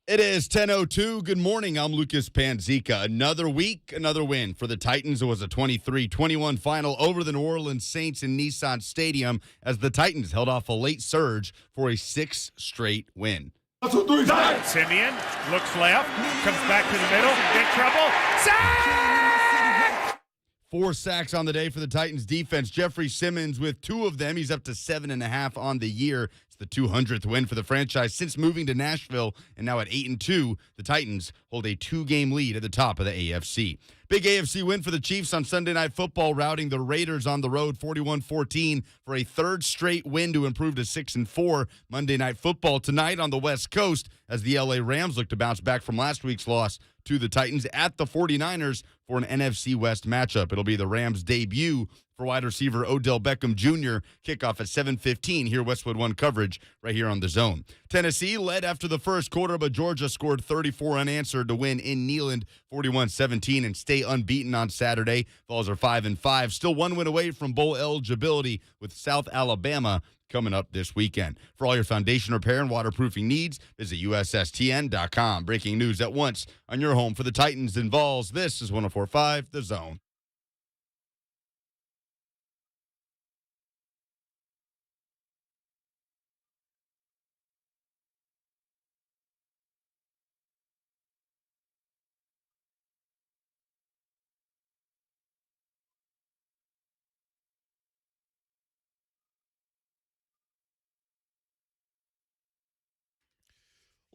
It is 10:02. Good morning. I'm Lucas Panzica. Another week, another win for the Titans. It was a 23-21 final over the New Orleans Saints in Nissan Stadium as the Titans held off a late surge for a sixth straight win. 1, 2, 3, Simeon looks left, comes back to the middle, in trouble. Sack! 4 sacks on the day for the Titans defense. Jeffrey Simmons with 2 of them. He's up to 7.5 on the year. It's the 200th win for the franchise since moving to Nashville. And now at 8-2, the Titans hold a 2-game lead at the top of the AFC. Big AFC win for the Chiefs on Sunday Night Football, routing the Raiders on the road 41-14 for a third straight win to improve to 6-4. Monday Night Football tonight on the West Coast as the LA Rams look to bounce back from last week's loss to the Titans at the 49ers for an NFC West matchup. It'll be the Rams' debut for wide receiver Odell Beckham Jr. Kickoff at 7:15 here, Westwood One coverage right here on The Zone. Tennessee led after the first quarter, but Georgia scored 34 unanswered to win in Neyland 41-17 and stay unbeaten on Saturday. Vols are 5-5, still 1 win away from bowl eligibility with South Alabama coming up this weekend. For all your foundation repair and waterproofing needs, visit USSTN.com. Breaking news at once on your home for the Titans and Vols. This is 104.5 The Zone.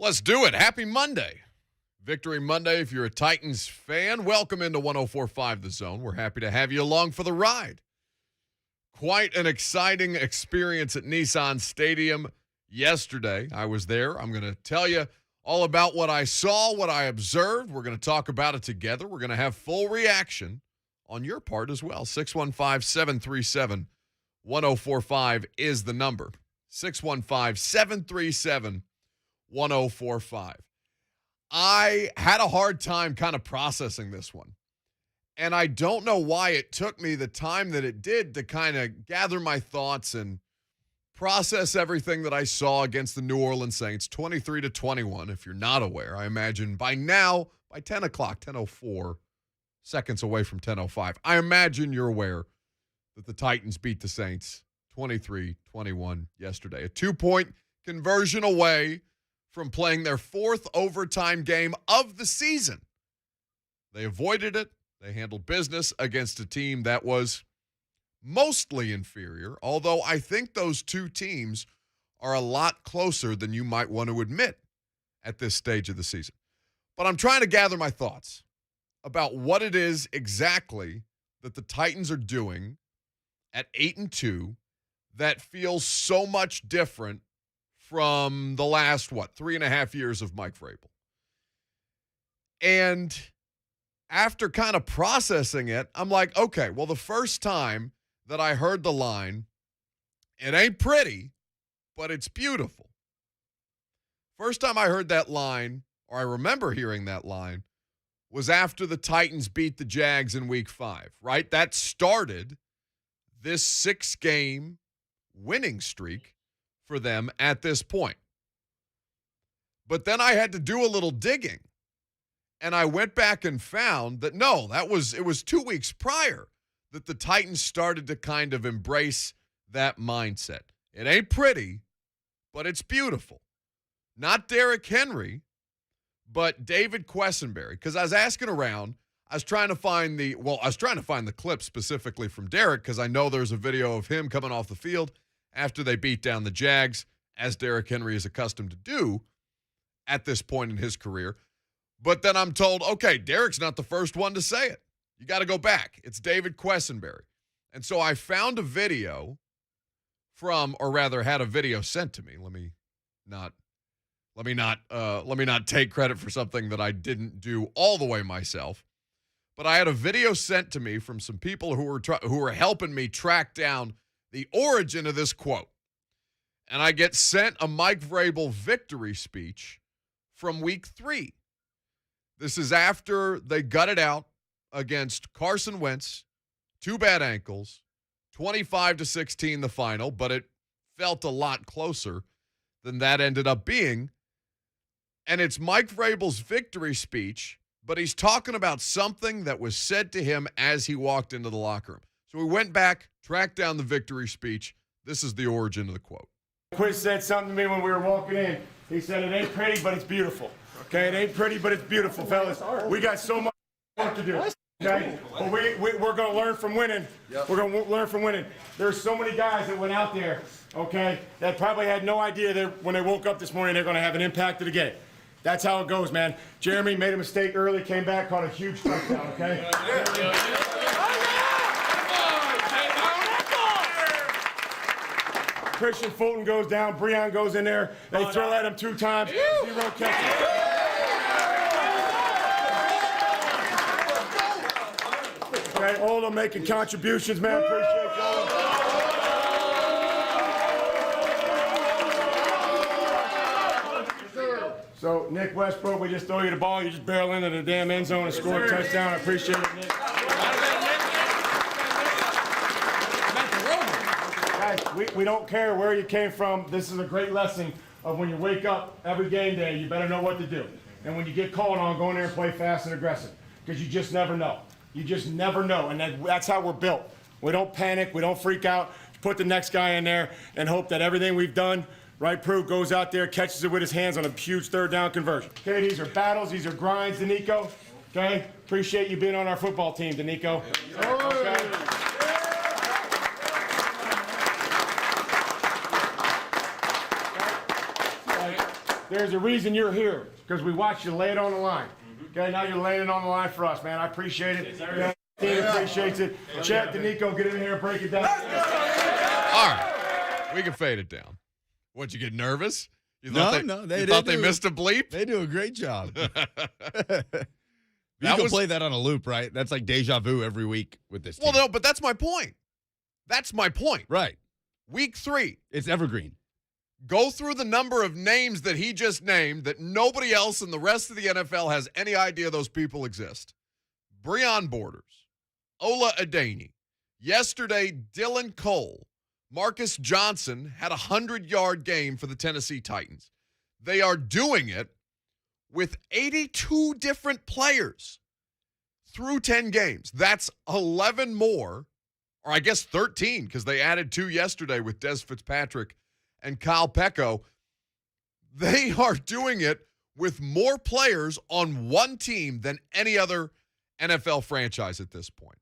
Let's do it. Happy Monday. Victory Monday. If you're a Titans fan, welcome into 104.5 The Zone. We're happy to have you along for the ride. Quite an exciting experience at Nissan Stadium yesterday. I was there. I'm going to tell you all about what I saw, what I observed. We're going to talk about it together. We're going to have full reaction on your part as well. 615-737-1045 is the number. 615-737-1045. I had a hard time kind of processing this one. And I don't know why it took me the time that it did to kind of gather my thoughts and process everything that I saw against the New Orleans Saints, 23-21. If you're not aware, I imagine by now, by 10 o'clock, 10:04, seconds away from 10:05, I imagine you're aware that the Titans beat the Saints 23-21 yesterday. A 2-point conversion away from playing their 4th overtime game of the season. They avoided it. They handled business against a team that was mostly inferior, although I think those two teams are a lot closer than you might want to admit at this stage of the season. But I'm trying to gather my thoughts about what it is exactly that the Titans are doing at 8-2 that feels so much different from the last, 3.5 years of Mike Vrabel. And after kind of processing it, I'm like, okay, well, the first time that I heard the line, it ain't pretty, but it's beautiful. First time I heard that line, or I remember hearing that line, was after the Titans beat the Jags in Week 5, right? That started this 6-game winning streak for them at this point. But then I had to do a little digging. And I went back and found that, no, it was 2 weeks prior that the Titans started to kind of embrace that mindset. It ain't pretty, but it's beautiful. Not Derrick Henry, but David Quessenberry. Because I was asking around, I was trying to find the clip specifically from Derrick because I know there's a video of him coming off the field after they beat down the Jags, as Derrick Henry is accustomed to do at this point in his career. But then I'm told, okay, Derrick's not the first one to say it. You got to go back. It's David Quessenberry. And so I found a video had a video sent to me. Let me not take credit for something that I didn't do all the way myself. But I had a video sent to me from some people who were helping me track down the origin of this quote. And I get sent a Mike Vrabel victory speech from Week 3. This is after they gutted out against Carson Wentz, 2 bad ankles, 25-16 the final, but it felt a lot closer than that ended up being. And it's Mike Vrabel's victory speech, but he's talking about something that was said to him as he walked into the locker room. So we went back, tracked down the victory speech. This is the origin of the quote. Quinn said something to me when we were walking in. He said, "It ain't pretty, but it's beautiful." Okay, it ain't pretty, but it's beautiful, fellas. We got so much work to do. Okay, but we're going to learn from winning. We're going to learn from winning. There's so many guys that went out there, okay, that probably had no idea that when they woke up this morning they're going to have an impact of the game. That's how it goes, man. Jeremy made a mistake early, came back, caught a huge touchdown, okay? Christian Fulton goes down, Breon goes in there, they throw at him 2 times, 0 catches. Okay, all of them making contributions, man, appreciate y'all. So, Nick Westbrook, we just throw you the ball, you just barrel into the damn end zone and score a touchdown. I appreciate it, Nick. Guys, we don't care where you came from. This is a great lesson of when you wake up every game day, you better know what to do. And when you get called on, go in there and play fast and aggressive, because you just never know. You just never know, and that's how we're built. We don't panic, we don't freak out. Put the next guy in there and hope that everything we've done, right, Prue goes out there, catches it with his hands on a huge 3rd down conversion. Okay, these are battles, these are grinds, Danico. Okay, appreciate you being on our football team, Danico. Okay. There's a reason you're here, because we watched you lay it on the line. Okay, now you're laying it on the line for us, man. I appreciate it. Yeah, team appreciates it. Chet, Danico, get in here and break it down. All right. We can fade it down. What, you get nervous? You thought they missed a bleep? They do a great job. You That can was- play that on a loop, right? That's like deja vu every week with this team. Well, no, but that's my point. That's my point. Right. Week 3. It's evergreen. Go through the number of names that he just named that nobody else in the rest of the NFL has any idea those people exist. Breon Borders, Ola Adeni. Yesterday, Dylan Cole. Marcus Johnson had a 100-yard game for the Tennessee Titans. They are doing it with 82 different players through 10 games. That's 11 more, or I guess 13, because they added 2 yesterday with Des Fitzpatrick and Kyle Pecco. They are doing it with more players on one team than any other NFL franchise at this point.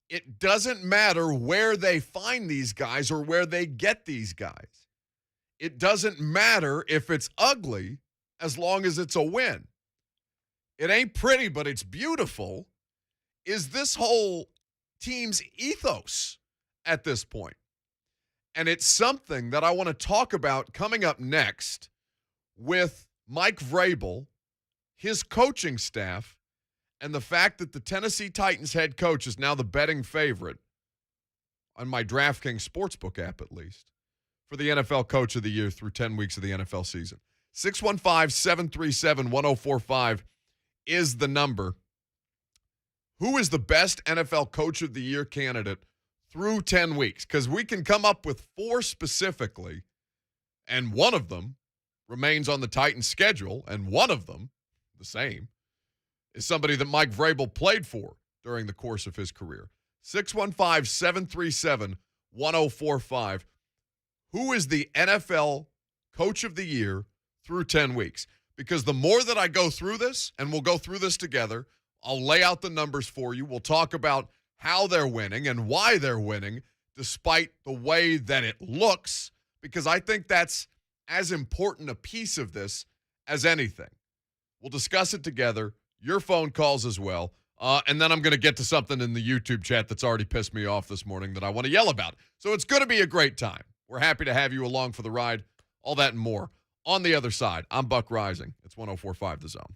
It doesn't matter where they find these guys or where they get these guys. It doesn't matter if it's ugly as long as it's a win. It ain't pretty, but it's beautiful is this whole team's ethos at this point. And it's something that I want to talk about coming up next with Mike Vrabel, his coaching staff, and the fact that the Tennessee Titans head coach is now the betting favorite on my DraftKings Sportsbook app, at least, for the NFL Coach of the Year through 10 weeks of the NFL season. 615-737-1045 is the number. Who is the best NFL Coach of the Year candidate through 10 weeks? Because we can come up with 4 specifically, and one of them remains on the Titans' schedule, and one of them, the same, is somebody that Mike Vrabel played for during the course of his career. 615-737-1045. Who is the NFL Coach of the Year through 10 weeks? Because the more that I go through this, and we'll go through this together, I'll lay out the numbers for you. We'll talk about how they're winning and why they're winning despite the way that it looks, because I think that's as important a piece of this as anything. We'll discuss it together, your phone calls as well, and then I'm going to get to something in the YouTube chat that's already pissed me off this morning that I want to yell about. So it's going to be a great time. We're happy to have you along for the ride, all that and more. On the other side, I'm Buck Reising. It's 104.5 The Zone.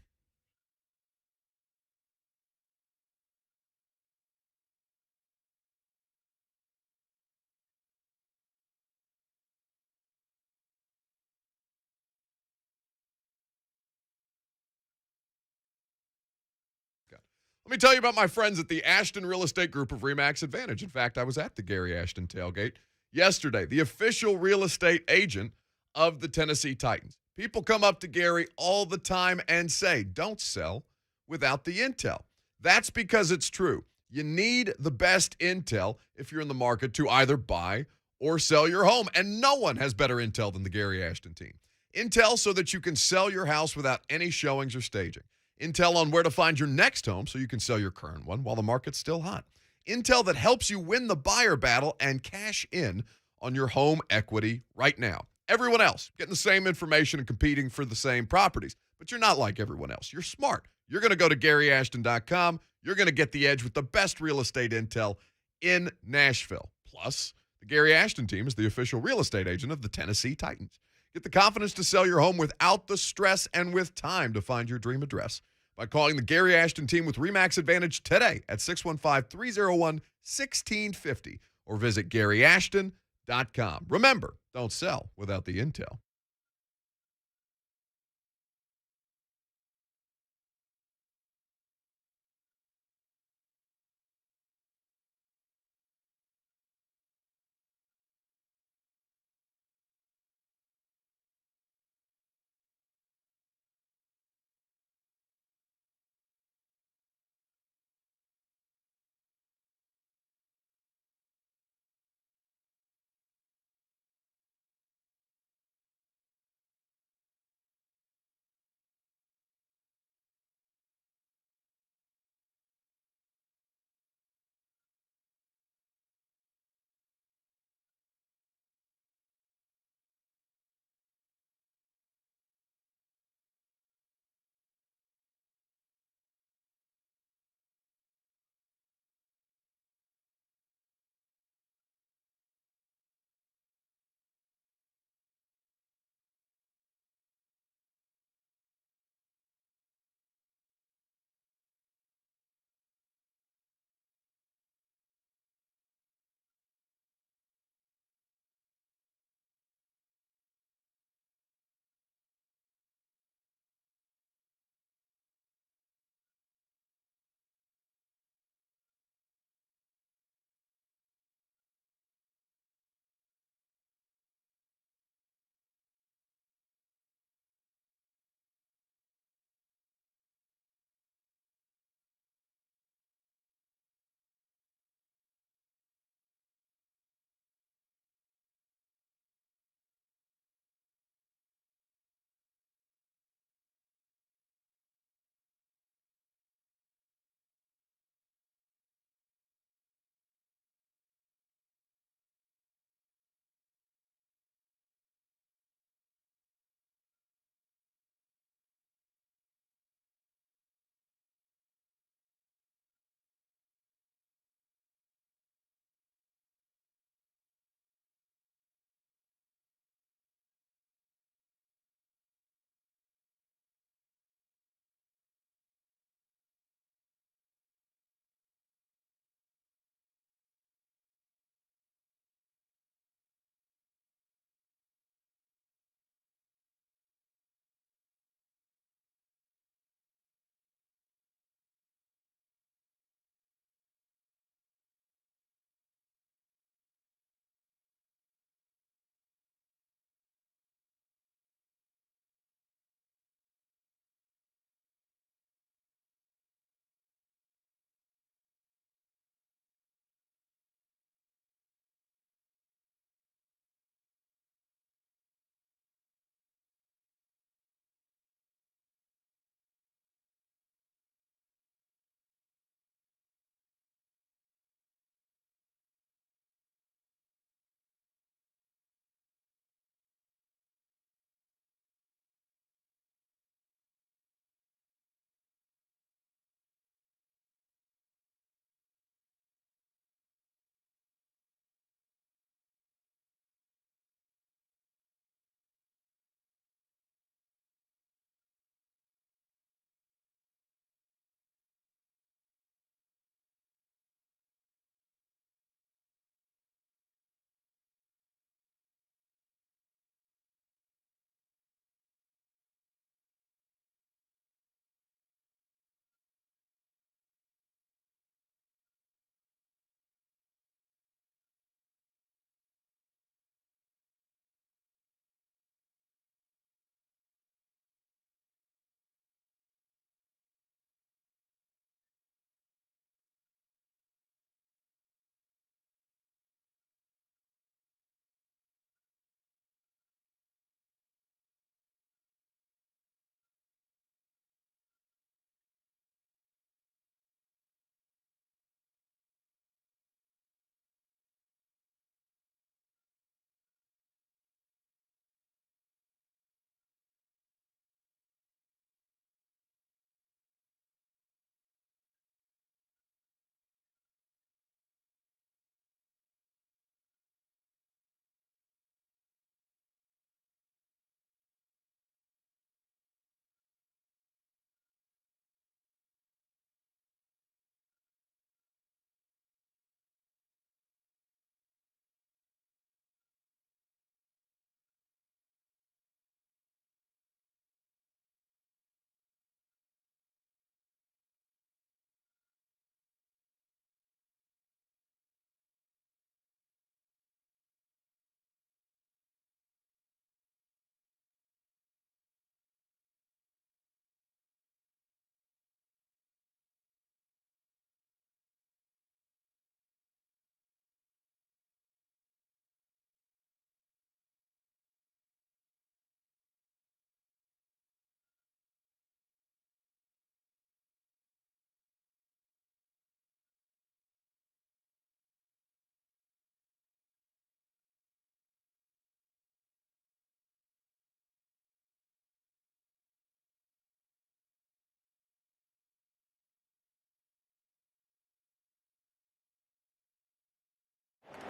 Let me tell you about my friends at the Ashton Real Estate Group of RE/MAX Advantage. In fact, I was at the Gary Ashton tailgate yesterday, the official real estate agent of the Tennessee Titans. People come up to Gary all the time and say, don't sell without the intel. That's because it's true. You need the best intel if you're in the market to either buy or sell your home. And no one has better intel than the Gary Ashton team. Intel so that you can sell your house without any showings or staging. Intel on where to find your next home so you can sell your current one while the market's still hot. Intel that helps you win the buyer battle and cash in on your home equity right now. Everyone else getting the same information and competing for the same properties. But you're not like everyone else. You're smart. You're going to go to GaryAshton.com. You're going to get the edge with the best real estate intel in Nashville. Plus, the Gary Ashton team is the official real estate agent of the Tennessee Titans. Get the confidence to sell your home without the stress and with time to find your dream address by calling the Gary Ashton team with RE/MAX Advantage today at 615-301-1650 or visit GaryAshton.com. Remember, don't sell without the intel.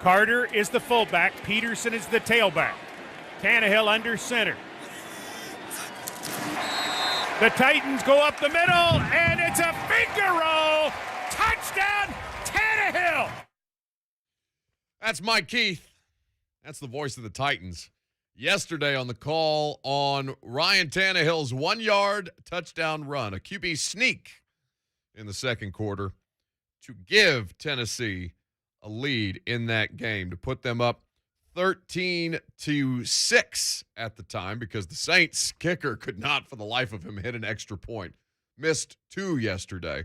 Carter is the fullback. Peterson is the tailback. Tannehill under center. The Titans go up the middle, and it's a finger roll. Touchdown, Tannehill. That's Mike Keith. That's the voice of the Titans. Yesterday on the call on Ryan Tannehill's 1-yard touchdown run, a QB sneak in the second quarter to give Tennessee a lead in that game, to put them up 13-6 at the time, because the Saints kicker could not for the life of him hit an extra point. Missed 2 yesterday,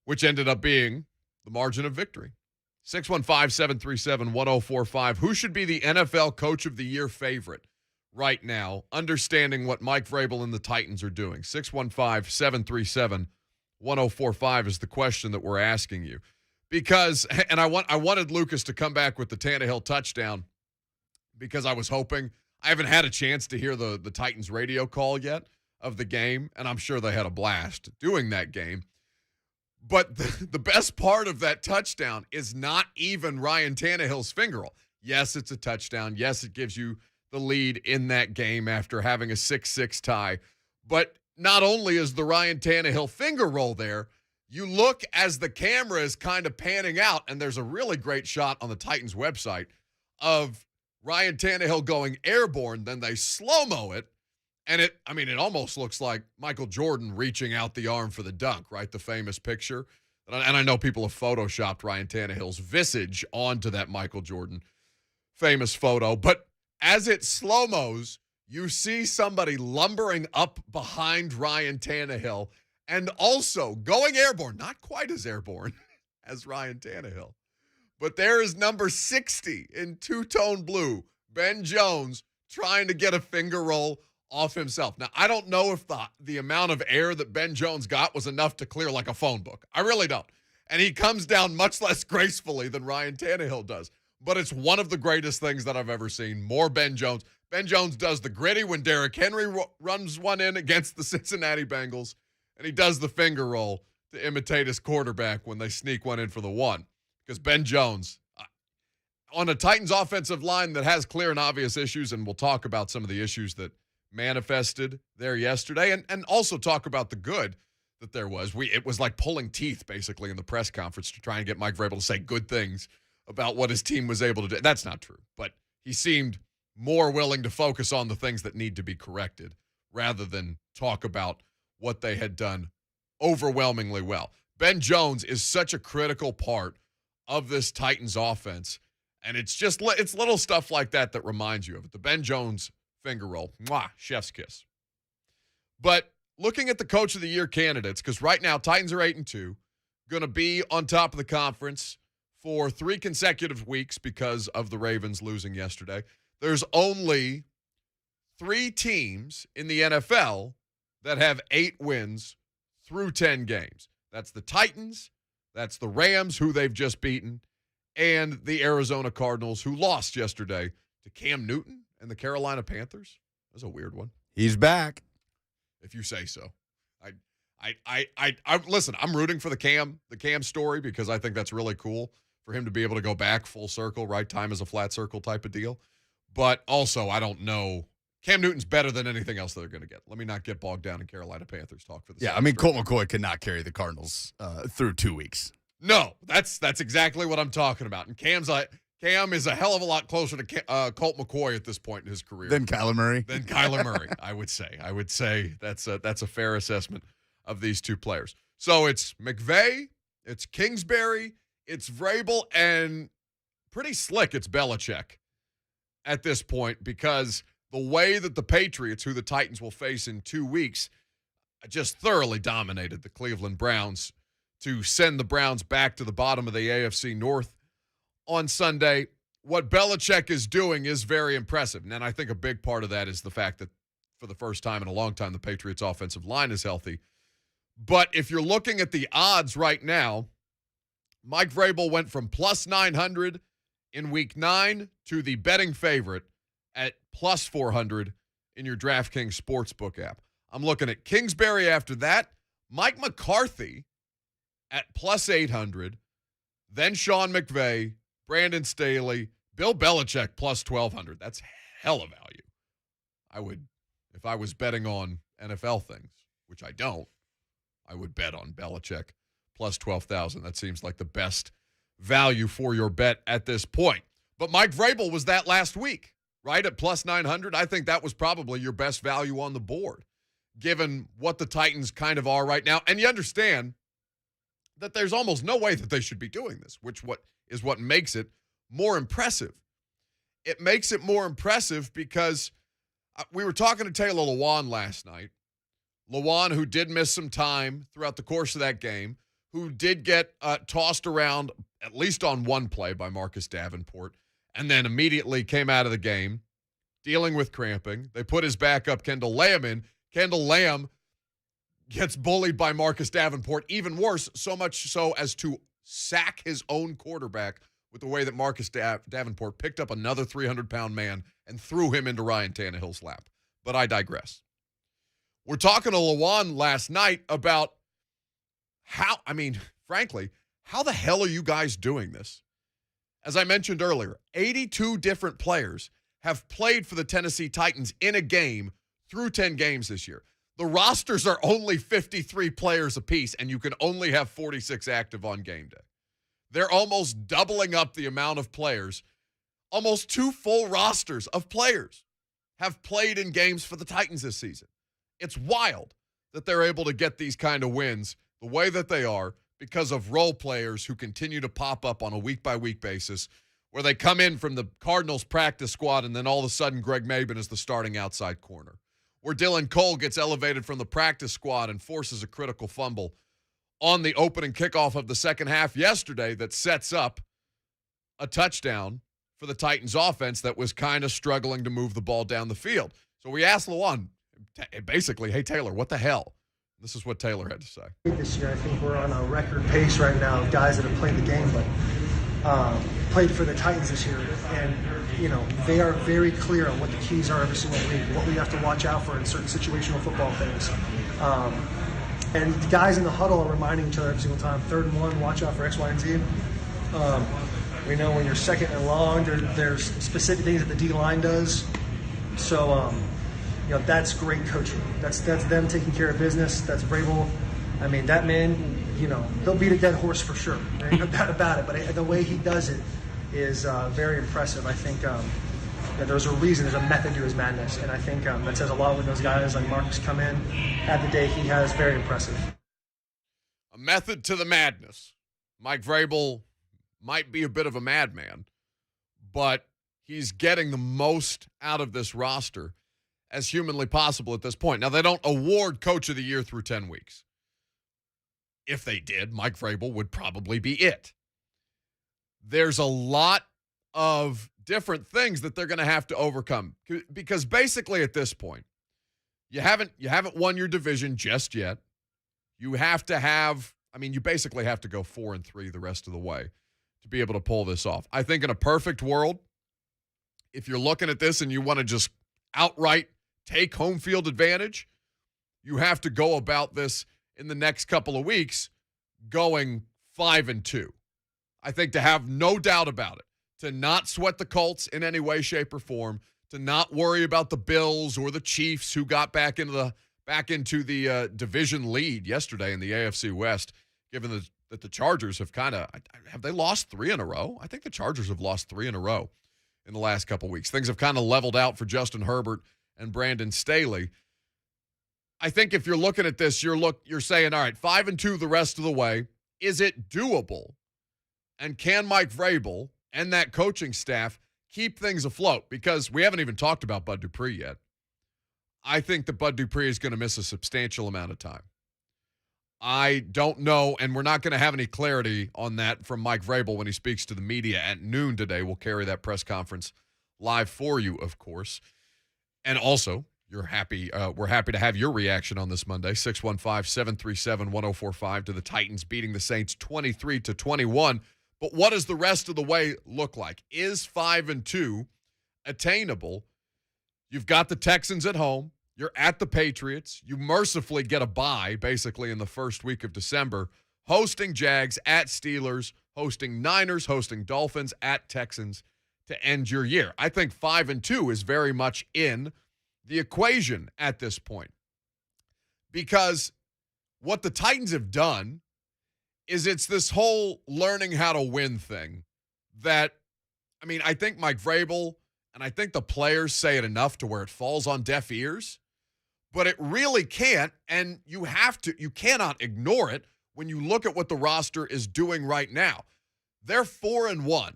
which ended up being the margin of victory. 615-737-1045. Who should be the NFL Coach of the Year favorite right now, understanding what Mike Vrabel and the Titans are doing? 615-737-1045 is the question that we're asking you. Because, and I wanted Lucas to come back with the Tannehill touchdown, because I was hoping, I haven't had a chance to hear the Titans radio call yet of the game, and I'm sure they had a blast doing that game. But the best part of that touchdown is not even Ryan Tannehill's finger roll. Yes, it's a touchdown. Yes, it gives you the lead in that game after having a 6-6 tie. But not only is the Ryan Tannehill finger roll there, you look as the camera is kind of panning out, and there's a really great shot on the Titans website of Ryan Tannehill going airborne. Then they slow-mo it, and it almost looks like Michael Jordan reaching out the arm for the dunk, right? The famous picture. And I know people have photoshopped Ryan Tannehill's visage onto that Michael Jordan famous photo. But as it slow-mos, you see somebody lumbering up behind Ryan Tannehill, and also going airborne, not quite as airborne as Ryan Tannehill. But there is number 60 in two-tone blue, Ben Jones, trying to get a finger roll off himself. Now, I don't know if the amount of air that Ben Jones got was enough to clear like a phone book. I really don't. And he comes down much less gracefully than Ryan Tannehill does. But it's one of the greatest things that I've ever seen. More Ben Jones. Ben Jones does the gritty when Derrick Henry runs one in against the Cincinnati Bengals. And he does the finger roll to imitate his quarterback when they sneak one in for the one. Because Ben Jones, on a Titans offensive line that has clear and obvious issues, and we'll talk about some of the issues that manifested there yesterday, and also talk about the good that there was. It was like pulling teeth, basically, in the press conference to try and get Mike Vrabel to say good things about what his team was able to do. That's not true, but he seemed more willing to focus on the things that need to be corrected rather than talk about what they had done overwhelmingly well. Ben Jones is such a critical part of this Titans offense, and it's little stuff like that that reminds you of it. The Ben Jones finger roll, mwah, chef's kiss. But looking at the Coach of the Year candidates, because right now Titans are 8-2, going to be on top of the conference for 3 consecutive weeks because of the Ravens losing yesterday. There's only 3 teams in the NFL that have 8 wins through 10 games. That's the Titans, that's the Rams, who they've just beaten, and the Arizona Cardinals, who lost yesterday to Cam Newton and the Carolina Panthers. That's a weird one. He's back. If you say so. I listen, I'm rooting for the Cam story, because I think that's really cool for him to be able to go back full circle, right? Time is a flat circle type of deal. But also, I don't know. Cam Newton's better than anything else that they're going to get. Let me not get bogged down in Carolina Panthers talk for the Yeah, I mean, Colt McCoy cannot carry the Cardinals through 2 weeks. No, that's exactly what I'm talking about. And Cam is a hell of a lot closer to Colt McCoy at this point in his career Than Kyler Murray. I would say that's a fair assessment of these two players. So it's McVay, it's Kingsbury, it's Vrabel, and pretty slick it's Belichick at this point, because the way that the Patriots, who the Titans will face in 2 weeks, just thoroughly dominated the Cleveland Browns to send the Browns back to the bottom of the AFC North on Sunday. What Belichick is doing is very impressive. And I think a big part of that is the fact that for the first time in a long time, the Patriots' offensive line is healthy. But if you're looking at the odds right now, Mike Vrabel went from plus 900 in week 9 to the betting favorite at plus 400 in your DraftKings Sportsbook app. I'm looking at Kingsbury after that, Mike McCarthy at plus 800, then Sean McVay, Brandon Staley, Bill Belichick plus 1,200. That's hella value. I would, if I was betting on NFL things, which I don't, I would bet on Belichick plus 12,000. That seems like the best value for your bet at this point. But Mike Vrabel was that last week, right? At plus 900. I think that was probably your best value on the board, given what the Titans kind of are right now. And you understand that there's almost no way that they should be doing this, which is what makes it more impressive. It makes it more impressive because we were talking to Taylor Lewan last night. Lewan, who did miss some time throughout the course of that game, who did get tossed around at least on one play by Marcus Davenport, and then immediately came out of the game dealing with cramping. They put his backup, Kendall Lamb, in. Kendall Lamb gets bullied by Marcus Davenport, even worse, so much so as to sack his own quarterback with the way that Marcus Davenport picked up another 300-pound man and threw him into Ryan Tannehill's lap. But I digress. We're talking to Lewan last night about frankly, how the hell are you guys doing this? As I mentioned earlier, 82 different players have played for the Tennessee Titans in a game through 10 games this year. The rosters are only 53 players apiece, and you can only have 46 active on game day. They're almost doubling up the amount of players. Almost 2 full rosters of players have played in games for the Titans this season. It's wild that they're able to get these kind of wins the way that they are because of role players who continue to pop up on a week-by-week basis, where they come in from the Cardinals practice squad and then all of a sudden Greg Maben is the starting outside corner. Where Dylan Cole gets elevated from the practice squad and forces a critical fumble on the opening kickoff of the second half yesterday that sets up a touchdown for the Titans offense that was kind of struggling to move the ball down the field. So we asked Lewan, basically, hey, Taylor, what the hell? This is what Taylor had to say. This year, I think we're on a record pace right now of guys that have played the game, but played for the Titans this year. And, they are very clear on what the keys are every single week, what we have to watch out for in certain situational football things. And the guys in the huddle are reminding each other every single time, 3rd and 1, watch out for X, Y, and Z. We know when you're 2nd and long, there's specific things that the D-line does. So, that's great coaching. That's them taking care of business. That's Vrabel. I mean, that man, he'll beat a dead horse for sure. There ain't no doubt about it. But the way he does it is very impressive. I think there's a reason, there's a method to his madness. And I think that says a lot when those guys like Marcus come in, have the day he has. Very impressive. A method to the madness. Mike Vrabel might be a bit of a madman, but he's getting the most out of this roster as humanly possible at this point. Now, they don't award Coach of the Year through 10 weeks. If they did, Mike Vrabel would probably be it. There's a lot of different things that they're going to have to overcome because basically at this point, you haven't won your division just yet. You have to you basically have to go 4-3 the rest of the way to be able to pull this off. I think in a perfect world, if you're looking at this and you want to just outright take home field advantage, you have to go about this in the next couple of weeks going 5-2. I think to have no doubt about it, to not sweat the Colts in any way, shape, or form, to not worry about the Bills or the Chiefs who got back into the division lead yesterday in the AFC West, given that the Chargers have have they lost 3 in a row? I think the Chargers have lost 3 in a row in the last couple of weeks. Things have kind of leveled out for Justin Herbert and Brandon Staley. I think if you're looking at this, you're saying, all right, 5-2 the rest of the way. Is it doable? And can Mike Vrabel and that coaching staff keep things afloat? Because we haven't even talked about Bud Dupree yet. I think that Bud Dupree is going to miss a substantial amount of time. I don't know, and we're not going to have any clarity on that from Mike Vrabel when he speaks to the media at noon today. We'll carry that press conference live for you, of course. And also, we're happy to have your reaction on this Monday, 615-737-1045 to the Titans beating the Saints 23-21. But what does the rest of the way look like? Is 5-2 attainable? You've got the Texans at home. You're at the Patriots. You mercifully get a bye, basically, in the first week of December, hosting Jags, at Steelers, hosting Niners, hosting Dolphins, at Texans to end your year. I think 5-2 is very much in the equation at this point. Because what the Titans have done is it's this whole learning how to win thing that, I mean, I think Mike Vrabel and I think the players say it enough to where it falls on deaf ears, but it really can't, and you cannot ignore it when you look at what the roster is doing right now. They're 4-1.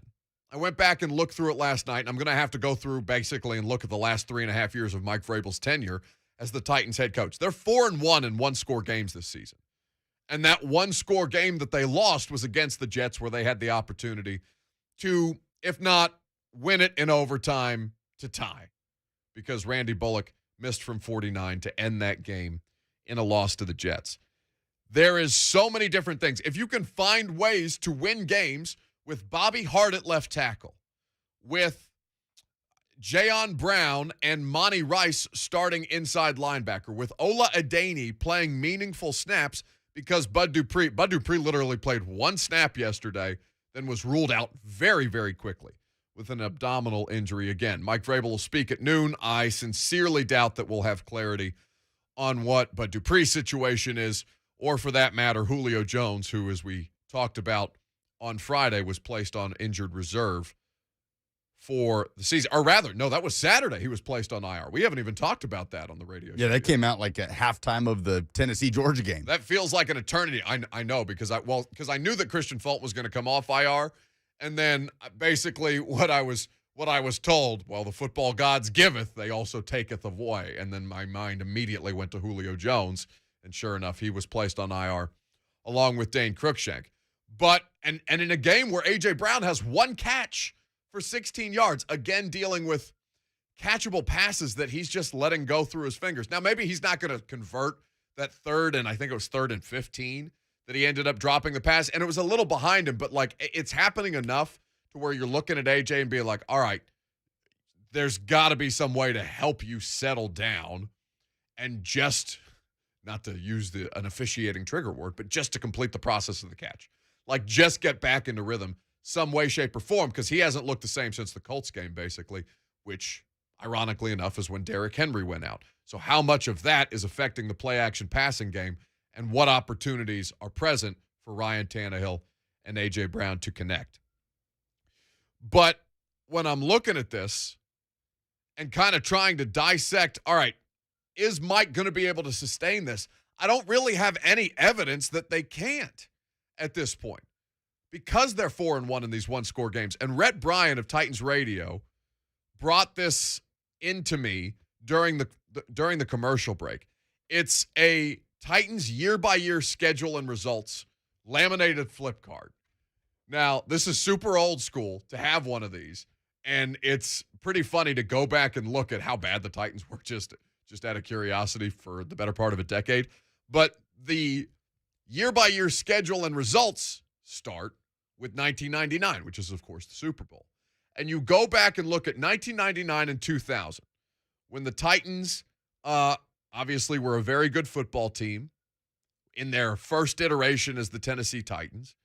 I went back and looked through it last night, and I'm going to have to go through basically and look at the last 3.5 years of Mike Vrabel's tenure as the Titans head coach. They're 4-1 in one-score games this season. And that one-score game that they lost was against the Jets, where they had the opportunity to, if not win it in overtime, to tie, because Randy Bullock missed from 49 to end that game in a loss to the Jets. There is so many different things. If you can find ways to win games with Bobby Hart at left tackle, with Jayon Brown and Monty Rice starting inside linebacker, with Ola Adeni playing meaningful snaps, because Bud Dupree literally played one snap yesterday, then was ruled out very, very quickly with an abdominal injury again. Mike Vrabel will speak at noon. I sincerely doubt that we'll have clarity on what Bud Dupree's situation is, or for that matter, Julio Jones, who, as we talked about on Friday, was placed on injured reserve for the season. Or rather, no, that was Saturday he was placed on IR. We haven't even talked about that on the radio show. Yeah, that came out like at halftime of the Tennessee-Georgia game. That feels like an eternity. I know, because I knew that Christian Fulton was going to come off IR, and then basically what I was told, well, the football gods giveth, they also taketh away. And then my mind immediately went to Julio Jones, and sure enough, he was placed on IR along with Dane Cruikshank. But and in a game where A.J. Brown has one catch for 16 yards, again dealing with catchable passes that he's just letting go through his fingers. Now, maybe he's not going to convert that third, and I think it was 3rd and 15, that he ended up dropping the pass, and it was a little behind him, but like it's happening enough to where you're looking at AJ and being like, all right, there's got to be some way to help you settle down and just, not to use an officiating trigger word, but just to complete the process of the catch. Like, just get back into rhythm some way, shape, or form, because he hasn't looked the same since the Colts game, basically, which, ironically enough, is when Derrick Henry went out. So how much of that is affecting the play-action passing game, and what opportunities are present for Ryan Tannehill and A.J. Brown to connect? But when I'm looking at this and kind of trying to dissect, all right, is Mike going to be able to sustain this? I don't really have any evidence that they can't at this point, because they're 4-1 in these one-score games. And Rhett Bryan of Titans Radio brought this into me during the commercial break. It's a Titans year-by-year schedule and results laminated flip card. Now, this is super old school to have one of these, and it's pretty funny to go back and look at how bad the Titans were just out of curiosity for the better part of a decade. But the year-by-year schedule and results start with 1999, which is, of course, the Super Bowl. And you go back and look at 1999 and 2000, when the Titans obviously were a very good football team in their first iteration as the Tennessee Titans.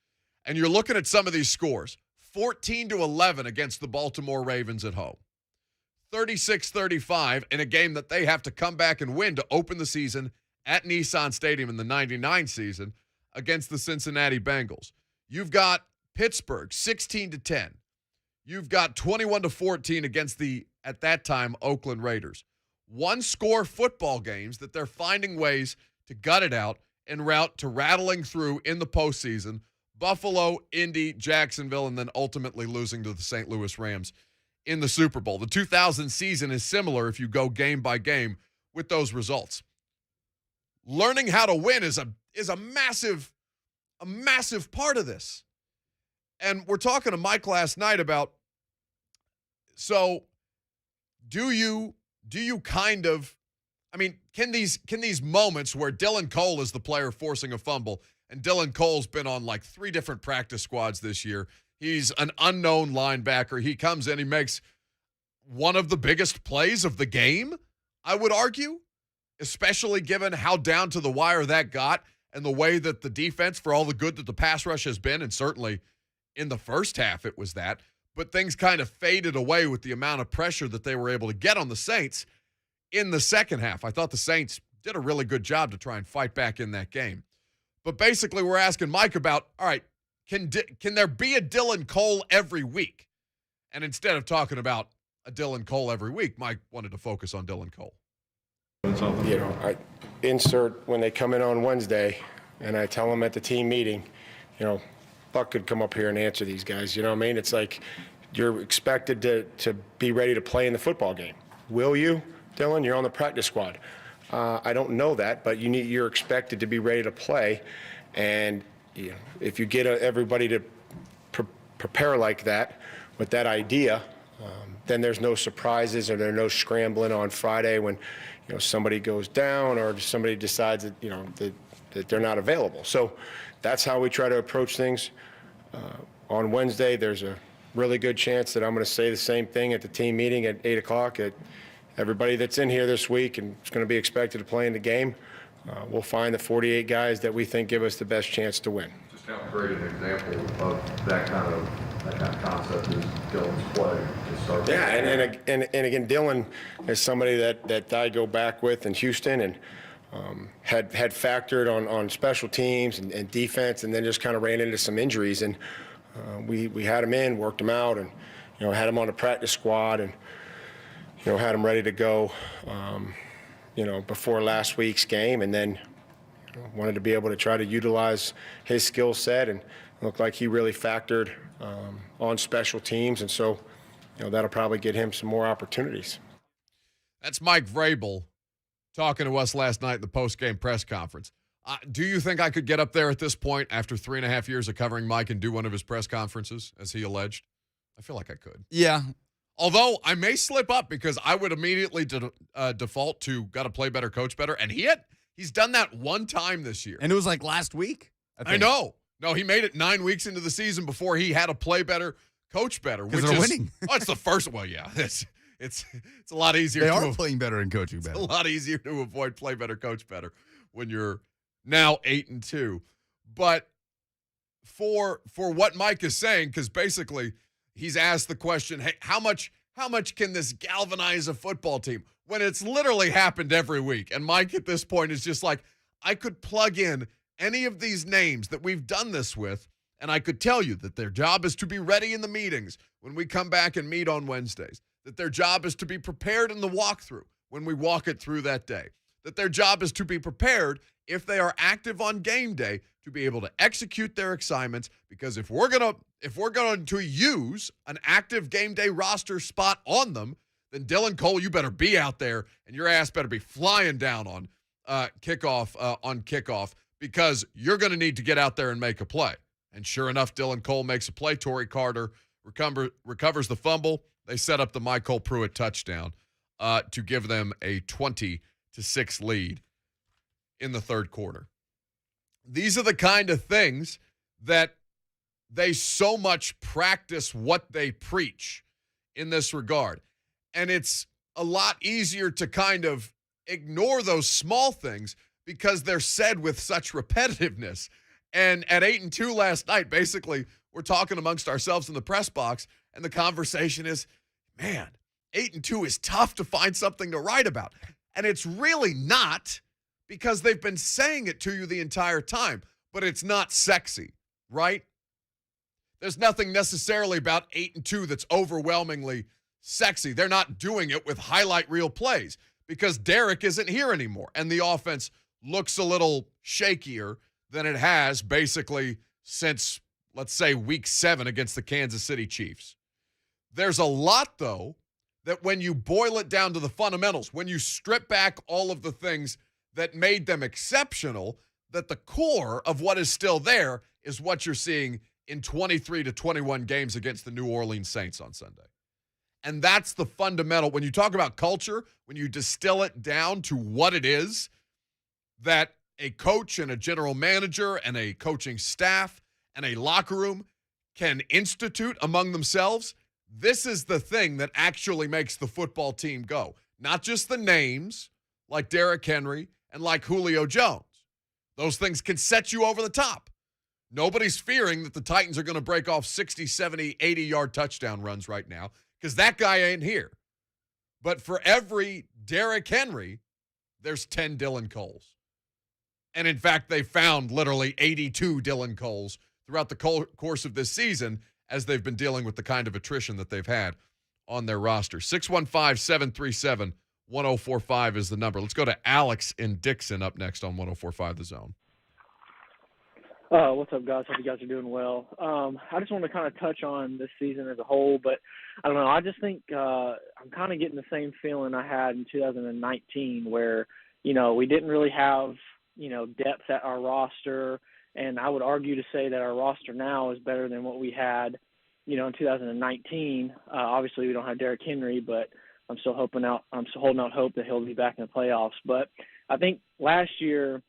And you're looking at some of these scores: 14-11 against the Baltimore Ravens at home, 36-35 in a game that they have to come back and win to open the season at Nissan Stadium in the 99 season against the Cincinnati Bengals. You've got Pittsburgh 16-10. You've got 21-14 against the, at that time, Oakland Raiders. One-score football games that they're finding ways to gut it out en route to rattling through in the postseason. Buffalo, Indy, Jacksonville, and then ultimately losing to the St. Louis Rams in the Super Bowl. The 2000 season is similar if you go game by game with those results. Learning how to win is a massive part of this. And we're talking to Mike last night about, so do you kind of, I mean, can these moments where Dylan Cole is the player forcing a fumble, and Dylan Cole's been on like 3 different practice squads this year. He's an unknown linebacker. He comes in, he makes one of the biggest plays of the game, I would argue, especially given how down to the wire that got and the way that the defense, for all the good that the pass rush has been, and certainly in the first half it was that, but things kind of faded away with the amount of pressure that they were able to get on the Saints in the second half. I thought the Saints did a really good job to try and fight back in that game. But basically we're asking Mike about, all right, can there be a Dylan Cole every week? And instead of talking about a Dylan Cole every week, Mike wanted to focus on Dylan Cole. You know, I insert when they come in on Wednesday, and I tell them at the team meeting, you know, Buck could come up here and answer these guys. You know what I mean? It's like you're expected to be ready to play in the football game. Will you, Dylan? You're on the practice squad. I don't know that, but you're expected to be ready to play. And you know, if you get everybody to prepare like that, with that idea, then there's no surprises or there's no scrambling on Friday when, you know, somebody goes down or somebody decides that, you know, that they're not available. So that's how we try to approach things. On Wednesday, there's a really good chance that I'm going to say the same thing at the team meeting at 8 o'clock. Everybody that's in here this week and is going to be expected to play in the game, we'll find the 48 guys that we think give us the best chance to win. Just how great an example of that kind of concept is Dylan's play to start. Yeah, and again, Dylan is somebody that I go back with in Houston and had factored on special teams and defense, and then just kind of ran into some injuries, and we had him in, worked him out, and you know, had him on the practice squad, and you know, had him ready to go, you know, before last week's game, and then wanted to be able to try to utilize his skill set, and it looked like he really factored on special teams, and so you know, that'll probably get him some more opportunities. That's Mike Vrabel talking to us last night at the post-game press conference. Do you think I could get up there at this point after 3.5 years of covering Mike and do one of his press conferences, as he alleged? I feel like I could. Yeah. Although I may slip up because I would immediately default to got to play better, coach better. And he's done that one time this year. And it was like last week. I know. No, he made it 9 weeks into the season before he had to play better, coach better. Because they're winning. Oh, it's the first. Well, yeah. It's a lot easier. They are playing better and coaching better. It's a lot easier to avoid play better, coach better when you're now 8-2. But for what Mike is saying, because basically he's asked the question, hey, how much can this galvanize a football team when it's literally happened every week? And Mike at this point is just like, I could plug in any of these names that we've done this with, and I could tell you that their job is to be ready in the meetings when we come back and meet on Wednesdays, that their job is to be prepared in the walkthrough when we walk it through that day, that their job is to be prepared if they are active on game day to be able to execute their assignments, because if we're going to use an active game day roster spot on them, then Dylan Cole, you better be out there and your ass better be flying down on kickoff because you're going to need to get out there and make a play. And sure enough, Dylan Cole makes a play. Torrey Carter recovers the fumble. They set up the Michael Pruitt touchdown to give them a 20-6 lead in the third quarter. These are the kind of things that they so much practice what they preach in this regard. And it's a lot easier to kind of ignore those small things because they're said with such repetitiveness. And at 8-2 last night, basically, we're talking amongst ourselves in the press box, and the conversation is, man, 8-2 is tough to find something to write about. And it's really not, because they've been saying it to you the entire time, but it's not sexy, right? There's nothing necessarily about 8-2 that's overwhelmingly sexy. They're not doing it with highlight reel plays because Derek isn't here anymore, and the offense looks a little shakier than it has basically since, let's say, week 7 against the Kansas City Chiefs. There's a lot, though, that when you boil it down to the fundamentals, when you strip back all of the things that made them exceptional, that the core of what is still there is what you're seeing in 23-21 games against the New Orleans Saints on Sunday. And that's the fundamental. When you talk about culture, when you distill it down to what it is that a coach and a general manager and a coaching staff and a locker room can institute among themselves, this is the thing that actually makes the football team go. Not just the names like Derrick Henry and like Julio Jones. Those things can set you over the top. Nobody's fearing that the Titans are going to break off 60, 70, 80-yard touchdown runs right now because that guy ain't here. But for every Derrick Henry, there's 10 Dylan Coles. And in fact, they found literally 82 Dylan Coles throughout the course of this season as they've been dealing with the kind of attrition that they've had on their roster. 615-737-1045 is the number. Let's go to Alex in Dixon up next on 1045 The Zone. What's up, guys? Hope you guys are doing well. I just want to kind of touch on this season as a whole, but I don't know. I just think I'm kind of getting the same feeling I had in 2019 where, we didn't really have, depth at our roster. And I would argue to say that our roster now is better than what we had, in 2019. Obviously, we don't have Derrick Henry, but I'm still holding out hope that he'll be back in the playoffs. But I think last year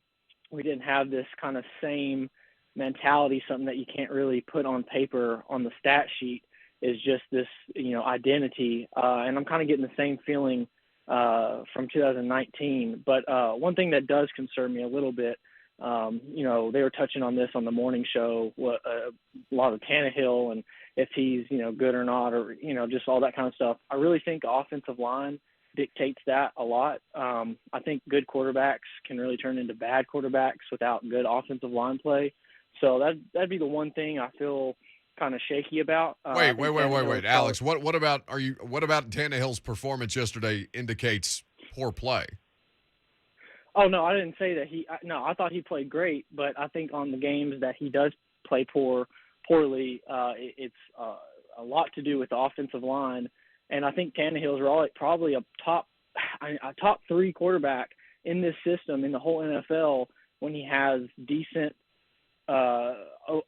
we didn't have this kind of same mentality, something that you can't really put on paper on the stat sheet is just this, identity. And I'm kind of getting the same feeling from 2019. But one thing that does concern me a little bit, they were touching on this on the morning show, a lot of Tannehill and if he's, good or not, or, just all that kind of stuff. I really think offensive line dictates that a lot. I think good quarterbacks can really turn into bad quarterbacks without good offensive line play. So that'd be the one thing I feel kind of shaky about. Wait, Alex. What about Tannehill's performance yesterday indicates poor play? Oh no, I didn't say that I thought he played great, but I think on the games that he does play poorly, it's a lot to do with the offensive line, and I think Tannehill's probably a top 3 quarterback in this system in the whole NFL when he has decent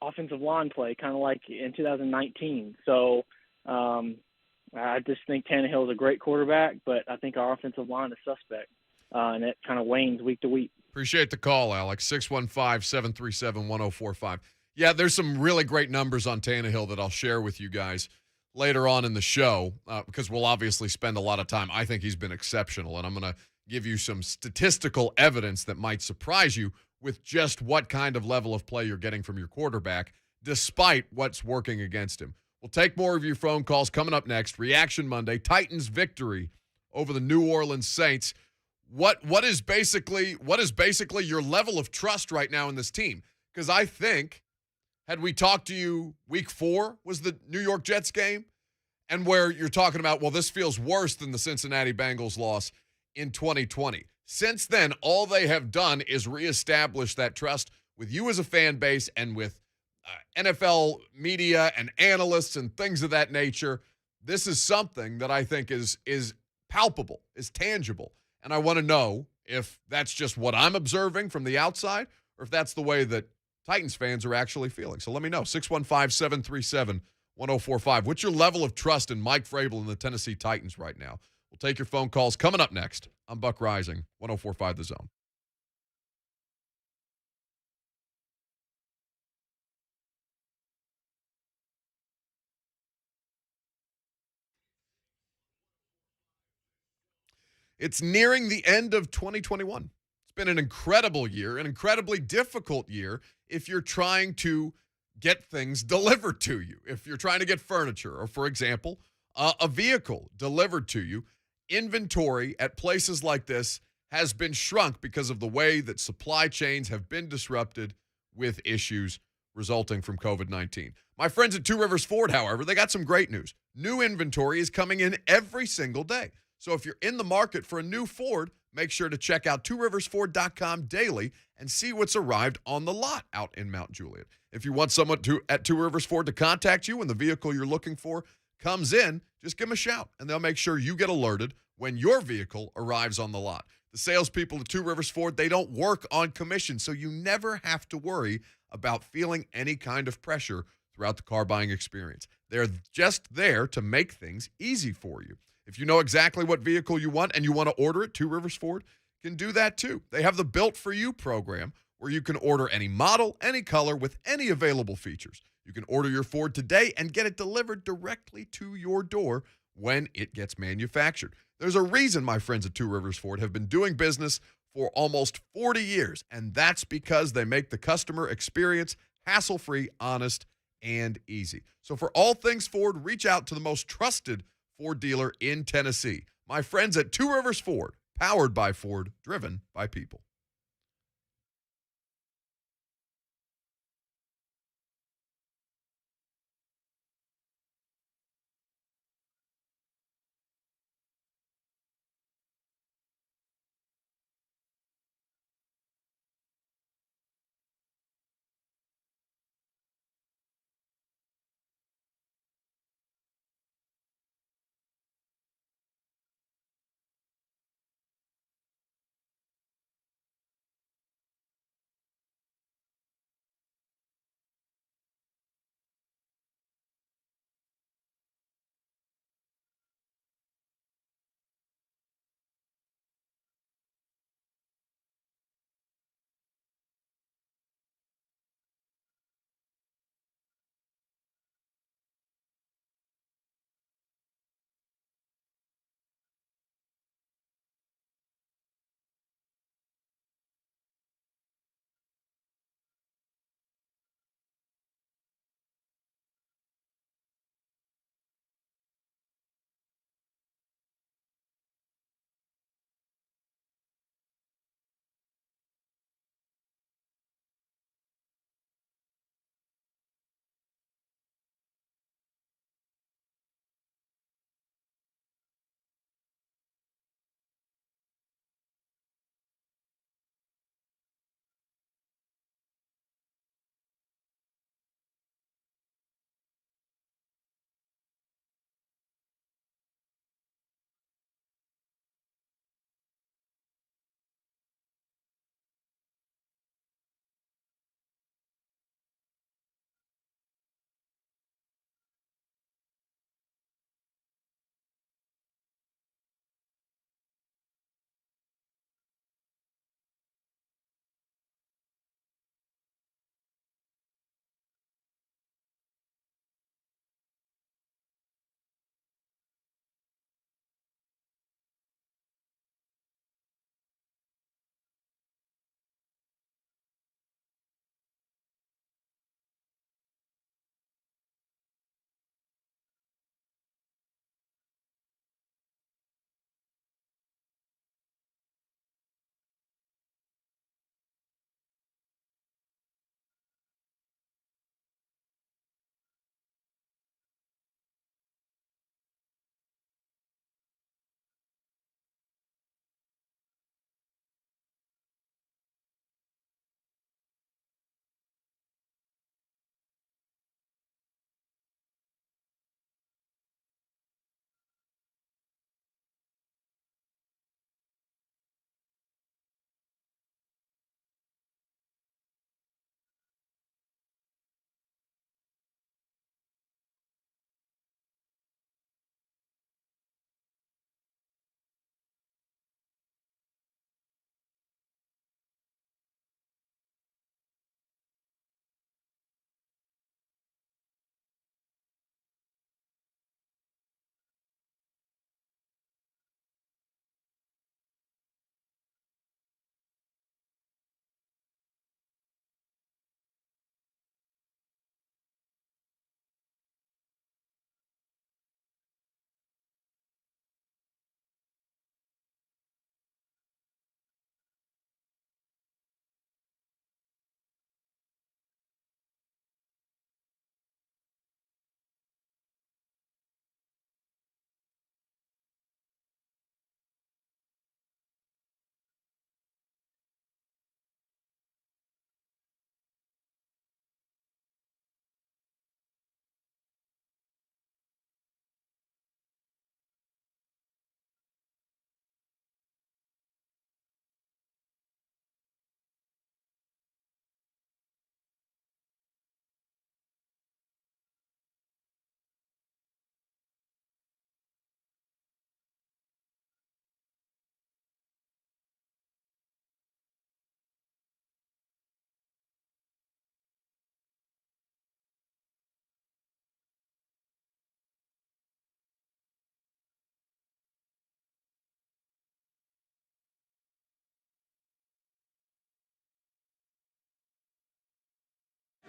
offensive line play, kind of like in 2019. So I just think Tannehill is a great quarterback, but I think our offensive line is suspect, and it kind of wanes week to week. Appreciate the call, Alex. 615-737-1045. Yeah, there's some really great numbers on Tannehill that I'll share with you guys later on in the show because we'll obviously spend a lot of time. I think he's been exceptional, and I'm going to give you some statistical evidence that might surprise you with just what kind of level of play you're getting from your quarterback, despite what's working against him. We'll take more of your phone calls coming up next. Reaction Monday, Titans victory over the New Orleans Saints. What is basically your level of trust right now in this team? Because I think, had we talked to you week 4 was the New York Jets game, and where you're talking about, well, this feels worse than the Cincinnati Bengals loss in 2020. Since then, all they have done is reestablish that trust with you as a fan base and with NFL media and analysts and things of that nature. This is something that I think is palpable, is tangible. And I want to know if that's just what I'm observing from the outside or if that's the way that Titans fans are actually feeling. So let me know. 615-737-1045. What's your level of trust in Mike Vrabel and the Tennessee Titans right now? We'll take your phone calls coming up next. I'm Buck Reising, 1045 The Zone. It's nearing the end of 2021. It's been an incredible year, an incredibly difficult year if you're trying to get things delivered to you. If you're trying to get furniture or, for example, a vehicle delivered to you, inventory at places like this has been shrunk because of the way that supply chains have been disrupted with issues resulting from COVID-19. My friends at Two Rivers Ford, however, they got some great news. New inventory is coming in every single day. So if you're in the market for a new Ford, make sure to check out tworiversford.com daily and see what's arrived on the lot out in Mount Juliet. If you want someone at Two Rivers Ford to contact you when the vehicle you're looking for comes in, just give them a shout, and they'll make sure you get alerted when your vehicle arrives on the lot. The salespeople at Two Rivers Ford, they don't work on commission, so you never have to worry about feeling any kind of pressure throughout the car buying experience. They're just there to make things easy for you. If you know exactly what vehicle you want and you want to order it, Two Rivers Ford can do that too. They have the Built For You program where you can order any model, any color with any available features. You can order your Ford today and get it delivered directly to your door when it gets manufactured. There's a reason my friends at Two Rivers Ford have been doing business for almost 40 years, and that's because they make the customer experience hassle-free, honest, and easy. So for all things Ford, reach out to the most trusted Ford dealer in Tennessee. My friends at Two Rivers Ford, powered by Ford, driven by people.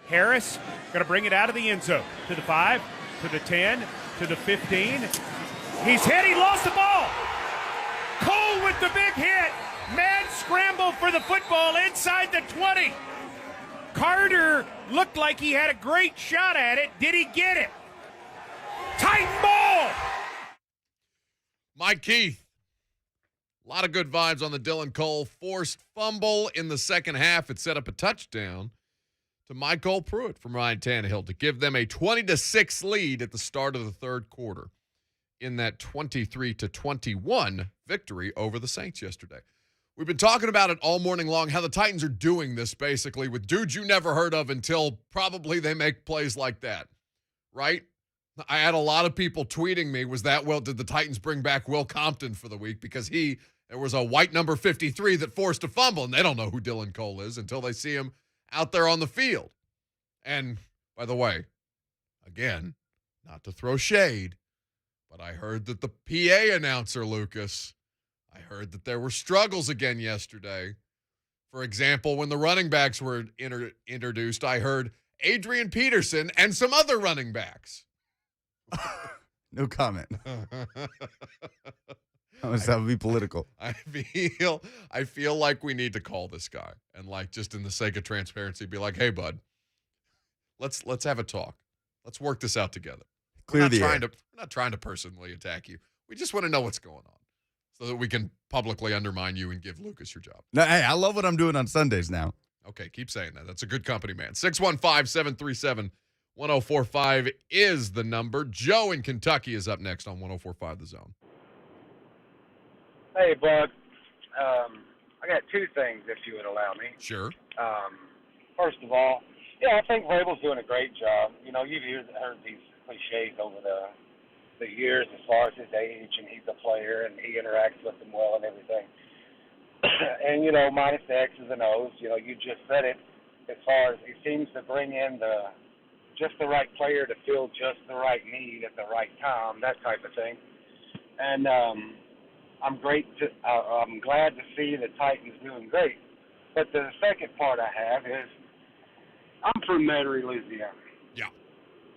Harris going to bring it out of the end zone to the 5, to the 10, to the 15. He's hit. He lost the ball. Cole with the big hit. Mad scramble for the football inside the 20. Carter looked like he had a great shot at it. Did he get it? Tight ball. Mike Keith. A lot of good vibes on the Dylan Cole forced fumble in the second half. It set up a touchdown to Michael Pruitt from Ryan Tannehill to give them a 20-6 lead at the start of the third quarter in that 23-21 victory over the Saints yesterday. We've been talking about it all morning long, how the Titans are doing this basically with dudes you never heard of until probably they make plays like that, right? I had a lot of people tweeting me, did the Titans bring back Will Compton for the week because there was a white number 53 that forced a fumble, and they don't know who Dylan Cole is until they see him out there on the field. And, by the way, again, not to throw shade, but I heard that the PA announcer, Lucas, I heard that there were struggles again yesterday. For example, when the running backs were introduced, I heard Adrian Peterson and some other running backs. No comment. That would be political. I feel like we need to call this guy and, like, just in the sake of transparency, be like, hey, bud, let's have a talk. Let's work this out together. We're not trying to personally attack you. We just want to know what's going on so that we can publicly undermine you and give Lucas your job. No, hey, I love what I'm doing on Sundays now. Okay, keep saying that. That's a good company, man. 615-737-1045 is the number. Joe in Kentucky is up next on 1045 The Zone. Hey, Buck. I got two things, if you would allow me. Sure. First of all, I think Vrabel's doing a great job. You know, you've heard these cliches over the years as far as his age, and he's a player, and he interacts with them well and everything. And, minus the X's and O's, you just said it, as far as he seems to bring in just the right player to fill just the right need at the right time, that type of thing. And I'm glad to see the Titans doing great. But the second part I have is I'm from Metairie, Louisiana. Yeah.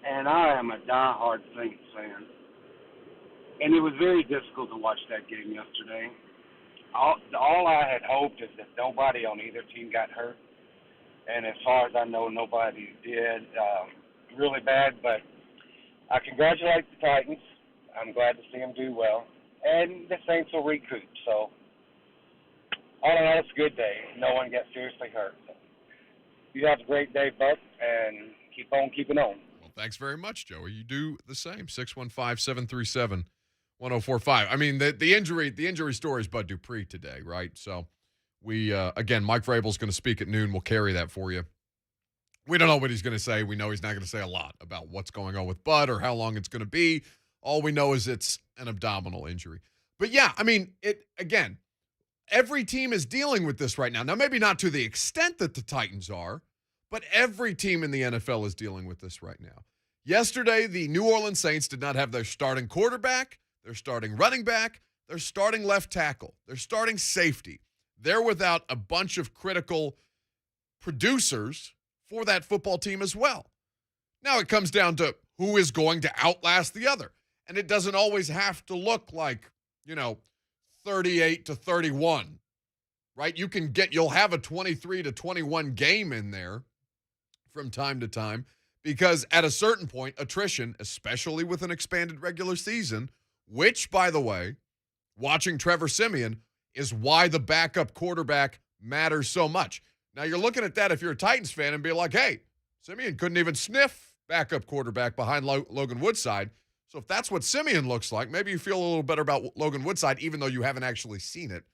And I am a diehard Saints fan. And it was very difficult to watch that game yesterday. All I had hoped is that nobody on either team got hurt. And as far as I know, nobody did really bad. But I congratulate the Titans. I'm glad to see them do well. And the Saints will recoup. So, all in all, it's a good day. No one got seriously hurt. So, you have a great day, Buck, and keep on keeping on. Well, thanks very much, Joey. You do the same. 615-737-1045. I mean, the injury story is Bud Dupree today, right? So, we, again, Mike Vrabel is going to speak at noon. We'll carry that for you. We don't know what he's going to say. We know he's not going to say a lot about what's going on with Bud or how long it's going to be. All we know is it's an abdominal injury. But, yeah, I mean, every team is dealing with this right now. Now, maybe not to the extent that the Titans are, but every team in the NFL is dealing with this right now. Yesterday, the New Orleans Saints did not have their starting quarterback, their starting running back, their starting left tackle, their starting safety. They're without a bunch of critical producers for that football team as well. Now it comes down to who is going to outlast the other. And it doesn't always have to look like, 38-31, right? You'll have a 23-21 game in there from time to time because at a certain point, attrition, especially with an expanded regular season, which, by the way, watching Trevor Siemian is why the backup quarterback matters so much. Now, you're looking at that if you're a Titans fan and be like, hey, Siemian couldn't even sniff backup quarterback behind Logan Woodside. So if that's what Siemian looks like, maybe you feel a little better about Logan Woodside, even though you haven't actually seen it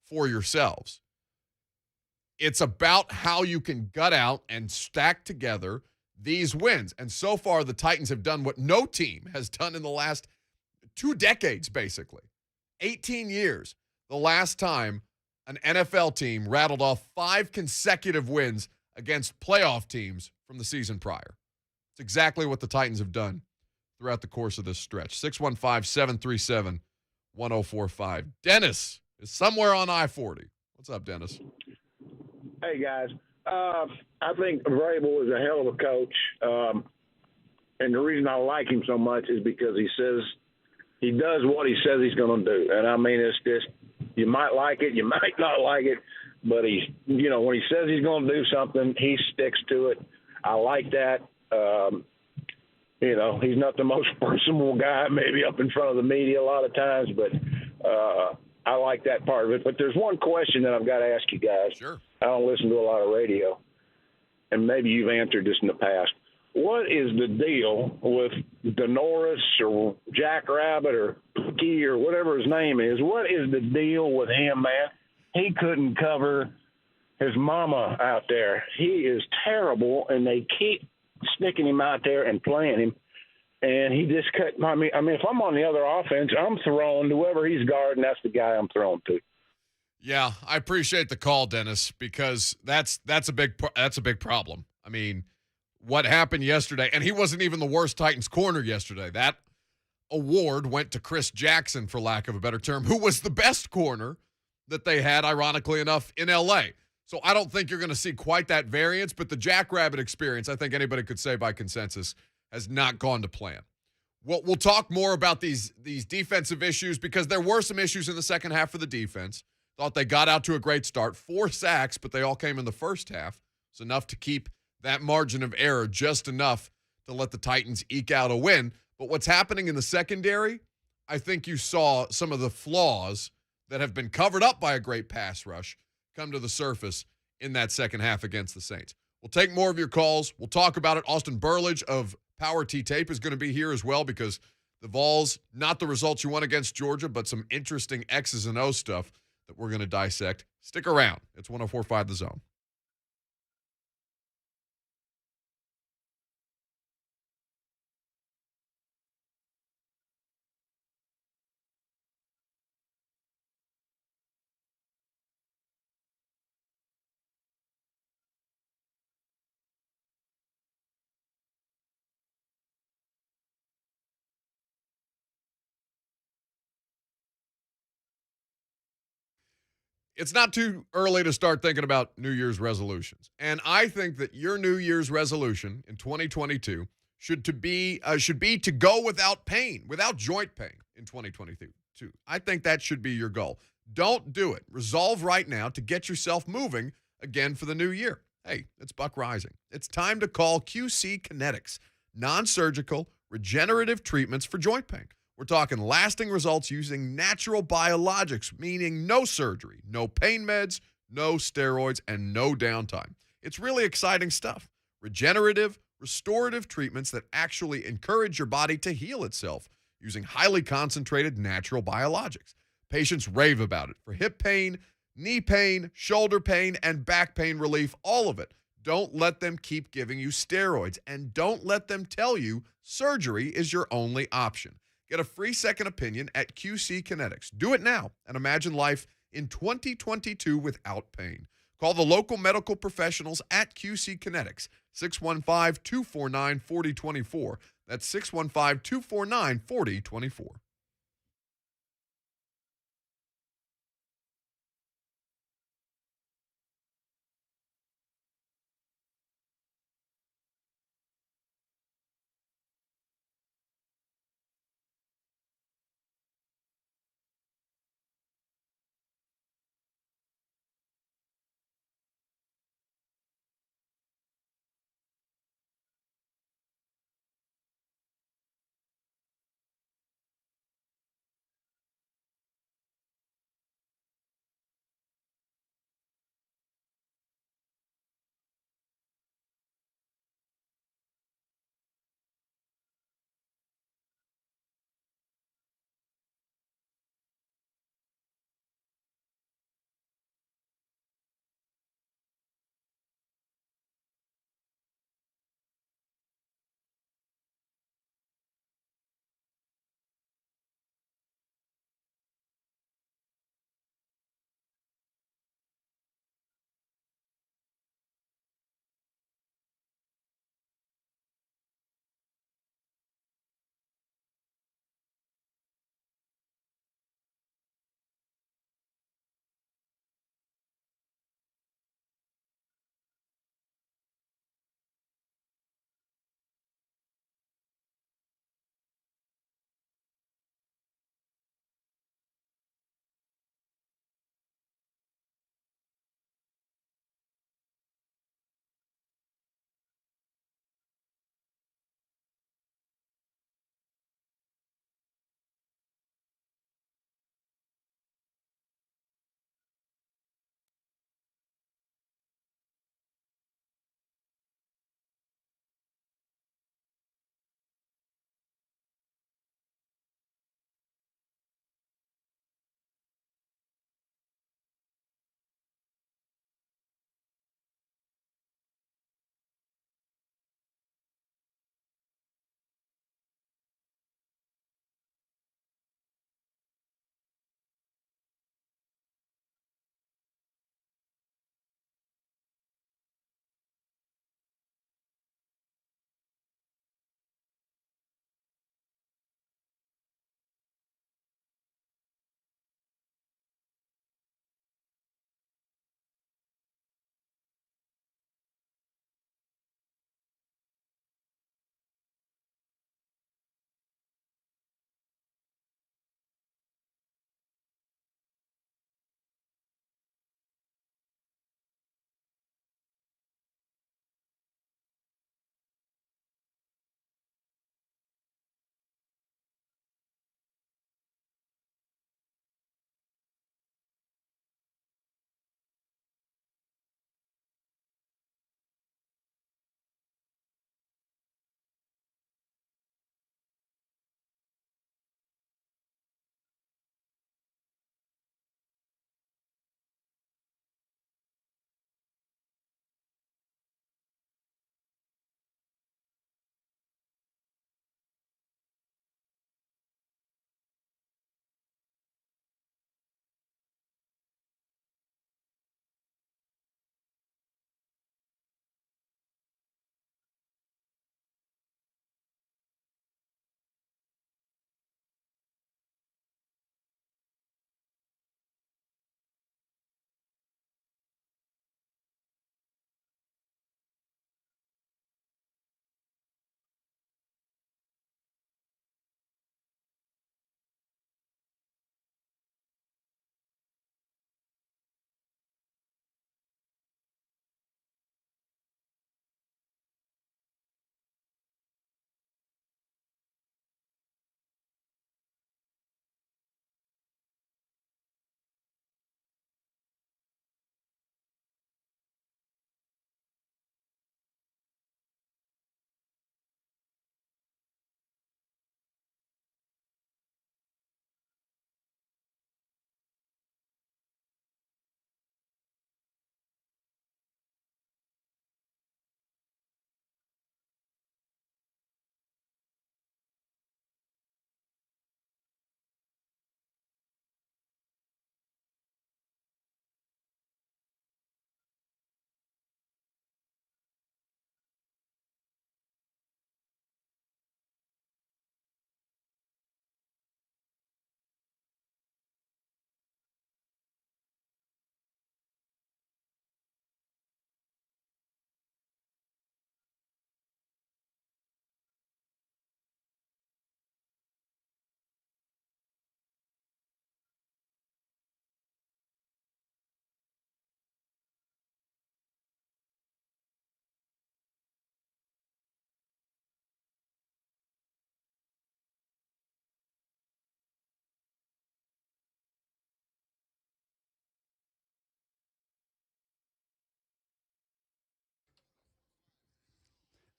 for yourselves. It's about how you can gut out and stack together these wins. And so far, the Titans have done what no team has done in the last 2 decades, basically. 18 years. The last time an NFL team rattled off 5 consecutive wins against playoff teams from the season prior. It's exactly what the Titans have done throughout the course of this stretch. 615-737-1045. Dennis is somewhere on I-40. What's up, Dennis? Hey, guys. I think Vrabel is a hell of a coach. And the reason I like him so much is because he does what he says he's going to do. And I mean, it's just, you might like it, you might not like it, but when he says he's going to do something, he sticks to it. I like that. He's not the most personable guy, maybe up in front of the media a lot of times, but I like that part of it. But there's one question that I've got to ask you guys. Sure. I don't listen to a lot of radio, and maybe you've answered this in the past. What is the deal with Denoris or Jackrabbit or Pookie or whatever his name is? What is the deal with him, man? He couldn't cover his mama out there. He is terrible, and they keep sticking him out there and playing him. And he just cut. I mean, if I'm on the other offense, I'm throwing whoever he's guarding. That's the guy I'm throwing to. Yeah, I appreciate the call, Dennis, because that's a big problem. I mean, what happened yesterday, and he wasn't even the worst Titans corner yesterday. That award went to Chris Jackson, for lack of a better term, who was the best corner that they had, ironically enough, in L.A. So I don't think you're going to see quite that variance, but the Jackrabbit experience, I think anybody could say by consensus, has not gone to plan. We'll talk more about these defensive issues because there were some issues in the second half for the defense. Thought they got out to a great start. 4 sacks, but they all came in the first half. It's enough to keep that margin of error just enough to let the Titans eke out a win. But what's happening in the secondary, I think you saw some of the flaws that have been covered up by a great pass rush come to the surface in that second half against the Saints. We'll take more of your calls. We'll talk about it. Austin Burlage of Power T Tape is going to be here as well because the Vols, not the results you want against Georgia, but some interesting X's and O's stuff that we're going to dissect. Stick around. It's 104.5 The Zone. It's not too early to start thinking about New Year's resolutions. And I think that your New Year's resolution in 2022 should be to go without pain, without joint pain in 2022. I think that should be your goal. Don't do it. Resolve right now to get yourself moving again for the new year. Hey, it's Buck Reising. It's time to call QC Kinetics, non-surgical regenerative treatments for joint pain. We're talking lasting results using natural biologics, meaning no surgery, no pain meds, no steroids, and no downtime. It's really exciting stuff. Regenerative, restorative treatments that actually encourage your body to heal itself using highly concentrated natural biologics. Patients rave about it for hip pain, knee pain, shoulder pain, and back pain relief, all of it. Don't let them keep giving you steroids, and don't let them tell you surgery is your only option. Get a free second opinion at QC Kinetics. Do it now and imagine life in 2022 without pain. Call the local medical professionals at QC Kinetics, 615-249-4024. That's 615-249-4024.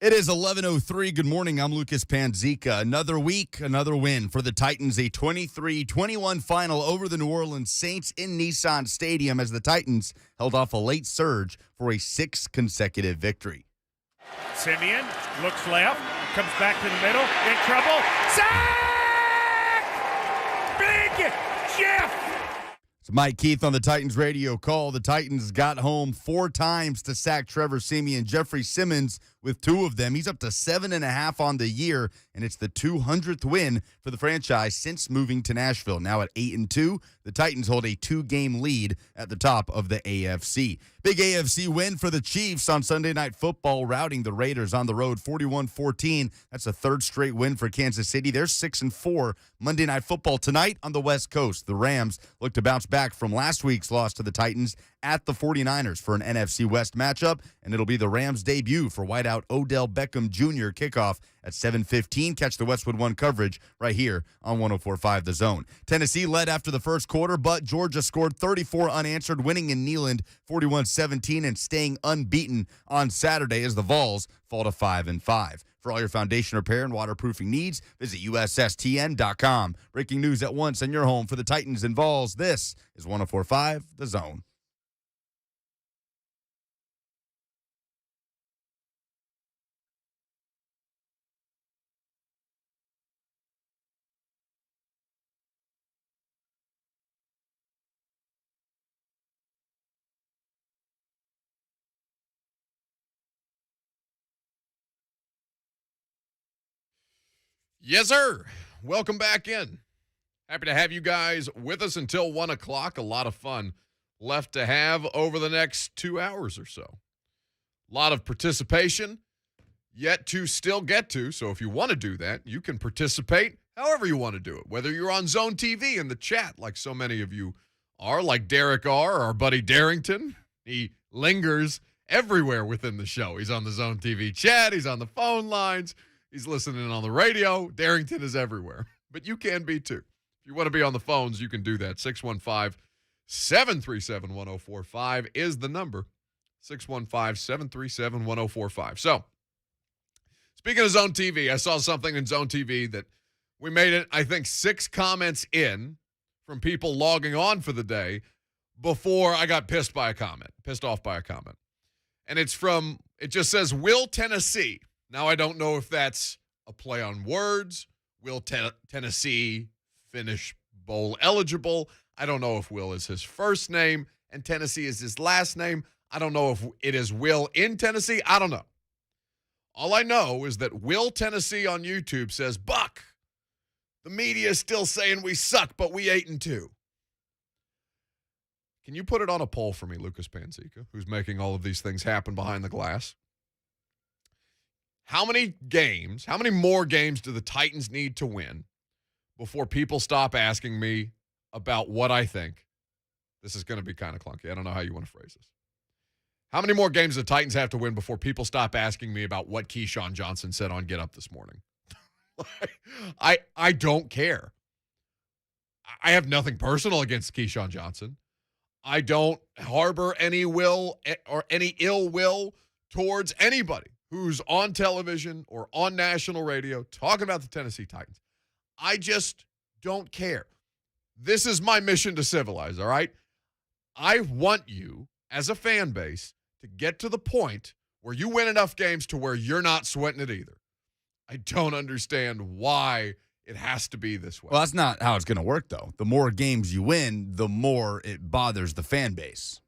It is 11:03. Good morning. I'm Lucas Panzica. Another week, another win for the Titans. A 23-21 final over the New Orleans Saints in Nissan Stadium as the Titans held off a late surge for a 6th consecutive victory. Simeon looks left, comes back to the middle, in trouble. Sack! Big Jeff! It's Mike Keith on the Titans radio call. The Titans got home 4 times to sack Trevor Siemian. Jeffrey Simmons with 2 of them. He's up to 7.5 on the year, and it's the 200th win for the franchise since moving to Nashville. Now at 8-2, the Titans hold a 2-game lead at the top of the AFC. Big AFC win for the Chiefs on Sunday Night Football, routing the Raiders on the road 41-14. That's a 3rd straight win for Kansas City. They're 6-4. Monday Night Football tonight on the West Coast. The Rams look to bounce back from last week's loss to the Titans at the 49ers for an NFC West matchup, and it'll be the Rams' debut for wideout Odell Beckham Jr. kickoff at 7:15. Catch the Westwood One coverage right here on 104.5 The Zone. Tennessee led after the first quarter, but Georgia scored 34 unanswered, winning in Neyland 41-17 and staying unbeaten on Saturday as the Vols fall to 5-5. For all your foundation repair and waterproofing needs, visit USSTN.com. Breaking news at once on your home for the Titans and Vols. This is 104.5 The Zone. Yes, sir. Welcome back in. Happy to have you guys with us until 1 o'clock. A lot of fun left to have over the next 2 hours or so. A lot of participation yet to still get to. So if you want to do that, you can participate however you want to do it. Whether you're on Zone TV in the chat, like so many of you are, like Derek R., our buddy Darrington. He lingers everywhere within the show. He's on the Zone TV chat. He's on the phone lines. He's listening on the radio. Darrington is everywhere. But you can be too. If you want to be on the phones, you can do that. 615-737-1045 is the number. 615-737-1045. So, speaking of Zone TV, I saw something in Zone TV that we made it, I think, 6 comments in from people logging on for the day before I got pissed off by a comment. And it just says, Will Tennessee. Now, I don't know if that's a play on words. Will Tennessee finish bowl eligible? I don't know if Will is his first name and Tennessee is his last name. I don't know if it is Will in Tennessee. I don't know. All I know is that Will Tennessee on YouTube says, Buck, the media is still saying we suck, but we 8-2. Can you put it on a poll for me, Lucas Panzica, who's making all of these things happen behind the glass? How many more games do the Titans need to win before people stop asking me about what I think? This is going to be kind of clunky. I don't know how you want to phrase this. How many more games do the Titans have to win before people stop asking me about what Keyshawn Johnson said on Get Up this morning? I don't care. I have nothing personal against Keyshawn Johnson. I don't harbor any will or any ill will towards anybody who's on television or on national radio talking about the Tennessee Titans. I just don't care. This is my mission to civilize, all right? I want you, as a fan base, to get to the point where you win enough games to where you're not sweating it either. I don't understand why it has to be this way. Well, that's not how it's going to work, though. The more games you win, the more it bothers the fan base.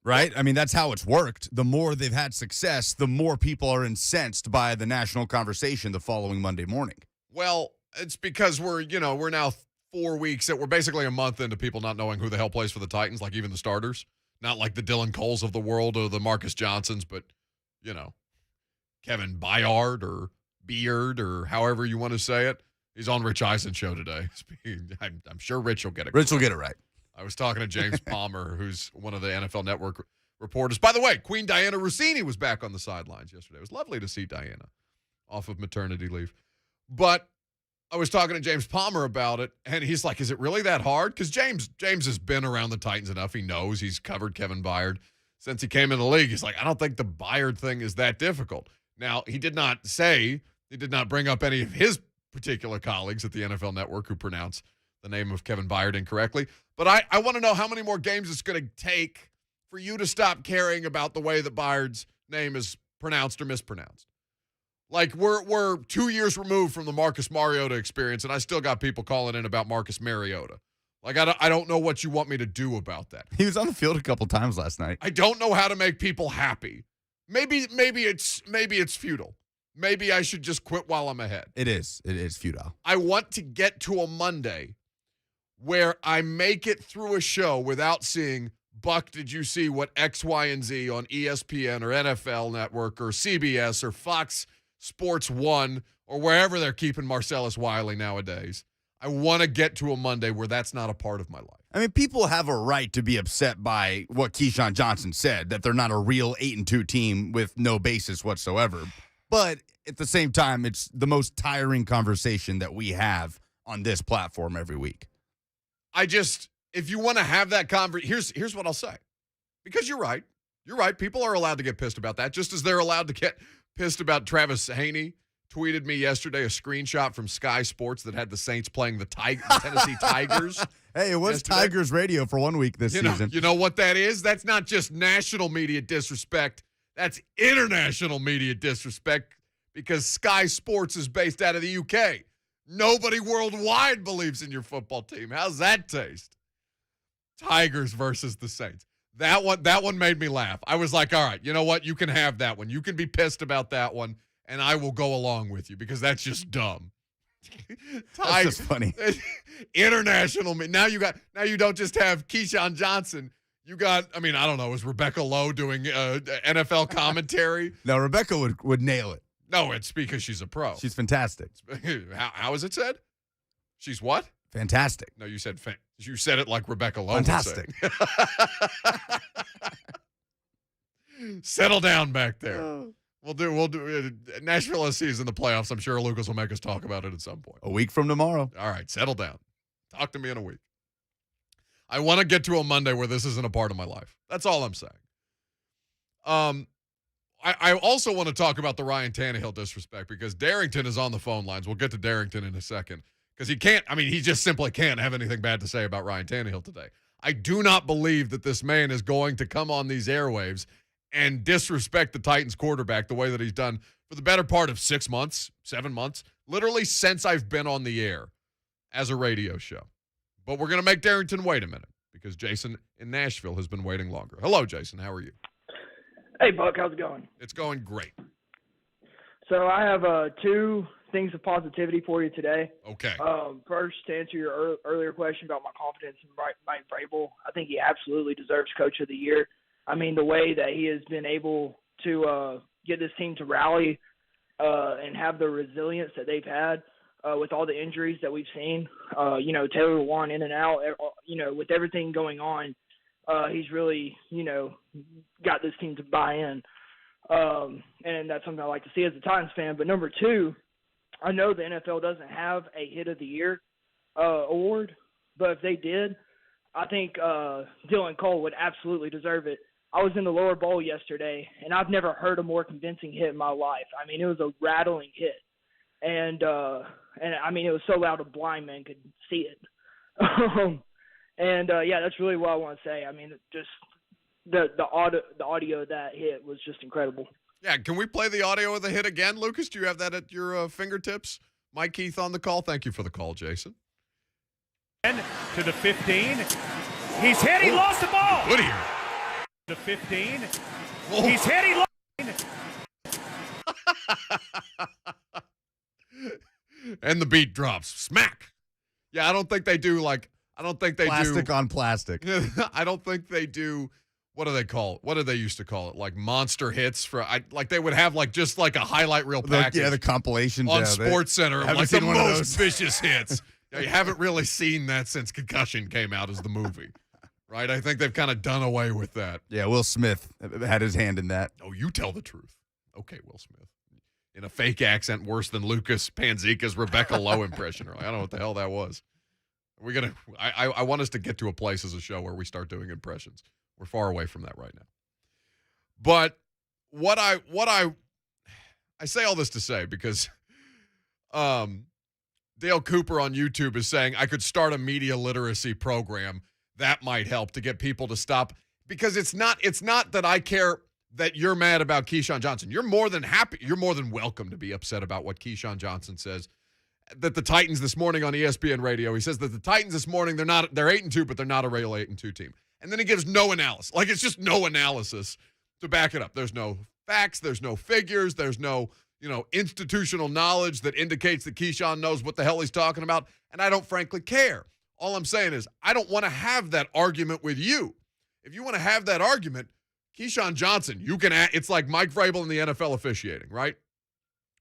Right? I mean, that's how it's worked. The more they've had success, the more people are incensed by the national conversation the following Monday morning. Well, it's because we're now 4 weeks, we're basically a month into people not knowing who the hell plays for the Titans, like even the starters. Not like the Dylan Coles of the world or the Marcus Johnsons, but, Kevin Byard or Beard or however you want to say it. He's on Rich Eisen's show today. I'm sure Rich will get it. Rich will get it right. I was talking to James Palmer, who's one of the NFL Network reporters. By the way, Queen Diana Rossini was back on the sidelines yesterday. It was lovely to see Diana off of maternity leave. But I was talking to James Palmer about it, and he's like, is it really that hard? Because James has been around the Titans enough. He knows. He's covered Kevin Byard since he came in the league. He's like, I don't think the Byard thing is that difficult. Now, he did not bring up any of his particular colleagues at the NFL Network who pronounce the name of Kevin Byard incorrectly. But I want to know how many more games it's going to take for you to stop caring about the way that Byard's name is pronounced or mispronounced. Like, we're 2 years removed from the Marcus Mariota experience, and I still got people calling in about Marcus Mariota. Like, I don't know what you want me to do about that. He was on the field a couple times last night. I don't know how to make people happy. Maybe it's futile. Maybe I should just quit while I'm ahead. It is futile. I want to get to a Monday where I make it through a show without seeing, Buck, did you see what X, Y, and Z on ESPN or NFL Network or CBS or Fox Sports 1 or wherever they're keeping Marcellus Wiley nowadays? I want to get to a Monday where that's not a part of my life. I mean, people have a right to be upset by what Keyshawn Johnson said, that they're not a real 8-2 team with no basis whatsoever. But at the same time, it's the most tiring conversation that we have on this platform every week. If you want to have that conversation, here's what I'll say. Because you're right. You're right. People are allowed to get pissed about that, just as they're allowed to get pissed about Travis Haney tweeted me yesterday a screenshot from Sky Sports that had the Saints playing the Tennessee Tigers. Hey, it was yesterday. Tigers radio for 1 week this season. You know what that is? That's not just national media disrespect. That's international media disrespect because Sky Sports is based out of the UK. Nobody worldwide believes in your football team. How's that taste? Tigers versus the Saints. That one made me laugh. I was like, all right, you know what? You can have that one. You can be pissed about that one. And I will go along with you because that's just dumb. That's just funny. International. Now you don't just have Keyshawn Johnson. You got, I don't know, is Rebecca Lowe doing NFL commentary? No, Rebecca would nail it. No, it's because she's a pro. She's fantastic. How is it said? She's what? Fantastic. No, you said it like Rebecca Lowe. Fantastic. Settle down back there. We'll do Nashville SC is in the playoffs. I'm sure Lucas will make us talk about it at some point. A week from tomorrow. All right, settle down. Talk to me in a week. I want to get to a Monday where this isn't a part of my life. That's all I'm saying. I also want to talk about the Ryan Tannehill disrespect because Darrington is on the phone lines. We'll get to Darrington in a second because he just simply can't have anything bad to say about Ryan Tannehill today. I do not believe that this man is going to come on these airwaves and disrespect the Titans quarterback the way that he's done for the better part of 6 months, 7 months, literally since I've been on the air as a radio show. But we're going to make Darrington wait a minute because Jason in Nashville has been waiting longer. Hello, Jason. How are you? Hey, Buck. How's it going? It's going great. So I have 2 things of positivity for you today. Okay. First, to answer your earlier question about my confidence in Mike Vrabel, I think he absolutely deserves Coach of the Year. The way that he has been able to get this team to rally and have the resilience that they've had with all the injuries that we've seen, Taylor Lewan in and out, with everything going on, he's really, got this team to buy in. And that's something I like to see as a Titans fan. But number 2, I know the NFL doesn't have a Hit of the Year award, but if they did, I think Dylan Cole would absolutely deserve it. I was in the lower bowl yesterday, and I've never heard a more convincing hit in my life. It was a rattling hit. And it was so loud a blind man could see it. That's really what I want to say. Just the audio of that hit was just incredible. Yeah, can we play the audio of the hit again, Lucas? Do you have that at your fingertips? Mike Keith on the call. Thank you for the call, Jason. To the 15. He's hit. He lost the ball. Good here. The 15. Whoa. He's hit. He lost. And the beat drops. Smack. Yeah, I don't think they do plastic on plastic. I don't think they do. What do they call it? What did they used to call it? Like monster hits they would have just a highlight reel package. The compilation on Sports Center, like the most vicious hits. Yeah, you haven't really seen that since Concussion came out as the movie, right? I think they've kind of done away with that. Yeah, Will Smith had his hand in that. Oh, you tell the truth. Okay, Will Smith. In a fake accent worse than Lucas Panzica's Rebecca Lowe impression. I don't know what the hell that was. I want us to get to a place as a show where we start doing impressions. We're far away from that right now. But what I say all this to say because Dale Cooper on YouTube is saying I could start a media literacy program that might help to get people to stop, because it's not that I care that you're mad about Keyshawn Johnson. You're more than happy. You're more than welcome to be upset about what Keyshawn Johnson says. That the Titans this morning on ESPN radio, he says that the Titans this morning, they're 8-2, but they're not a real 8-2 team. And then he gives no analysis. Like, it's just no analysis to back it up. There's no facts, there's no figures, there's no, institutional knowledge that indicates that Keyshawn knows what the hell he's talking about. And I don't frankly care. All I'm saying is I don't want to have that argument with you. If you want to have that argument, Keyshawn Johnson, it's like Mike Vrabel in the NFL officiating, right?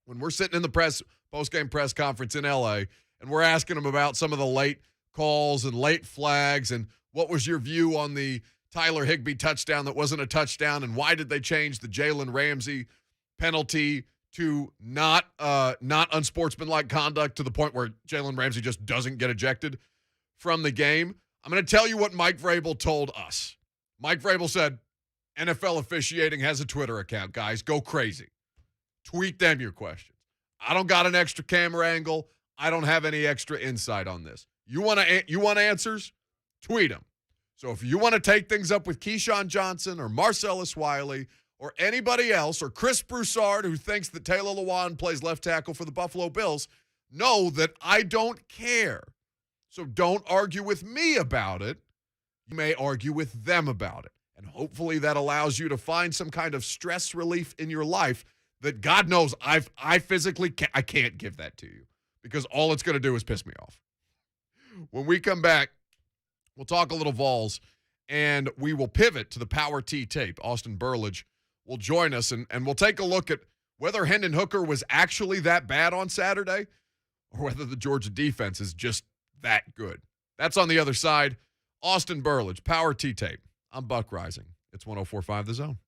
When we're sitting in the post-game press conference in L.A., and we're asking him about some of the late calls and late flags and what was your view on the Tyler Higbee touchdown that wasn't a touchdown, and why did they change the Jalen Ramsey penalty to not unsportsmanlike conduct to the point where Jalen Ramsey just doesn't get ejected from the game? I'm going to tell you what Mike Vrabel told us. Mike Vrabel said, NFL officiating has a Twitter account, guys. Go crazy. Tweet them your questions. I don't got an extra camera angle. I don't have any extra insight on this. You want answers? Tweet them. So if you want to take things up with Keyshawn Johnson or Marcellus Wiley or anybody else, or Chris Broussard, who thinks that Taylor Lewan plays left tackle for the Buffalo Bills, know that I don't care. So don't argue with me about it. You may argue with them about it. And hopefully that allows you to find some kind of stress relief in your life that God knows I physically I can't give that to you, because all it's going to do is piss me off. When we come back, we'll talk a little Vols, and we will pivot to the Power T tape. Austin Burlage will join us, and we'll take a look at whether Hendon Hooker was actually that bad on Saturday or whether the Georgia defense is just that good. That's on the other side. Austin Burlage, Power T tape. I'm Buck Reising. It's 104.5 The Zone.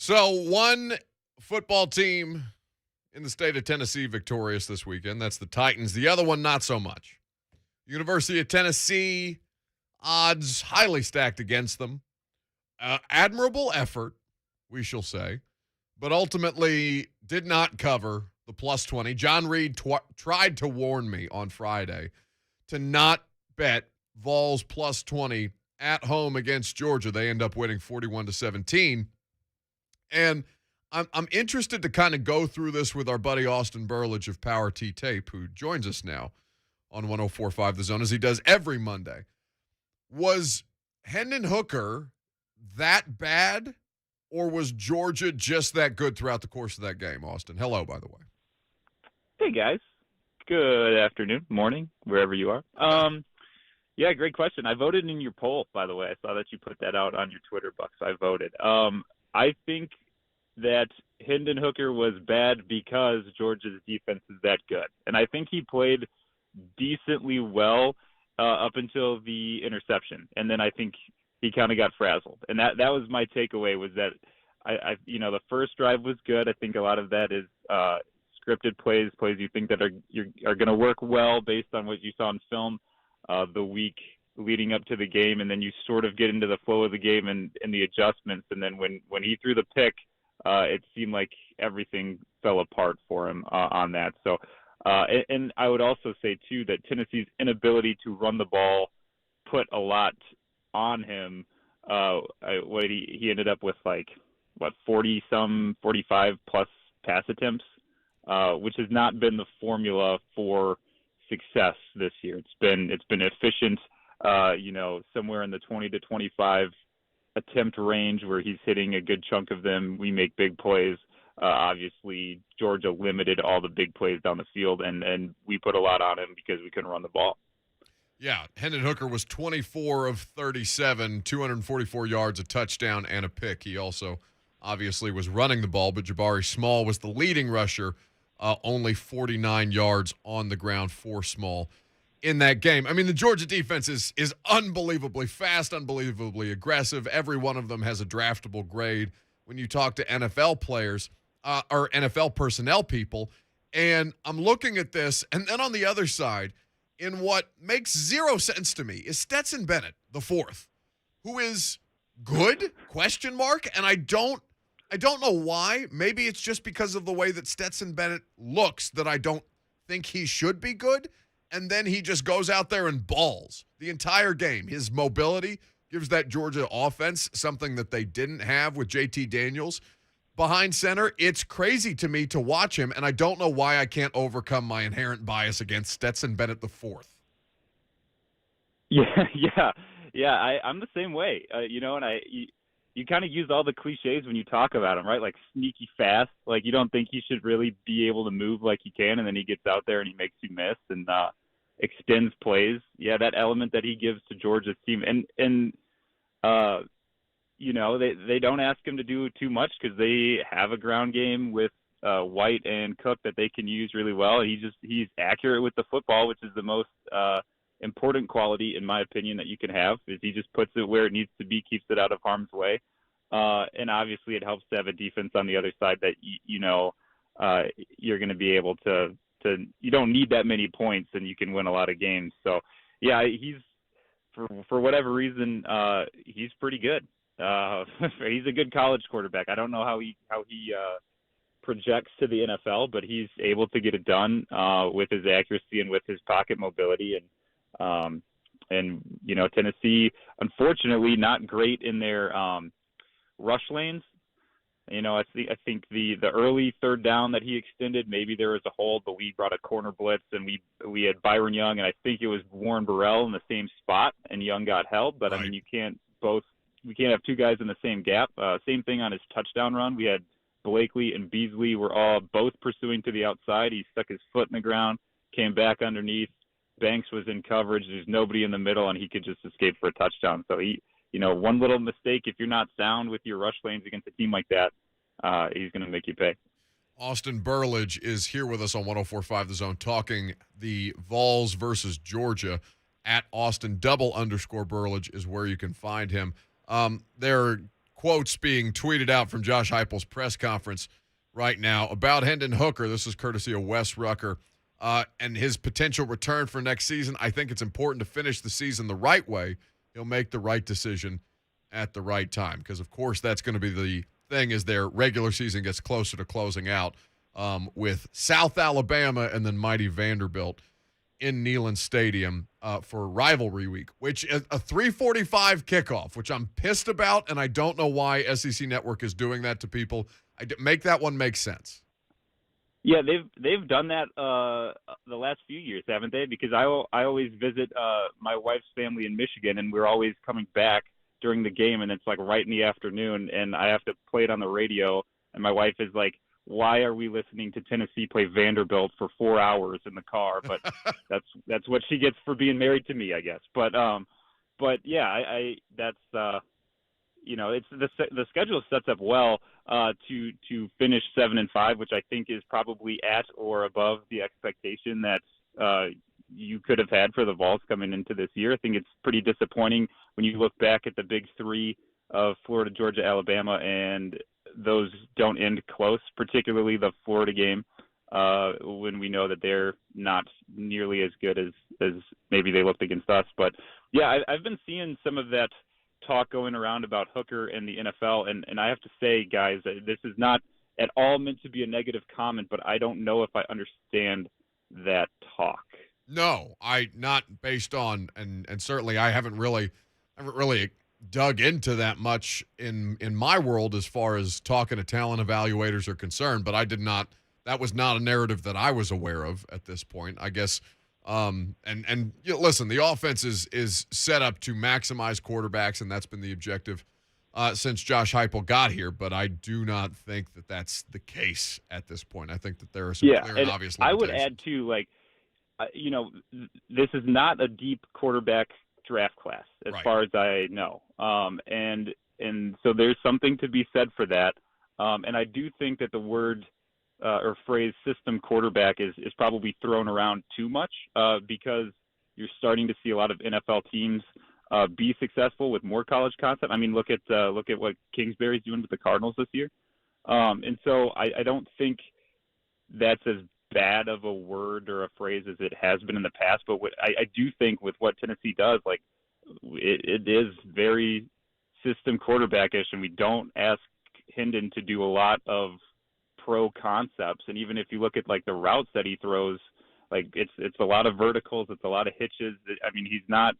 So one football team in the state of Tennessee victorious this weekend. That's the Titans. The other one, not so much. University of Tennessee, odds highly stacked against them. Admirable effort, we shall say, but ultimately did not cover the plus 20. John Reed tried to warn me on Friday to not bet Vols plus 20 at home against Georgia. They end up winning 41-17. And I'm interested to kind of go through this with our buddy Austin Burlage of Power T Tape, who joins us now on 104.5 The Zone, as he does every Monday. Was Hendon Hooker that bad, or was Georgia just that good throughout the course of that game, Austin? Hello, by the way. Hey, guys. Good afternoon, morning, wherever you are. Yeah, great question. I voted in your poll, by the way. I saw that you put that out on your Twitter, Buck, so I voted. I think that Hendon Hooker was bad because Georgia's defense is that good. And I think he played decently well up until the interception. And then I think he kind of got frazzled. And that was my takeaway, was that, the first drive was good. I think a lot of that is scripted plays you think that are going to work well based on what you saw in film the week leading up to the game. And then you sort of get into the flow of the game and the adjustments. And then when he threw the pick, it seemed like everything fell apart for him on that. So, and I would also say, too, that Tennessee's inability to run the ball put a lot on him. He ended up with 45-plus pass attempts, which has not been the formula for success this year. It's been efficient, somewhere in the 20 to 25 attempt range where he's hitting a good chunk of them. We make big plays. Obviously, Georgia limited all the big plays down the field, and we put a lot on him because we couldn't run the ball. Yeah, Hendon Hooker was 24 of 37, 244 yards, a touchdown, and a pick. He also obviously was running the ball, but Jabari Small was the leading rusher, only 49 yards on the ground for Small in that game. I mean, the Georgia defense is unbelievably fast, unbelievably aggressive. Every one of them has a draftable grade when you talk to NFL players or NFL personnel people. And I'm looking at this, and then on the other side, in what makes zero sense to me, is Stetson Bennett, the fourth, who is good, ? And I don't know why. Maybe it's just because of the way that Stetson Bennett looks that I don't think he should be good. And then he just goes out there and balls the entire game. His mobility gives that Georgia offense something that they didn't have with JT Daniels behind center. It's crazy to me to watch him, and I don't know why I can't overcome my inherent bias against Stetson Bennett the fourth. Yeah. I'm the same way. You kind of use all the cliches when you talk about him, right? Like sneaky fast. Like you don't think he should really be able to move like he can, and then he gets out there and he makes you miss and extends plays. Yeah, that element that he gives to Georgia's team, and they don't ask him to do too much because they have a ground game with White and Cook that they can use really well. He's accurate with the football, which is the most important quality, in my opinion, that you can have, is he just puts it where it needs to be, keeps it out of harm's way. And obviously it helps to have a defense on the other side that, you're going to be able to you don't need that many points and you can win a lot of games. So yeah, he's for whatever reason, he's pretty good. He's a good college quarterback. I don't know how he projects to the NFL, but he's able to get it done with his accuracy and with his pocket mobility. And Tennessee, unfortunately, not great in their rush lanes. I think the early third down that he extended, maybe there was a hold, but we brought a corner blitz and we had Byron Young and I think it was Warren Burrell in the same spot and Young got held. But right. I mean, we can't have two guys in the same gap. Same thing on his touchdown run. We had Blakely and Beasley were all both pursuing to the outside. He stuck his foot in the ground, came back underneath. Banks was in coverage. There's nobody in the middle, and he could just escape for a touchdown. So one little mistake, if you're not sound with your rush lanes against a team like that, he's going to make you pay. Austin Burlage is here with us on 104.5 The Zone talking the Vols versus Georgia. At Austin _Burlage is where you can find him. There are quotes being tweeted out from Josh Heupel's press conference right now about Hendon Hooker. This is courtesy of Wes Rucker. And his potential return for next season. I think it's important to finish the season the right way. He'll make the right decision at the right time because, of course, that's going to be the thing as their regular season gets closer to closing out with South Alabama and then mighty Vanderbilt in Neyland Stadium for rivalry week, which is a 3:45 kickoff, which I'm pissed about, and I don't know why SEC Network is doing that to people. Make that one make sense. Yeah, they've done that the last few years, haven't they? Because I always visit my wife's family in Michigan, and we're always coming back during the game, and it's like right in the afternoon, and I have to play it on the radio, and my wife is like, "Why are we listening to Tennessee play Vanderbilt for 4 hours in the car?" But that's what she gets for being married to me, I guess. But yeah, I that's it's the schedule sets up well to finish 7-5, which I think is probably at or above the expectation that you could have had for the Vols coming into this year. I think it's pretty disappointing when you look back at the big three of Florida, Georgia, Alabama, and those don't end close, particularly the Florida game, when we know that they're not nearly as good as maybe they looked against us. But yeah, I've been seeing some of that talk going around about Hooker and the NFL, and I have to say, guys, this is not at all meant to be a negative comment, but I don't know if I understand that talk. No, not based on, and certainly I haven't really dug into that much in my world as far as talking to talent evaluators are concerned, but that was not a narrative that I was aware of at this point, I guess. Listen, the offense is set up to maximize quarterbacks, and that's been the objective since Josh Heupel got here, but I do not think that that's the case at this point. I think that there are some clear and obvious limitations. I would add, too, this is not a deep quarterback draft class as far as I know. And so there's something to be said for that. And I do think that the word or phrase system quarterback is probably thrown around too much because you're starting to see a lot of NFL teams be successful with more college concept. I mean, look at what Kingsbury's doing with the Cardinals this year. And so I don't think that's as bad of a word or a phrase as it has been in the past. But I do think with what Tennessee does, it is very system quarterback-ish, and we don't ask Hendon to do a lot of pro concepts. And even if you look at the routes that he throws, it's a lot of verticals, it's a lot of hitches. I mean, he's not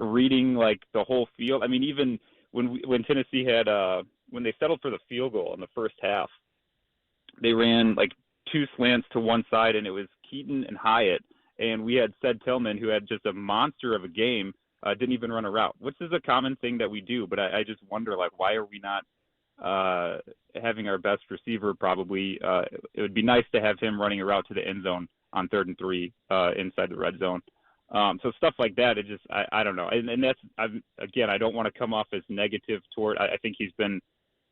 reading the whole field. I mean, even when Tennessee had when they settled for the field goal in the first half, they ran two slants to one side, and it was Keaton and Hyatt, and we had Ced Tillman, who had just a monster of a game, didn't even run a route, which is a common thing that we do. But I just wonder, why are we not having our best receiver? Probably it would be nice to have him running a route to the end zone on 3rd and 3 inside the red zone. So stuff like that, it just I don't know. And that's I don't want to come off as negative toward. I think he's been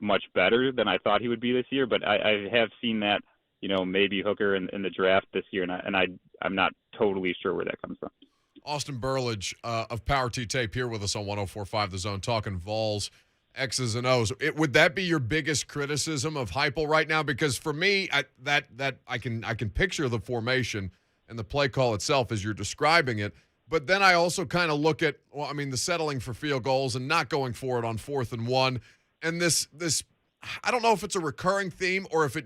much better than I thought he would be this year, but I have seen that maybe Hooker in the draft this year, and I'm not totally sure where that comes from. Austin Burlage of Power T Tape here with us on 104.5 The Zone, talking Vols, X's and O's. Would that be your biggest criticism of Heupel right now? Because for me, I can picture the formation and the play call itself as you're describing it, but then I also kind of look at the settling for field goals and not going for it on 4th and 1, and this. I don't know if it's a recurring theme or if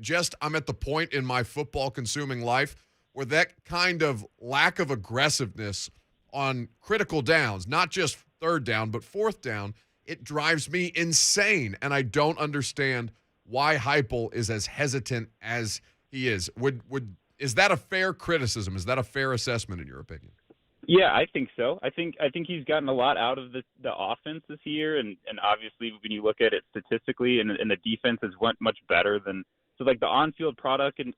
I'm at the point in my football consuming life where that kind of lack of aggressiveness on critical downs, not just 3rd down, but 4th down, it drives me insane. And I don't understand why Heupel is as hesitant as he is. Is that a fair criticism? Is that a fair assessment in your opinion? Yeah, I think so. I think he's gotten a lot out of the offense this year, and obviously when you look at it statistically, and the defense has went much better than the on-field product and